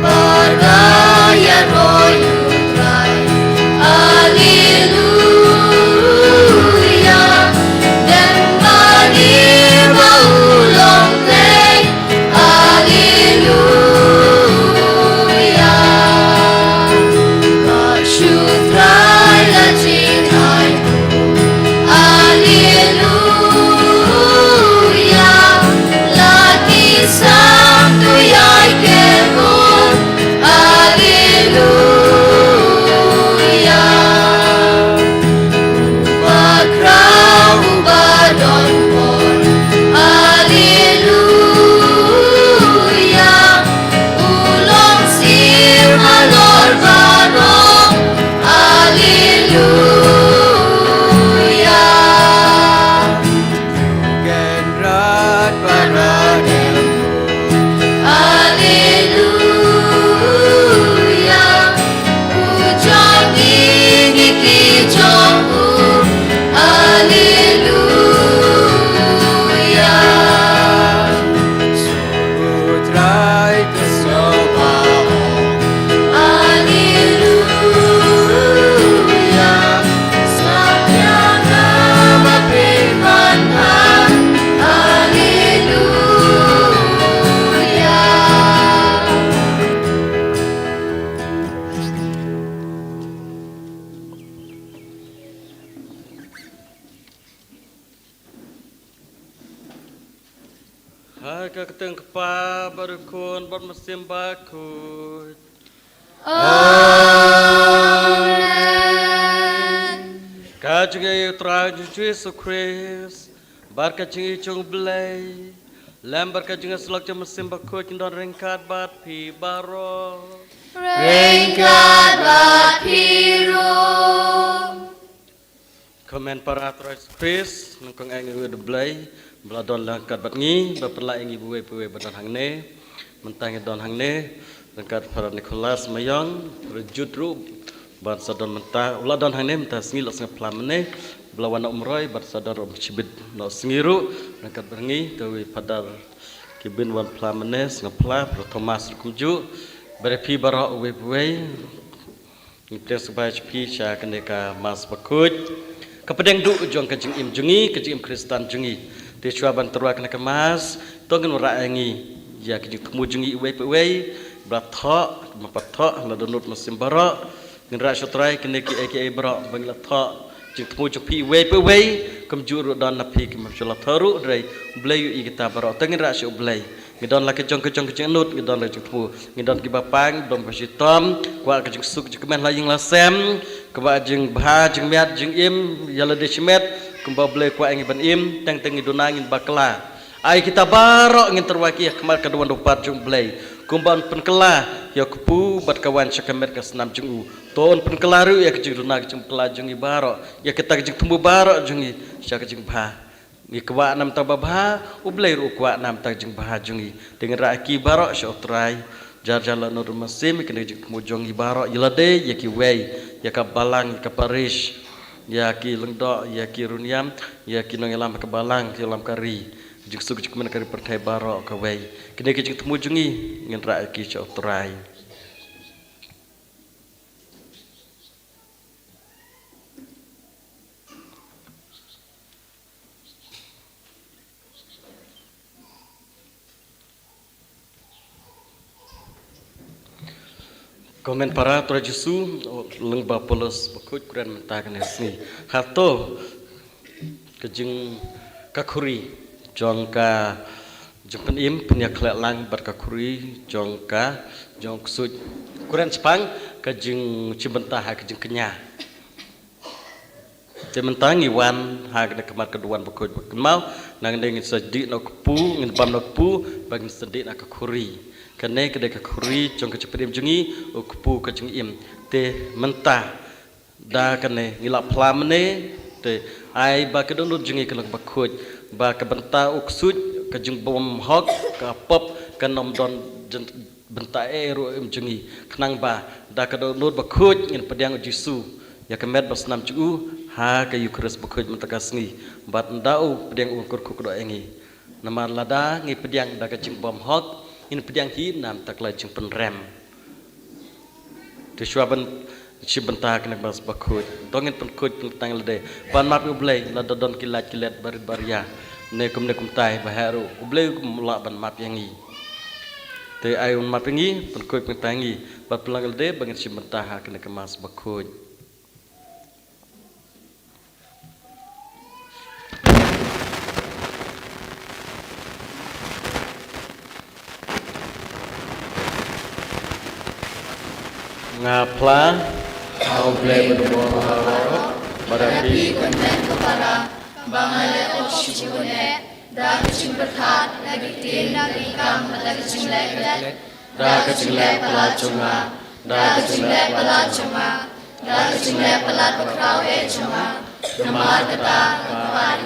Paraya royutray. Alleluia. Dembani maulong gleng. Alleluia. Kasyutray lajing aimu. Alleluia. Lagi satu yang kemon. Alleluia. Bakrau badon por. Alleluia. Ulong sim alor barong. Alleluia. Genrat parademmu. Alleluia. Ujang ini kijangmu. Alleluia. Putrai kesopaon. Alleluia. Samyana mapinman ang. Alleluia. Harga keteng kepa berkun bermesim bakut. Amen. Kajungai utra Yesus Kristus. Barkajungai cung belai. Lambar kajungai selok jam mesim bakut kindon ringkat bat pi baro. Ringkat bat piru. Komen para Yesus Kristus nungkong engi udah belai. Beladon langkat bat ngi berperla engi buwe badan hang ne. Mentangi don hang ne. Langkat para Nikolas mayang rejut rub. Ban sadon mentah ulah don hang ne mentah sengi lok sengap lamane. Belawan nak umroy bat sadon rom cibit lok sengiru. Langkat berngi kawi padar kibin wan plamane sengap pla pro Thomas kumju. Berepi barok uwe-uwe Ngiptiang sebaik pi sya kendeka mas bakut Kepadang duk jong kajing im jungi Kajing im Kristan jungi Tisua banterwa kena kemas Tongan uraangi Ya kajing temu jungi uwe-uwe Beratok Mapatok Ladonut musim barok Ngerak syutrai kendeki aka barok Bangla tok Jing temu jong pi uwe-uwe Kemjuru dan napi Kemafsyulah taruh Dari Belayu i kita barok Tongan rak syuk belay Ngidon la kejong nut ngidon la jengmu ngidon ki bapang dom pasitom kwa kejong suk jengmen la ying la sem kwa jeng bha jeng miat jeng im yala de chimet kumba ble kwa ngi ban im teng teng ngidona ngin bakla ai kita barok ngin terwaki kemar kaduan dopat jeng ble kumban penkela ya kupu bat kawan chakamet ka senam jeng u ton penkela ru ya kejong dona kejong kela jeng i barok ya kita kejong tumbu barok jeng i sya kejong bha Ni kwa nam ta babha ublai ru kwa nam ta jing baha jungi dengan raki barok syotrai jar jalan nur masim kene jing mujong barok yelade yaki wei yaka balang ka parish yaki lengdo yaki runiam yaki nongelam ka balang kelam kari jing suk jing men kari pertai barok ka wei kene jing mujungi ngen raki syotrai Komen para tura Jesu lengba polos bakut kuran mentah kena sini. Hato kejeng kakuri jongka jempen im punya kelak lang berkakuri jongka jong ksut kuran sepang kejeng cimentah kejeng kenya. Cimentah ngiwan hak nak kemat keduan bakut bakemau nang dengan sedik nak kepu ngin bam nak kepu bagi sedik nak kakuri. Kene kedai kakuri jong keceprim jungi ukpu kejeng im te mentah da kene ngilap plamene te ai ba kedonut jungi kelak bakut ba kebenta uksut kejeng bom hok ka pop kanom don benta ero im jungi kenang ba da kedonut bakut ngin pediang Jesu ya kemet basnam cu ha ka yukres bakut mentakasngi bat ndau pediang ukur kudo engi namar lada ngi pediang da kejeng bom hok in pediang hi nam takla jeng penrem tiswaban cibenta kena bas bakut dongin penkut pentang lede ban map ublay la dodon kilat barit baria ne kum tai baharu ublay mula ban map yangi te ayun map yangi penkut pentangi bat pelang lede bangin cibenta kena kemas bakut ngapla au blai berdoa barapi konten kepara bangale oksijone da kecing berkat lagi tin lagi kam lagi kecing lek da kecing lek pala cuma da kecing lek pala cuma da kecing lek pala bekrau cuma namar kata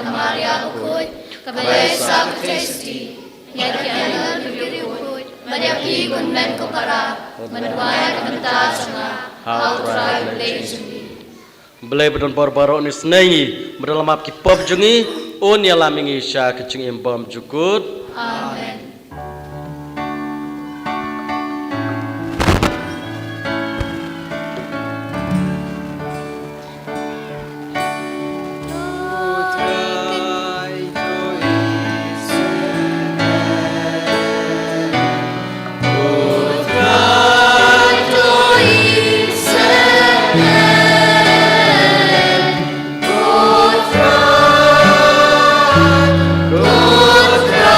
kamar ya ukut kabai sa kesti ya kiana diri ukut barapi konten kepara menduai kenta cuma how try play Belai bedon bor-borok ni senengi Berdalam ap kipop jungi Un ya lamingi sya kecing impam jukut Amen. Putra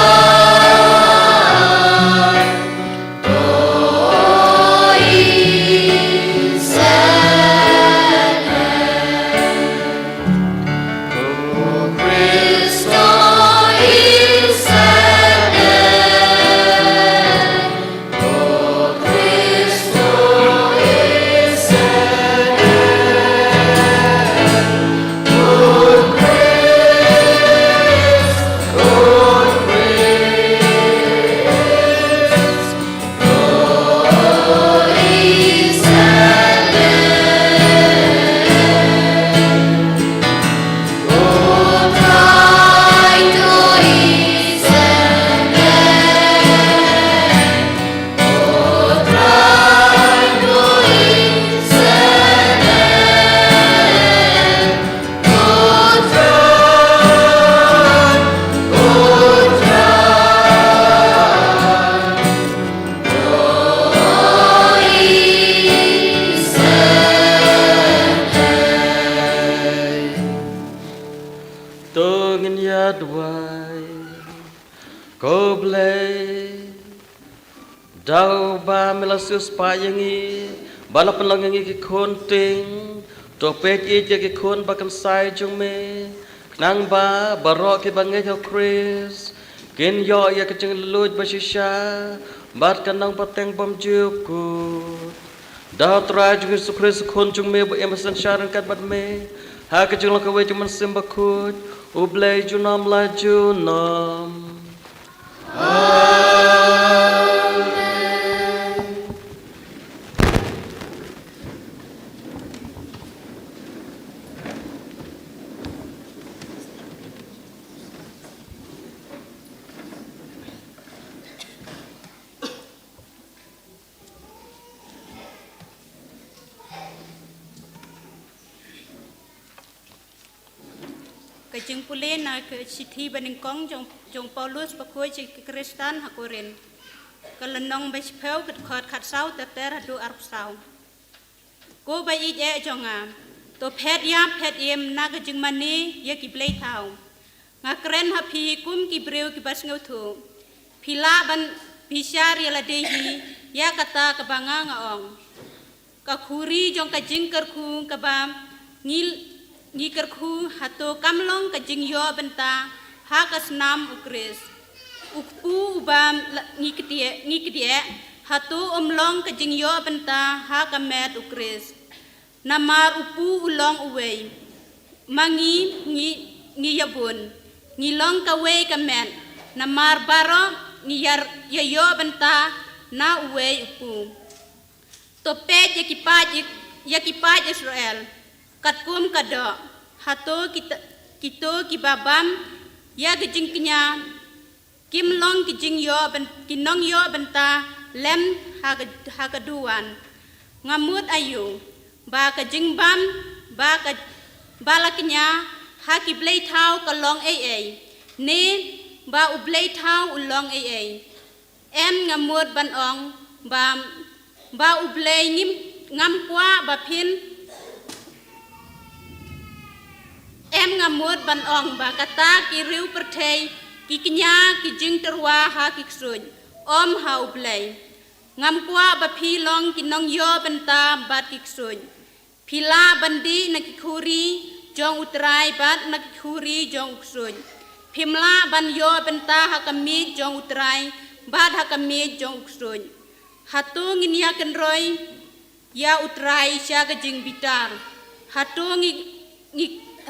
melasius payangi bala penlangangi ki konting to pek i je ki kon bakan sai jong me nang ba barok ki bangai ho Chris ken yo ya ke jeng luj basisha bat kanang pateng bom jup ku dah trai jeng Yesus Kristus kon jong me bo emerson sharan kat bat me ha ke jeng lo ka we jeng simba kut ublay junam la junam cái chứng phụ lên là cái chỉ thi bên đường cong trong Paulus và khối chỉ Kristan học Corin cái lần nông bây phèo cái khọt khát sáu tết tết hạt đu Arab sáu cô bây ít e cho ngà tổ phết yếm na cái chứng mani ya kịp lấy thảo ngà kren hấp phi kum kịp rêu kịp bát ngâu thủ phi la ban phi xa ria là đề hi ya kata cái banga ngà ong cái khuri trong cái chứng cơ khu cái bam ngi kerku hato kamlong ka jing yo benta ha ka snam ukris ukpu ubam ngi kedie hato omlong ka jing yo benta ha ka met ukris namar upu ulong uwei mangi ngi yabun ngi long ka we ka met namar baro ngi yar yo benta na uwei upu to pet yakipaj Israel katkum kado hato kita kibabam ya gejing kenya kimlong gejing yo ben kinong yo benta lem hagaduan ngamut ayu ba gejing bam ba ka bala kenya hakiblei thau kalong ai ne ba ublei thau ulong ai em ngamut ban ong ba ublei ngam kwa ba phin em ngamut ban ong ba kata ki riu perthei ki kenya ki jing terwa ha ki ksuj om ha ublei ngam kwa ba phi long ki nong yo benta bat ki ksuj phila bandi na ki khuri jong utrai bat na ki khuri jong ksuj phimla ban yo benta ha kami jong utrai bat ha kami jong ksuj hatu nginia kenroi ya utrai sya ka jing bitar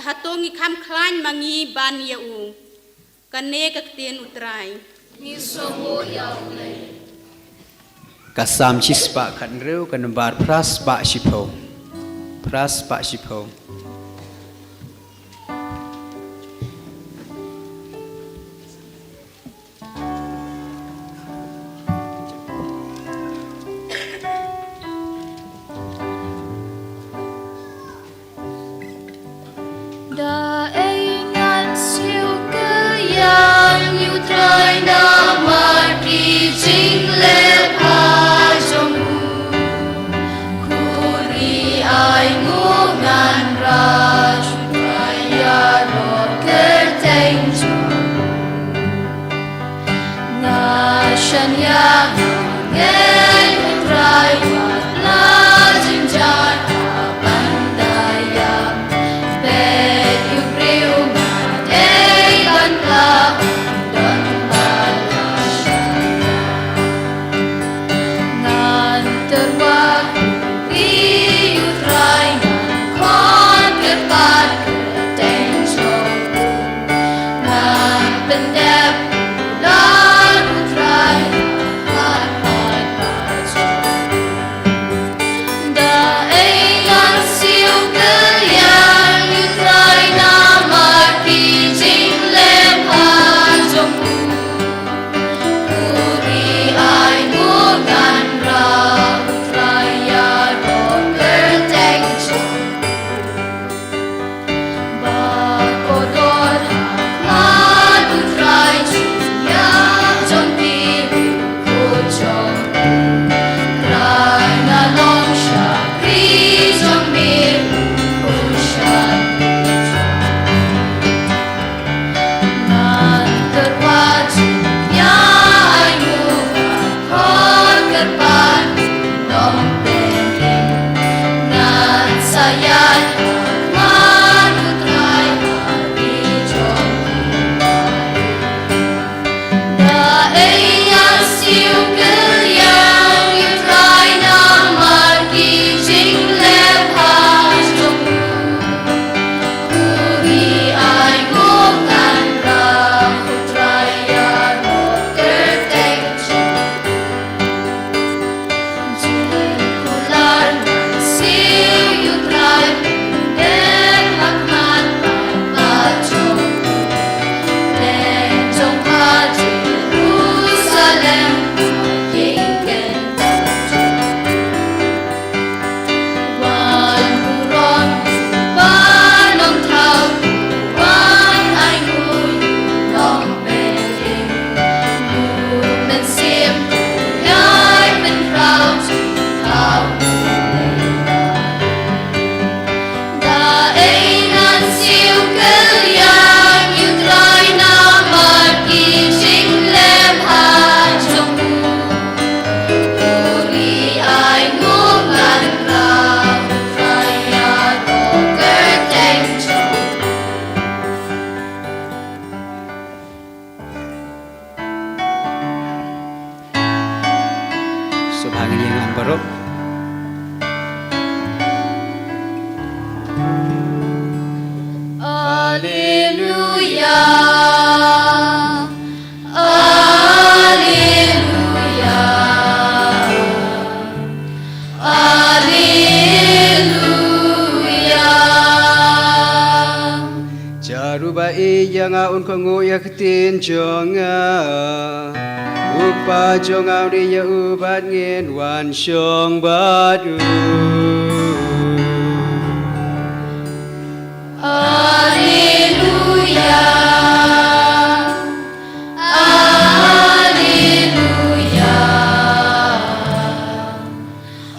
hatu ngi kham khlan mangi ban ya u kane ka tien utrai ni sobo ya ulai kasam chispa khan reu kan bar pras ba shipho Da engan siêu cơ yang yêu trai na marti jing le pa jong kuri ai ngu ngan ra trai ya ro ker teng chu na shan ya ngai trai la jing jar bandaya bet you Yang kongo ya ketin jonga upa jonga dia ubat ngin wan syong badu Haleluya Haleluya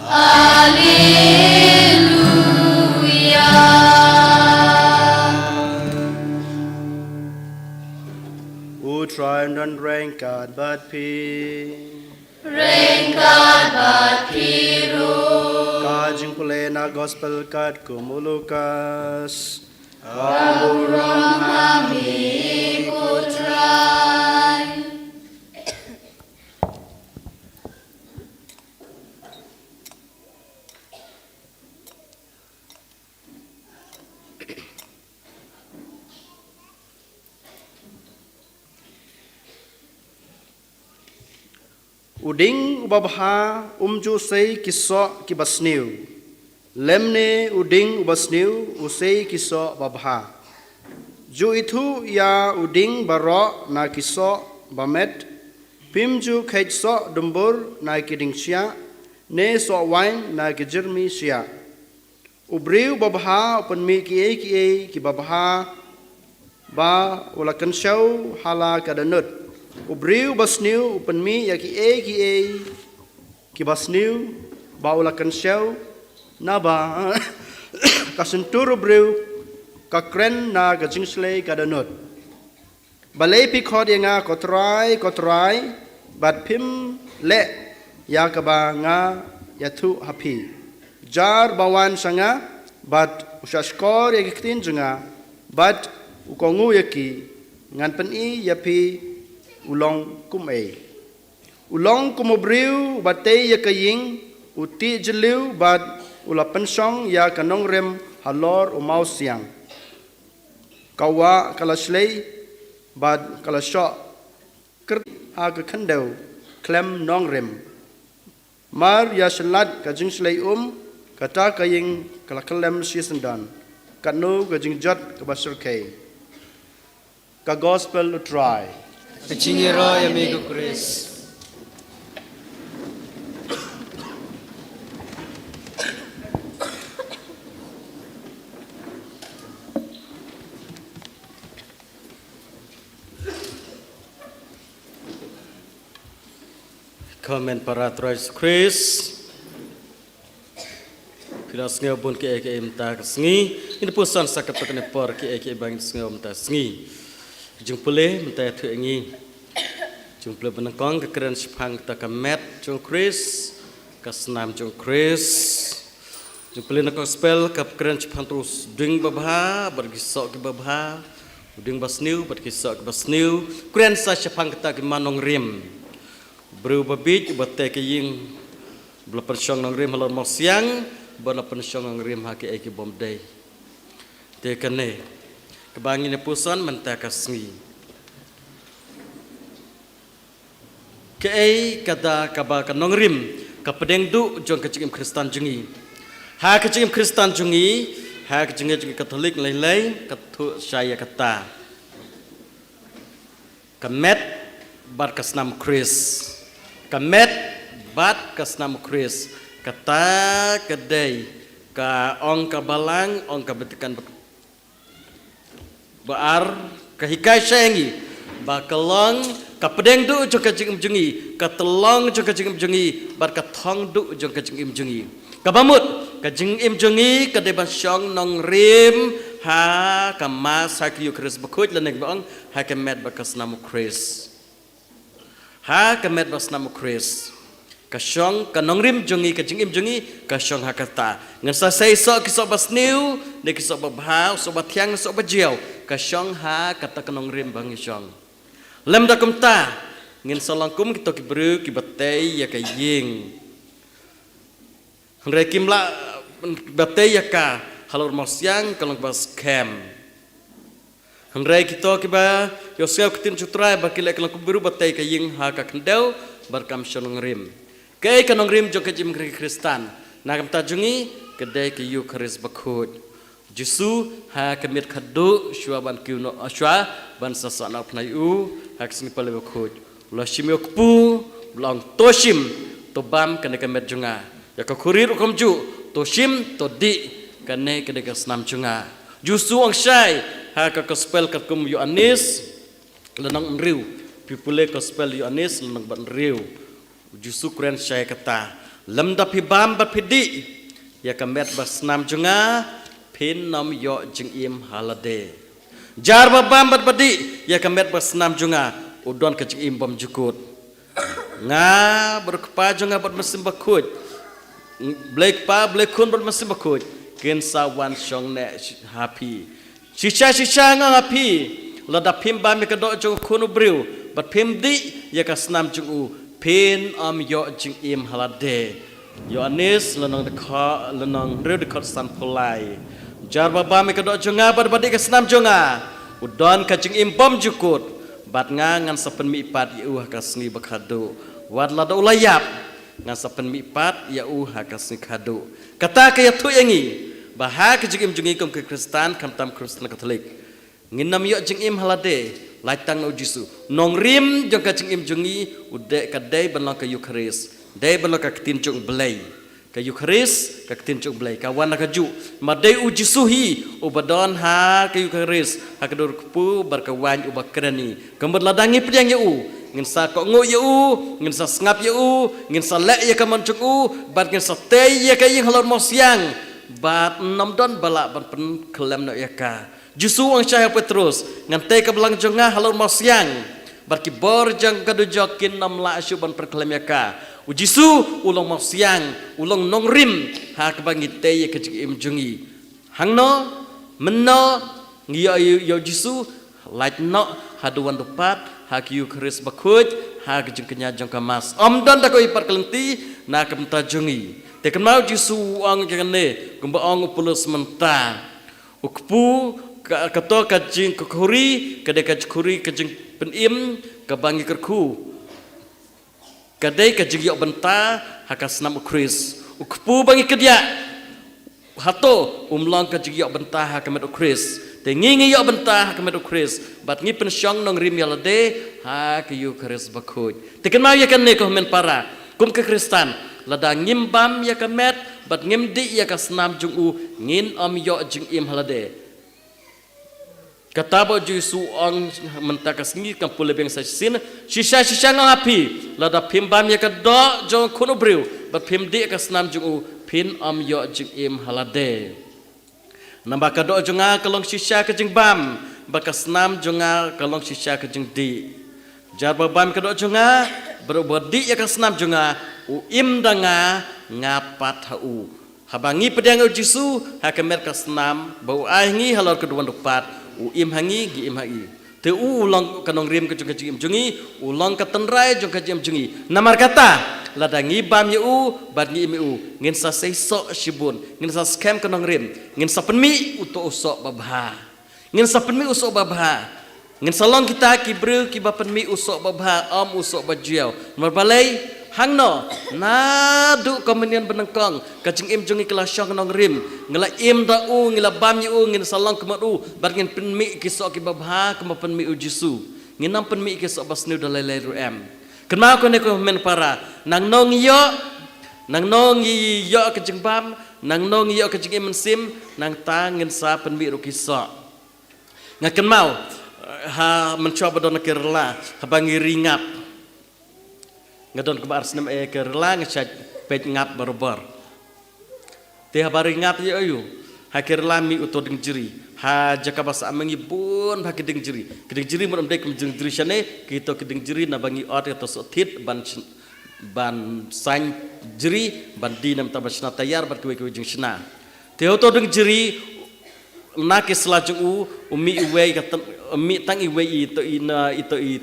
Haleluya Try and rank God but P. Rank God but Piru. Kajing Pulena Gospel Kat Kumulukas. Kamurong kami kutray. Uding ubabha umju sei kiso kibasniu. Lemne uding ubasniu usei kiso babha. Ju itu ya uding baro na kiso bamet. Pimju kaitso dumbur na kiding sia. Ne so wine na kijermi sia. Ubriu babha upan mi ki babha ba ulakan syau hala kadanut. Ubriu basniu upan mi ya ki basniu ba ulakan syau na ba kasentur ubriu ka kren na ka jingsle kadanut. Balai pikod yang kotrai bat pim le ya ka ba nga ya tu hapi. Jar bawan sanga bat usaskor ya kitin junga bat ukongu ya ki ngan pen ya pi ulong kumay. Ulong kumubriu batay ya kaying uti jeliu bat ula pensong ya kanong rem halor umaw siyang. Kawa kalaslay bat kalasyo kert aga kandaw klem nong rem. Mar ya salat kajing slay kata kaying kalakalem siyasandan. Kanu kajing jot kabasur kay. Ka gospel utray. Kacingiro amigo Chris. Komen para Troyes Chris. Kilas ngeu bun ke mta sngi. Ini pusan sakat takne por ke bang ngeu mta sngi. Jung pule mta thu ngi. Jung pule benangkong ke keren sipang ta ka met jung Chris. Ka snam jung Chris. Jempelin gospel kap keren cepat terus ding babha bergisok ke babha ding basniu bergisok ke basniu keren sa cepang kita ke manong rim berubah bit bate ke ying belapan syong nong rim halon mau siang belapan syong nong rim haki eki bom day te kene kebangin pusan mentakasngi ke kata kaba kanong rim kapedeng du jong kecing Kristen jungi ha kecing Kristen jungi ha kecing Katolik lei katu saya kata kamet bat kasnam Kris kamet bat kasnam Kris kata kedai ka ong kabalang ong kabetikan baar kahikai sayangi bakalong kapedeng du jong kecing jungi katelong jong kecing jungi bat katong du jong kecing jungi kabamut kajing jungi kadeban syong nong rim ha kamas ha kiyu Kris bakut lanek baong ha kemet bakas namu Kris ha kemet bas namu Kris kasyong kanong rim jungi kajing jungi kasyong hakata ngan sa say so kisok bas niu de kisok babha so batiang so bajiao kasyong ha kata kanong rim bang isyong lem da kumta ngin salangkum kita kibru kibatei ya kaying hangre kimla batei ya ka halor mosiang kalong bas kem hangre kita kiba yosef kitin cutrai bakile kalong kibru batei kaying ha ka kendau barkam syonong rim kay kanong rim jong kajim Kristen nagam tajungi kedai kayu Kris bakut Jisu ha kemit khadu shua ban kiuno ashwa ban sasana pnayu hak sini pale bakut lo shimyo kpu long toshim to bam kane kemet junga ya ka kurir komju toshim to di kane kane kasnam junga Jisu ang syai ha ka gospel kum Yohanes lenang riu pipule gospel Yohanes lenang ban riu Jisu keren syai kata lam da pibam bat pidi ya kemet basnam junga pin nam yo jing im halade jar babam bat badi ya kemet basnam junga udon ke jing im bom jukut nga berkepa junga bat mesim bakut blake pa blake kun bat mesim bakut ken sawan syong ne happy shisha nga happy lada pim bam ke do jung kunu briu bat pim di ya kasnam jungu pin am yo jing im halade Yohanes lenong dekha lenong reud dekha san polai jar baba me kedok jonga bar badi ke senam jonga udon ka jing im bom jukut bat nga ngan sapen mi pat yu ha kasni bakhadu wad lada ulayap ngan sapen mi pat ya u ha kasni khadu kata ka yatu yangi bahak jing im jungi kum ke Kristen kam tam Kristen Katolik nginam yo jing im halade laitang no Jisu nong rim jong ka jing im jungi ude kadai banlang ka Kris dai banlang ka tin jong belai ka Kris ka tin jong belai ka wan ka ju madai u Jisu hi ubadon ha ka Kris ha ka dor kupu barkawan u bakrani kambot ladangi pediang ya u ngin sa ko ngo ya u ngin sa ngap ya u ngin sa le ya ka man jong u bat ngin sa te ya ka ying halor mo siang bat namdon bala ban pen kelem no ya ka Jisu ang syah Petrus ngante ka belang jonga halor mo siang barki bor jang kadu jokin nam la syuban perkelem ya ka Jisu ulong mo siang ulong nong rim ha ka bangite ya ka im jungi hangno menno ngiyo yo Jisu lait no haduan dupat ha ki Kris bakut ha ka jung kenya jong ka mas omdon ta ko ipar kelenti na ka mta jungi te kan mau Jisu ang jane kumba ang upulus menta ukpu kato kajing kukuri kadai kajkuri kajing penim kabangi kerku kadai kajing yok benta hakas nam Kris ukpu bangi kedia hato umlang kajing yok benta hakamet Kris tengingi yok benta hakamet Kris bat ngi pensyong nong rim yalade ha kayu Kris bakut tekan mau ya kan ne ko men para kum ke Kristen lada ngimbam ya kamet bat ngimdi ya kasnam jungu ngin om yok jing im halade kata bo Jisu ang mentakas ngi kam pule beng sasin shisha ngapi lada pimbam ya kadok jong kuno briu bat pimdi ka snam jung pin am yo jing im halade namba kadok jonga kalong shisha ka jing bam bakas nam jonga kalong shisha ka jing di jar bam kadok jonga berobodi ya ka snam jonga u im danga ngapat hu habangi pedang Jisu hakamer kasnam bau ngi halor kedua dupat im hangi gi im hangi te ulang kanong rim ke jung jungi ulang katenrai jung ke jungi namar kata ladangi bam yu bad ngi mu ngin sa seiso shibun ngin sa scam kanong rim ngin sa penmi uto usok babha ngin sa penmi usok babha ngin salong kita kibru ki bapenmi usok babha om usok bajiau marbalai hangno nadu komenian benengkong kajing im jungi kala syong kanong rim ngila im da u ngila bam yu ngin salong kemadu bad ngin penmi ki sok ki babha kema penmi u Jisu ngin nam penmi ki sok basnu dalai ruem kenapa kau neko men para nang nong yo kejeng bam nang nong yo kejeng mensim nang tangin sa penbi rukisa ngaken mau ha mencoba don kerla habangi ringap ngadon kebar senam kerla ngechat pej ngap barbar te habari ngap yo ayu hakirla mi utoding jeri ha jaka basa amengi bun ba keding jeri mun amdek keding jeri shane kito keding jeri na bangi ot to sothit ban san jeri ban dinam tabasna tayar bar kwe jing shna te to ding jeri na ke selajung umi iwe katan umi tang iwe itu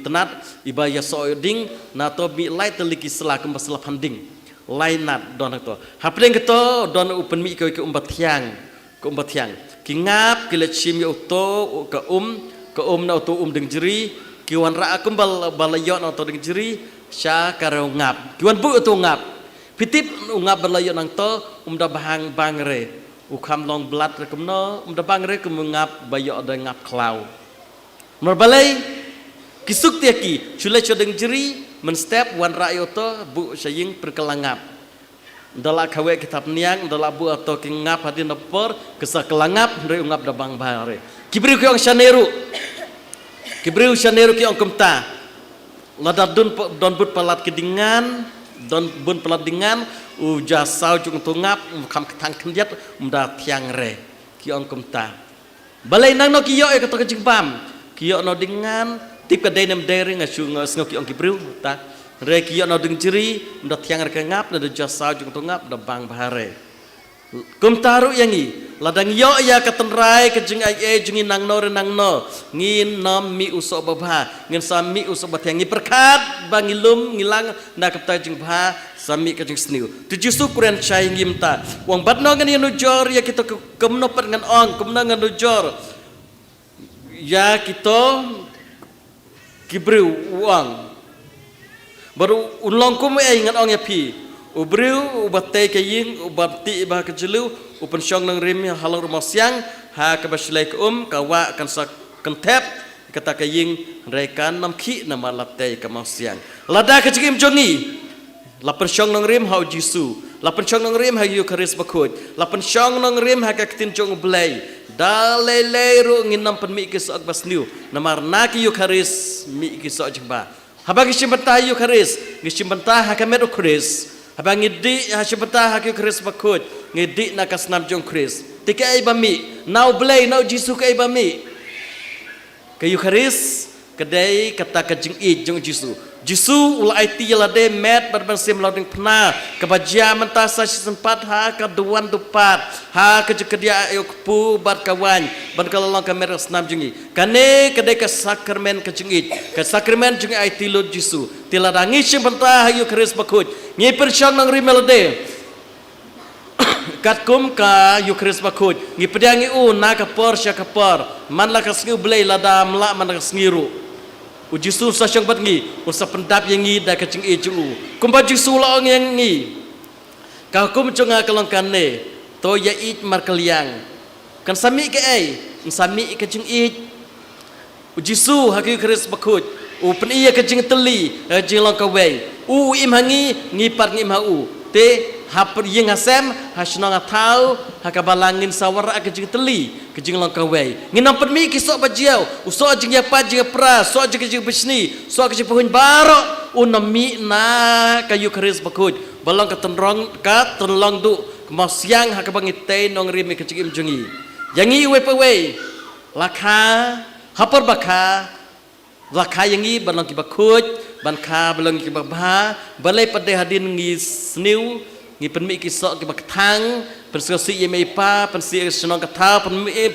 tenat ibaya so ding na to bi lai teliki selakum basla panding lainat don to hapdeng to don upen mi ke umbat tiang ki ngap ki lechim yo to ka na to ding jeri ki wan ra akum balayo na to ding jeri sya karo ngap ki wan bu to ngap pitip ngap balayo nang to da bahang bangre ukam long blat rekumno da bangre kum ngap bayo da ngap klau merbalai kisuk tiaki chule chodeng jeri men step wan ra yo to bu saying perkelangap dala kawe kitab niang dala bu atau kingap hadin napor kesa kelangap dari ungap da bang bare kibriu ki ong shaneru ki ong kumta lada don but palat kedingan don bun palat dingan u jasau jung tungap kam ketang kendiat umda tiang re ki ong kumta balai nang no ki yo e kato kejing pam ki yo no dingan tip ka denem dering ngasung ngau ki ong kibriu ta re ki yo no ding jeri umda tiang re ngap da jasau jung tungap da bang bare kum taru yangi ladang yo ya katenrai kejing ai jungi nang no ngin nam mi usok babha ngin sami usok batyangi perkat bangilum ngilang na kapta jing bha sami kejing sniu tu Jisu kuren chai ngimta wang batno ngan yanu jor ya kita kemno pat ngan ong kemno ngan jor ya kita kibriu uang baru ulong kum ngan ong ya pi ubriu ubatay kaying ubati bah kejelu upen syong nang rim halang rumah siang ha kabaslay kawa kan sa kentep kata kaying rekan nam ki nama latay kamau siang lada kejim jongi lapen syong nang rim hau Jisu lapen syong nang rim ha Eucharis bakut lapen syong nang rim ha kaktin jong blay dalele ru nginam pen mi kisok basniu namar na ki Eucharis mi kisok jemba habagi simbanta Eucharis ngisimbanta ha kameru Eucharis habang ngidi hasyabata hakyu Kris bakut ngidi nakasnam jong Kris tika ai bami now blay now Jisu kai bami kayu Kris kedai kata kajing I jong Jisu ula IT lade met berbensim lauding pena kebaja mentasa sempat ha kaduan dupat ha kejekedia ayo kepu bat kawan ban kalalong kamera snam jungi kane kedai ke sakramen kajing I ke sakramen jungi IT lod Jisu tiladangi simpenta hayu Kris bakut ngi persyang nang rimelade katkum ka Eucharis bakut ngi pediangi na kapor sya kapor man la kasngu blay lada mla man kasngiru Jisu sa syang bat ngi usa pendap yang ngi da kacing ju kumba Jisu la yang ngi ka kum chunga kalong kane to ya it markaliang kan sami ke ai sami kacing Jisu hakyu Eucharis bakut pen iya kacing teli jilong kawai im hangi ngipar ngim hau te hapur yeng hasem hasnong atau hakabalangin sawara kejing teli kejing longkawai nginam permi kisok bajiau usok jing ya pa jing pra sok jing bisni sok kejing pohon baro unami na kayu Eucharis bakut balong katenrong ka tenlong du kemasiang hakabangite nong rimi kejing jungi yangi we pewe lakha hapur bakha lakha yangi balong ki bakut ban ka balong ki babha balai pada hadin ngi sniu ngi penmi ki sok ki baktang penskosi ye mei pa pensi senong kata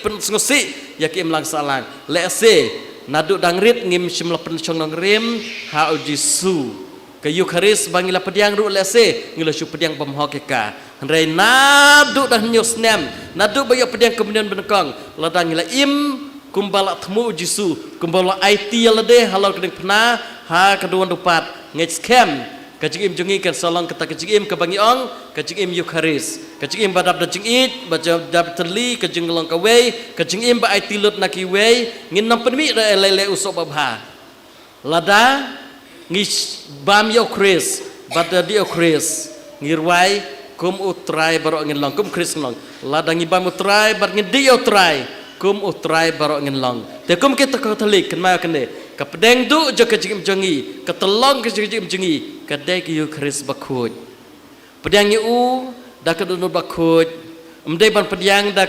penskosi ya ki imlang salang le se nadu dangrit ngim simla penchong nong rim ha Jisu ke Eucharis bangila pediang ru le se ngilo su pediang pemhokeka Rai nadu dah nyos nem, nadu bayo pediang kemudian benekong, ladang ila im kumbala temu Jisu, kumbala IT lade halau kedeng pena ha kedua dupat ngej scam, kajing im jungi kan salong kata kajing im kebangi ong, kajing im Eucharis, kajing im badap dajing it, badap terli, kajing long kawei, kajing im ba IT lut naki wei, ngin nam penmi rai lele usop babha, lada ngis bam Eucharis, badap di Eucharis, ngirwai kum utrai barok ngin long kum Chris long ladang ibam utrai bar ngin dio utrai kum utrai barok ngin long te kum kita katolik kan ma kene ka pedeng du jo ka jing jongi ka telong ka jing jongi ka de ki Chris bakut pedang yu da ka dunu bakut umdai ban pedang da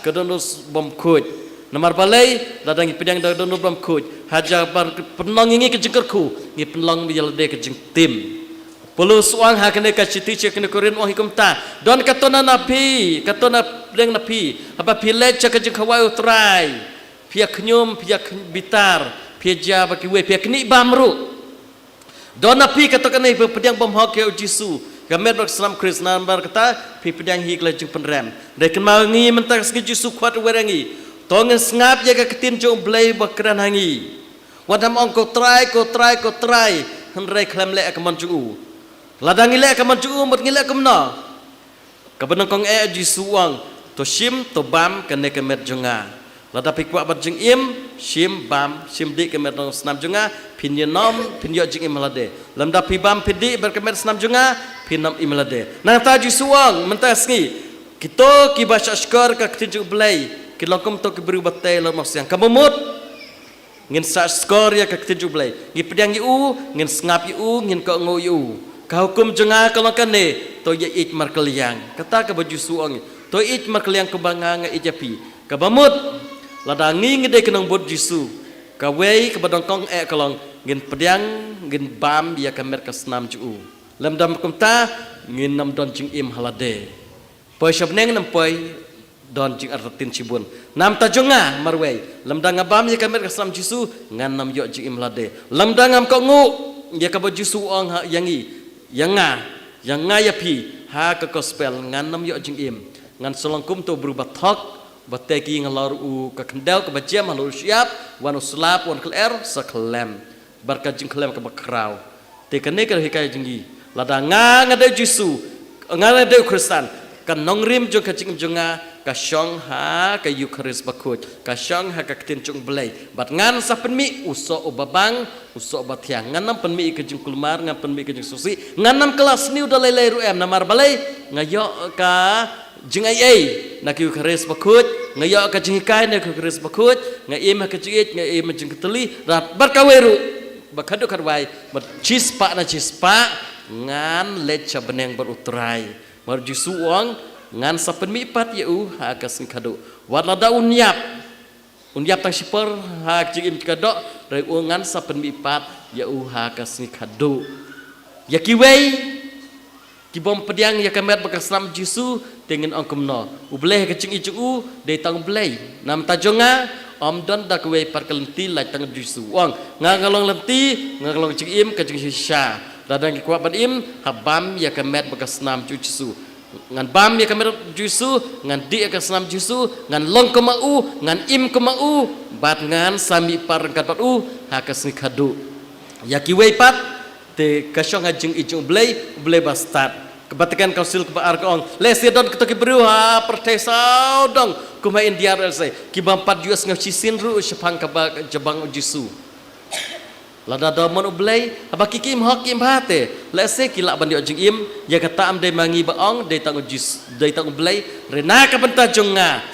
ka dunu bom kut nomor balai ladang pedang da dunu bom kut haja bar penong ngi ka jingkerku ngi penong bi de ka jing tim Pulu suang hakene ka citi cekene korin wah hikum ta don katona napi katona deng napi apa pile cek jeng kawai utrai pia knyum pia bitar pia jaba kiwe pia kni bamru don napi katokane pediang bomhok ke Jisu gamet bak Islam Kris nambar kata pi pediang hi klajeng penrem deken mangi mentak ski Jisu kuat werangi tongen ngap jaga ketin jong blai bakran hangi wadam ong ko trai henrai klem le akaman juu ladang ile ka mancu umur ngile ka mna ka benang kong Jisu wang to shim to bam ka ne ka met jonga lada pikwa bat jing im shim bam shim di ka met snam jonga pin ye nom pin yo jing im lade lam da pi bam pidi ber ka met snam jonga pin nom im lade nang ta Jisu wang mentas ngi kito ki basha skor ka ktinju blai ki lokom to ki beri batai lo mas yang kamumut ngin sa skor ya ka ktinju blai ngi pedang yu ngin ngap yu ngin ko ngo yu kau hukum jengah kalau kene to ye it markeliang kata ke baju suang to it markeliang kebanga ijapi kabamut ladangi ngede kenang bot Jisu kawei kebadongkong kalong ngin pedang ngin bam dia kamer ka snam ju lam dam kumta ngin nam don jing im halade poi shabneng nam poi don jing artin cibun nam tajonga marwei lam dang bam dia kamer ka snam Jisu ngan nam yo jing im halade lam dangam ko ngu dia ka baju suang yangi yang ya pi ha ke gospel ngan nam yo jing im ngan selongkum to berubah thok bateki ngalor u ka kendal ke bajam halur siap wan uslap wan kler saklem barka jing klem ke bakrau te kene ke hikai jinggi lada ngade Jisu ngade Kristen kan nongrim jong ka jing jonga ka syong ha ka Eucharis bakut ka syong ha ka tin chung blai bat ngan sa penmi uso obabang uso bathiang ngan nam penmi ke jing kulmar ngan penmi ke jing susi ngan nam kelas ni udah lelai ruem namar balai ngayo ka jing ai na ki Eucharis bakut ngayo ka jing kai na Eucharis bakut ngaim ka jing it ngaim jing keteli rat barkaweru bakadu karwai bat cispa na cispa ngan lecha beneng berutrai mar Jisu wang ngan sapen mi pat yeu ha kas kado warlada unyap tang sipor ha jing im kado re ngan sapen mi pat yeu ha kas kado ya kiwei kibom pediang ya kamet bekas Islam Jisu dengan ongkomno ubleh ka jing icu de tang blei nam tajonga om don da kwei par kelenti la tang Jisu wang ngalong lenti ngalong jing im ka jing sha dadang ki kuat im habam ya kamet bekas Islam Jisu ngan bam ya kamer Jisu ngan di ka snam Jisu ngan long ka mau ngan im ka mau bat ngan sami par kat pat ha kasni khadu ya ki wei pat te ka syong ajing ijung blai bastat kebatikan kausil ke ar ka ong le sedon ke ki bru ha pertesau dong kuma India relse ki bam pat US ngaci sinru sepang ka jabang Jisu lada domon ublai abaki kim hok kim hate lese kilak bandi ojing im ya kata am de mangi baong de tang Jis de tang ublai rena ka benta jonga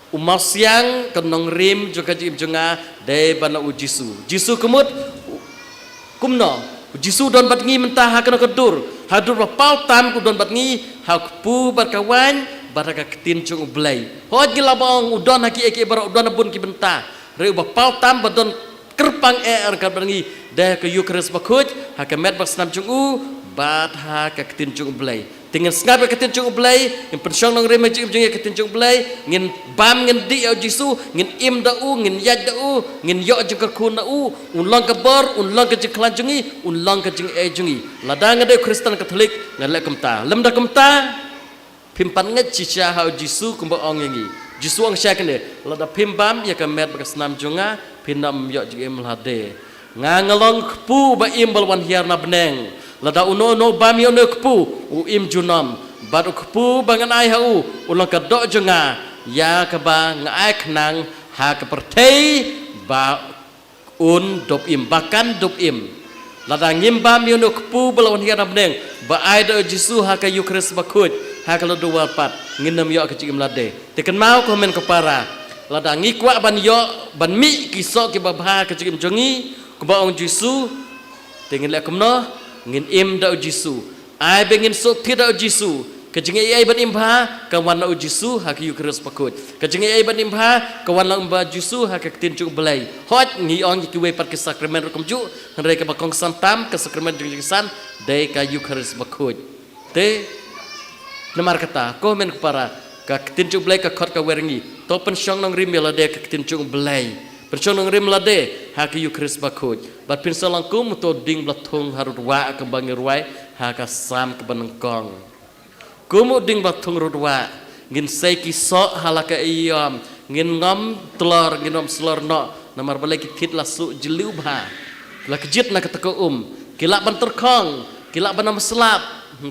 umal siang kenong rim juga jim jonga de bana Jisu kemut kumno Jisu don bat ngi mentah ha kana kedur hadur pal tam ku don bat ngi ha pu berkawan baraka ketin jong ublai hoj gila baong udon haki eke bar udon bun ki benta re ba pal tam badon kerpang ka bangi dah ke Eucharis bakut ha ka met bak snam chung bat ha ka ketin chung blai Dengan ngap ka tin chung blai ngin pensyong nang rem jing jing ka tin chung blai ngin bam ngin di au jisu ngin im da u ngin yaj da u ngin yo jing ka kun da u long ka bor long ka jing klan jungi long ka jing e jungi ladang de Kristen Katolik ngalek kumta lem da kumta pimpan ngat cica hau jisu kumba ong yangi jisu ang sya kene lada pimbam ya ka met ba snam junga pinam yo jing em lade ngangalong pu ba im balwan hiar na beneng lada uno bam yo no kpu u im junam bad kpu bangan ai hau ulang ka do junga ya ka ba ngai knang ha ka pertei ba un dop im bahkan dop im lada ngim bam yo no kpu balwan hiar na beneng ba ai do jisu ha ka yukris bakut ha ka lo do pat nginam yo ka jim lade teken mau ko men ka para lada ngikwa ban yo ban mi kisok ki babha ka jim jongi ko ba ong jisu tengen le kumno ngin im da jisu ai bengin sok ti da jisu kajing ai ban imba kawan la jisu hak yu keres pakut kajing ai ban imba kawan la umba jisu hak tin chung belai hot ngi ong ki we pat ke sakramen kum ju hendai ka bakong santam ke sakramen jing san dai ka yu keres pakut te namar kata ko men para ka tin chung belai ka khot ka werengi to pen syong nang rim yala de ka tin chung belai percuma ngrim lade hak yu keres pakut bat pin salangkum to ding blathung harudwa ke bangirwai hak sam ke benengkong kumu ding blathung rudwa ngin sai ki so halaka iyam ngin ngam telor ngin om selor no namar balai ki tit lasu jeliu bha la kejit na keteko kilak ban terkong kilak ban selap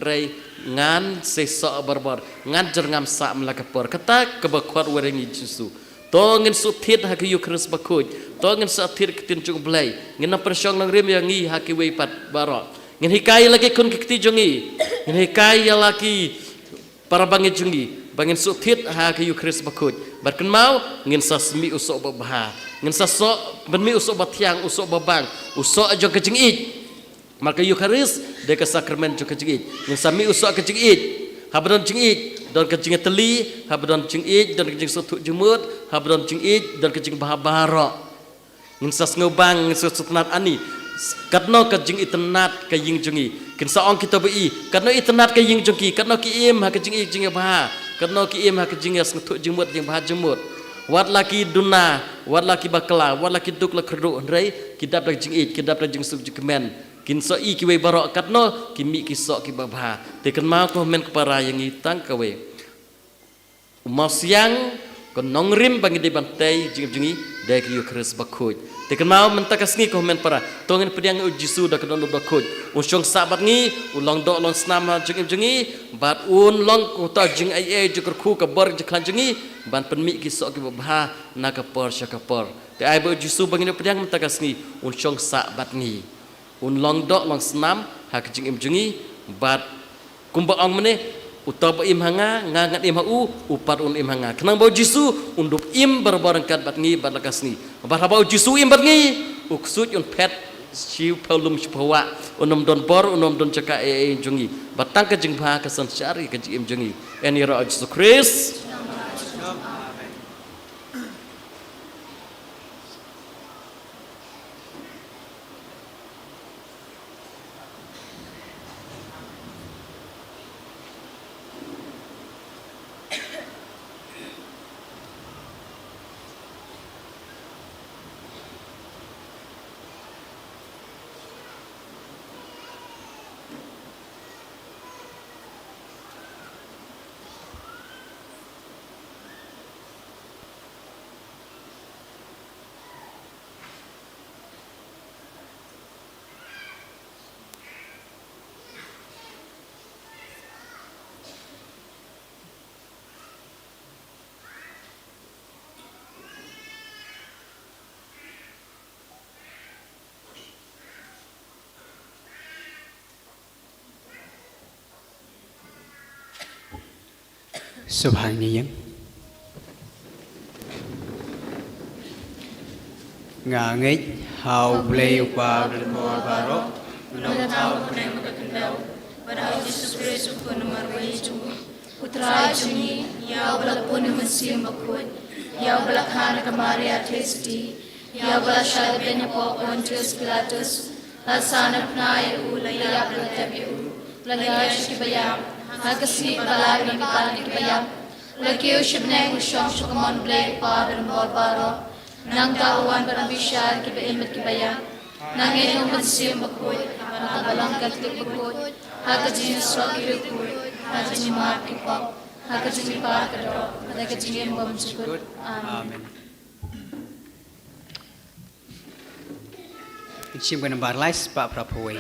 rei ngan sesok barbar ngan jerngam sa melakapor kata kebakuat werengi jisu tongin sutit hak yu keres bakut tongin satir ketin chung belai ngin na persyong nang rim yangi hak we pat barok ngin hikai lagi kun kiti jongi ngin hikai lagi para bangi jongi bangin sutit hak yu keres bakut barken mau ngin sasmi usok babah ngin sasok benmi usok batiang usok babang usok jong kejing ij maka yu keres de ka sakramen jong kejing ij ngin sami usok kejing ij habron jing ij don kejing teli habron jing ij don kejing sotu jumut habron jing ij don kejing bahabaro ngin sas ngobang ngin sutnat ani katno kejing itnat kaying jungi kin saong kita bi katno itnat kaying jungi katno ki im ha kejing ij jing bah katno ki im ha kejing as sotu jumut jing bah jumut wat laki duna wat laki bakla wat laki duk la kerdu rei kidap la jing ij kidap la jing sub jikmen kin so i kiwe barok katno kimi kisok ki babha teken mau ko men kepara yang itang kawe umasyang ko nongrim bangi di bantai jingi dek yu keres bakut teken mau mentakas ngi ko men para tongen pediang ujisu da kedon do bakut usyong sabat ngi ulang do long snama jingi bat un long ko ta jing ai jukur khu ka bar jiklan jingi ban penmi kisok ki babha na ka por syakapor te ai bo ujisu bangi pediang mentakas ngi usyong sabat ngi un long dok long senam hak jing im jungi bat kumba ong mene utaba im hanga ngangat im hu upat un im hanga kenang bau jisu undup im barbarang kat bat ngi bat lakas ni bat bau jisu im bat ngi uksut un pet siu pelum spawa unom don bor unom don caka e jungi batang ka jing bha ka san syari ka jing im jungi eni ra Jesus Christ Subhanallah ngangit hau play qua the more barok no tau pune makakendau pada Jesus Kristus pun marwai jungu putra jungi ya bala pun masih makut ya bala khana kamari atesti ya bala syad ben po Pontius Pilatus lasana pnai ulaya bala tabiu laya shibayam Hakasi balagi ni pali kipayam. Lakiyo shibne kushong shukamon blay pa berembol baro. Nang tauan berambisyan kipaimit kipayam. Nang inyong pansim bakoy. Makabalangkat kipakoy. Hakajin swag kipikoy. Hakajin maap kipap. Hakajin par kadok. Hakajin bom sukut. Amen. Chim kan bar lais Pak Prapoi.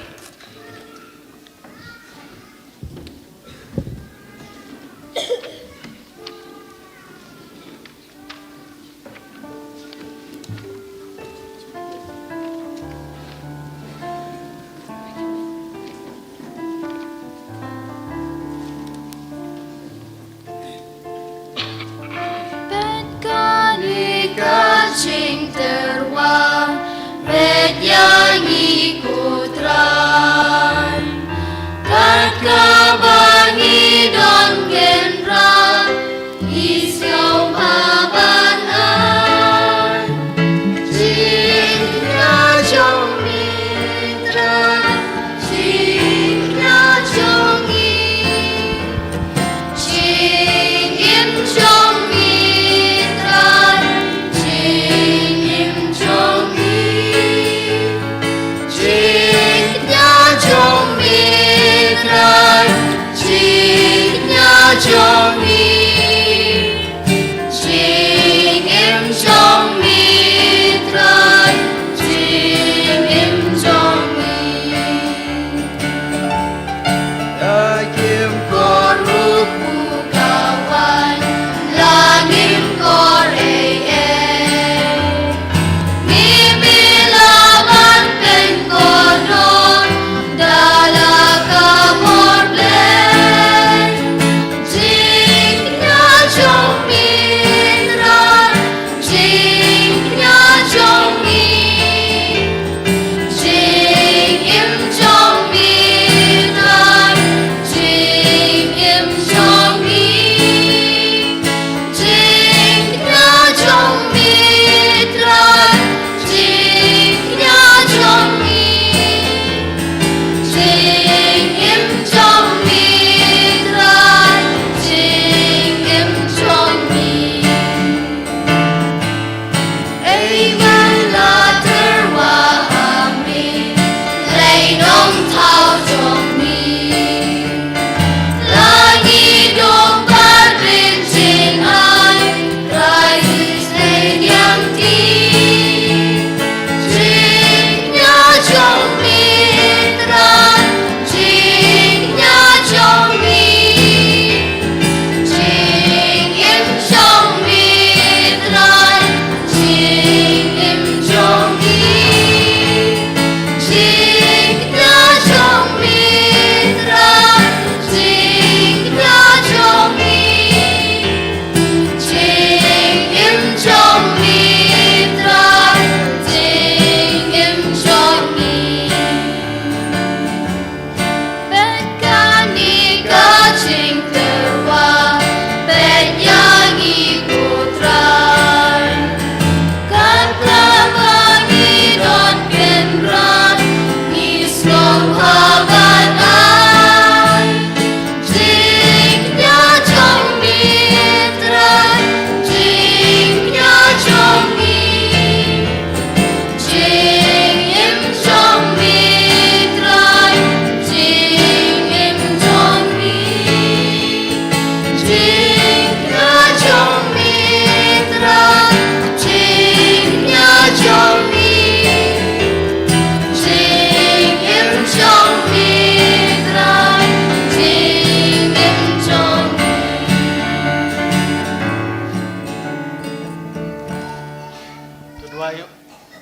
Kacing teruang bet yang ikutran kat kabangi don genra isyau babanan jingnya jong mitra jingnya jongi jingim jong Jong mi, jing em jong mi trai, jing em jong mi. Kim koruk bukawan, langim kor mi bilangan pen kodon, dalaka mor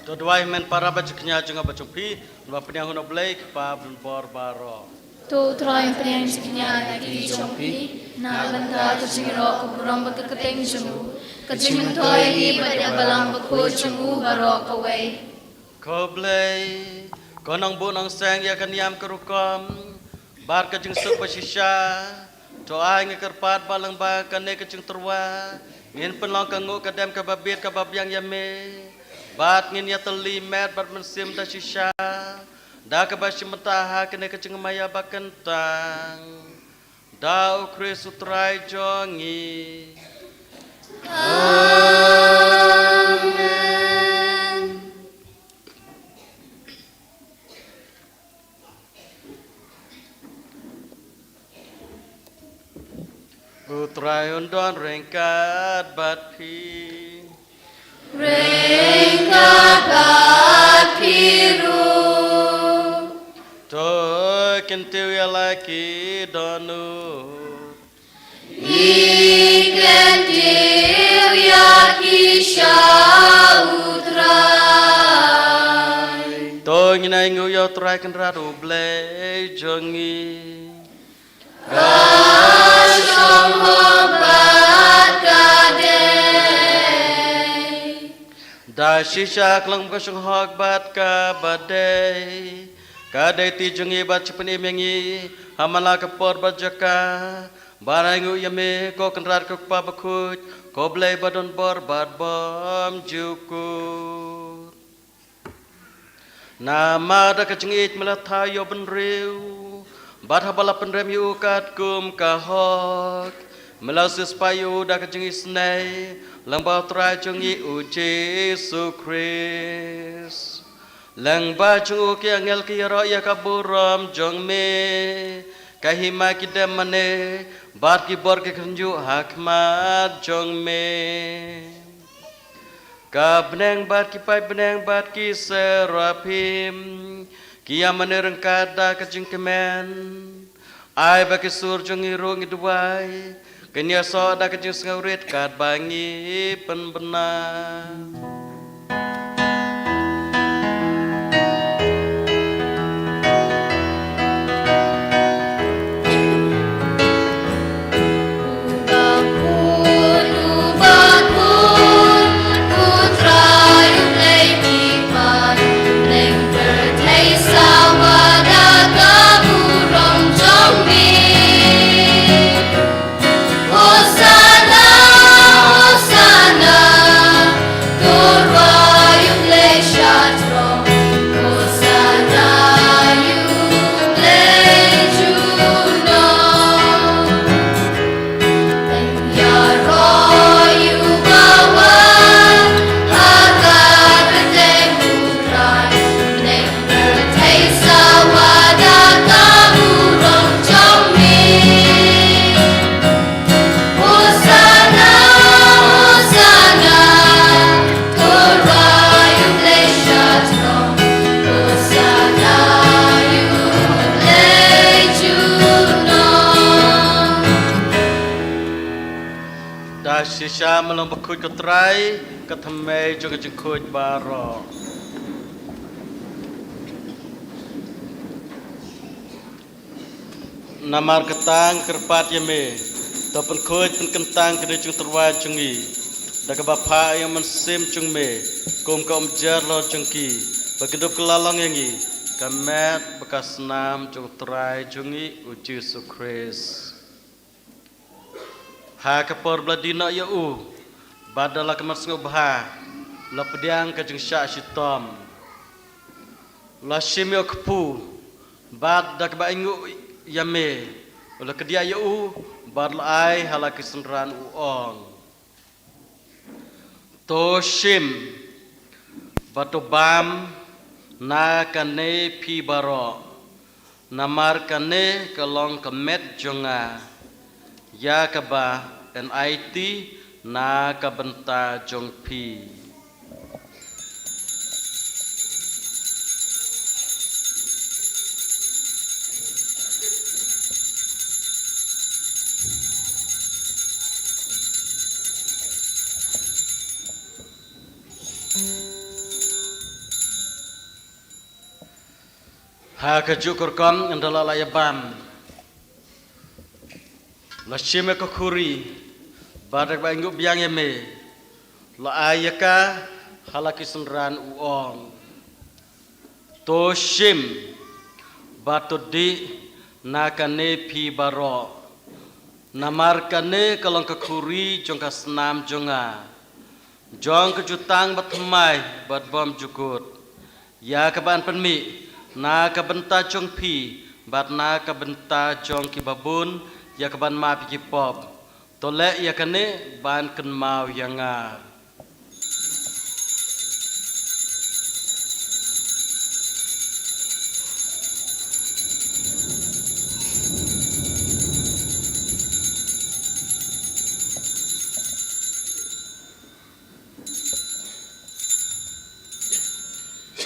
Tuduai men para bajuknya junga bajukpi, dua penyang hono blake pa bor baro. Tu trai penyang siknya di jompi, na benda kecingro kuburam bekeketeng jungu, kecing toy ni pada balang beku jungu baro kawai. Kau blay, kau nang bu nang seng ya kaniam kerukom, bar kecing suk basisha, toa ngekerpat balang ba kane kecing terwa, ngin penlong kangu kadam kababit kababyang yame. Bat ngin ya teli met bat mensim ta shisha da ka bashi mataha kene kecing maya bakentang Dau Kristus utrai jongi. Utrai undon rengkat bat pi. Rengkat bat piru. Toi kentiu ya laki donu. Ikan tiu ya kisha utrai. Toi ngina ingu yo trai kenra ruble jongi. Kasyong hobat kadai. Da shisha klang kasyong hog bat ka badai. Kadai ti jongi bat chipani mengi. Hamala kapor bat jaka. Barangu yame ko kenrat ko pabakut. Ko blay badon bor bat bom jukut. Nama da kacengit melathayo benriu. Bat habala penrem yu kat kum kahok. Melausis payu da kaceng isnai. Langbau trai jungi u Jesu Christ. Langba jungu ki angel ki roya kaburam jong me. Kahima ki demane. Bat ki bor ki kenju hakmat jong me. Ka beneng bat ki pai beneng bat ki serapim. Kia menereng kada kajing kemen, ai bagi surjung irung iduai, kenya soda kajing sengaurit kad bangi penbenar. Shisha melong bakut ketrai ketemai juga jengkut baro. Namar ketang kerpat yame, topen kut pen kentang kena jeng terwajungi. Dak bapa yang mensim jeng me, kum kaum jarlo jengki, bagidup kelalong yangi, kamet bekas nam jeng terai jungi uji Yesus Kristus. Ha kapor bladina ya u badala kemas ngobha la pediang ka jeng sya shitom la shimyo kpu bad dak ba ingu yame la kedia ya u bad la ai hala kisenran u ong to shim batu bam na kane pi baro namar kane kalong kemet jonga ya kaba NIT na kabenta jong pi. Ha kajukur kam andala layabam. La shime ko khuri badak ba ingu biang yame la ayaka halaki senran uong to shim batu di nakane pi baro namar kane kalong ke khuri jong ka senam jonga jong ke jutang batmai bat bom jukut ya kaban penmi na ka benta jong pi bat na ka benta jong ki babun ya keban ma piki pop tolek ya kene ban ken mau yang ngar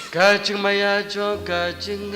Kajing maya jo kajing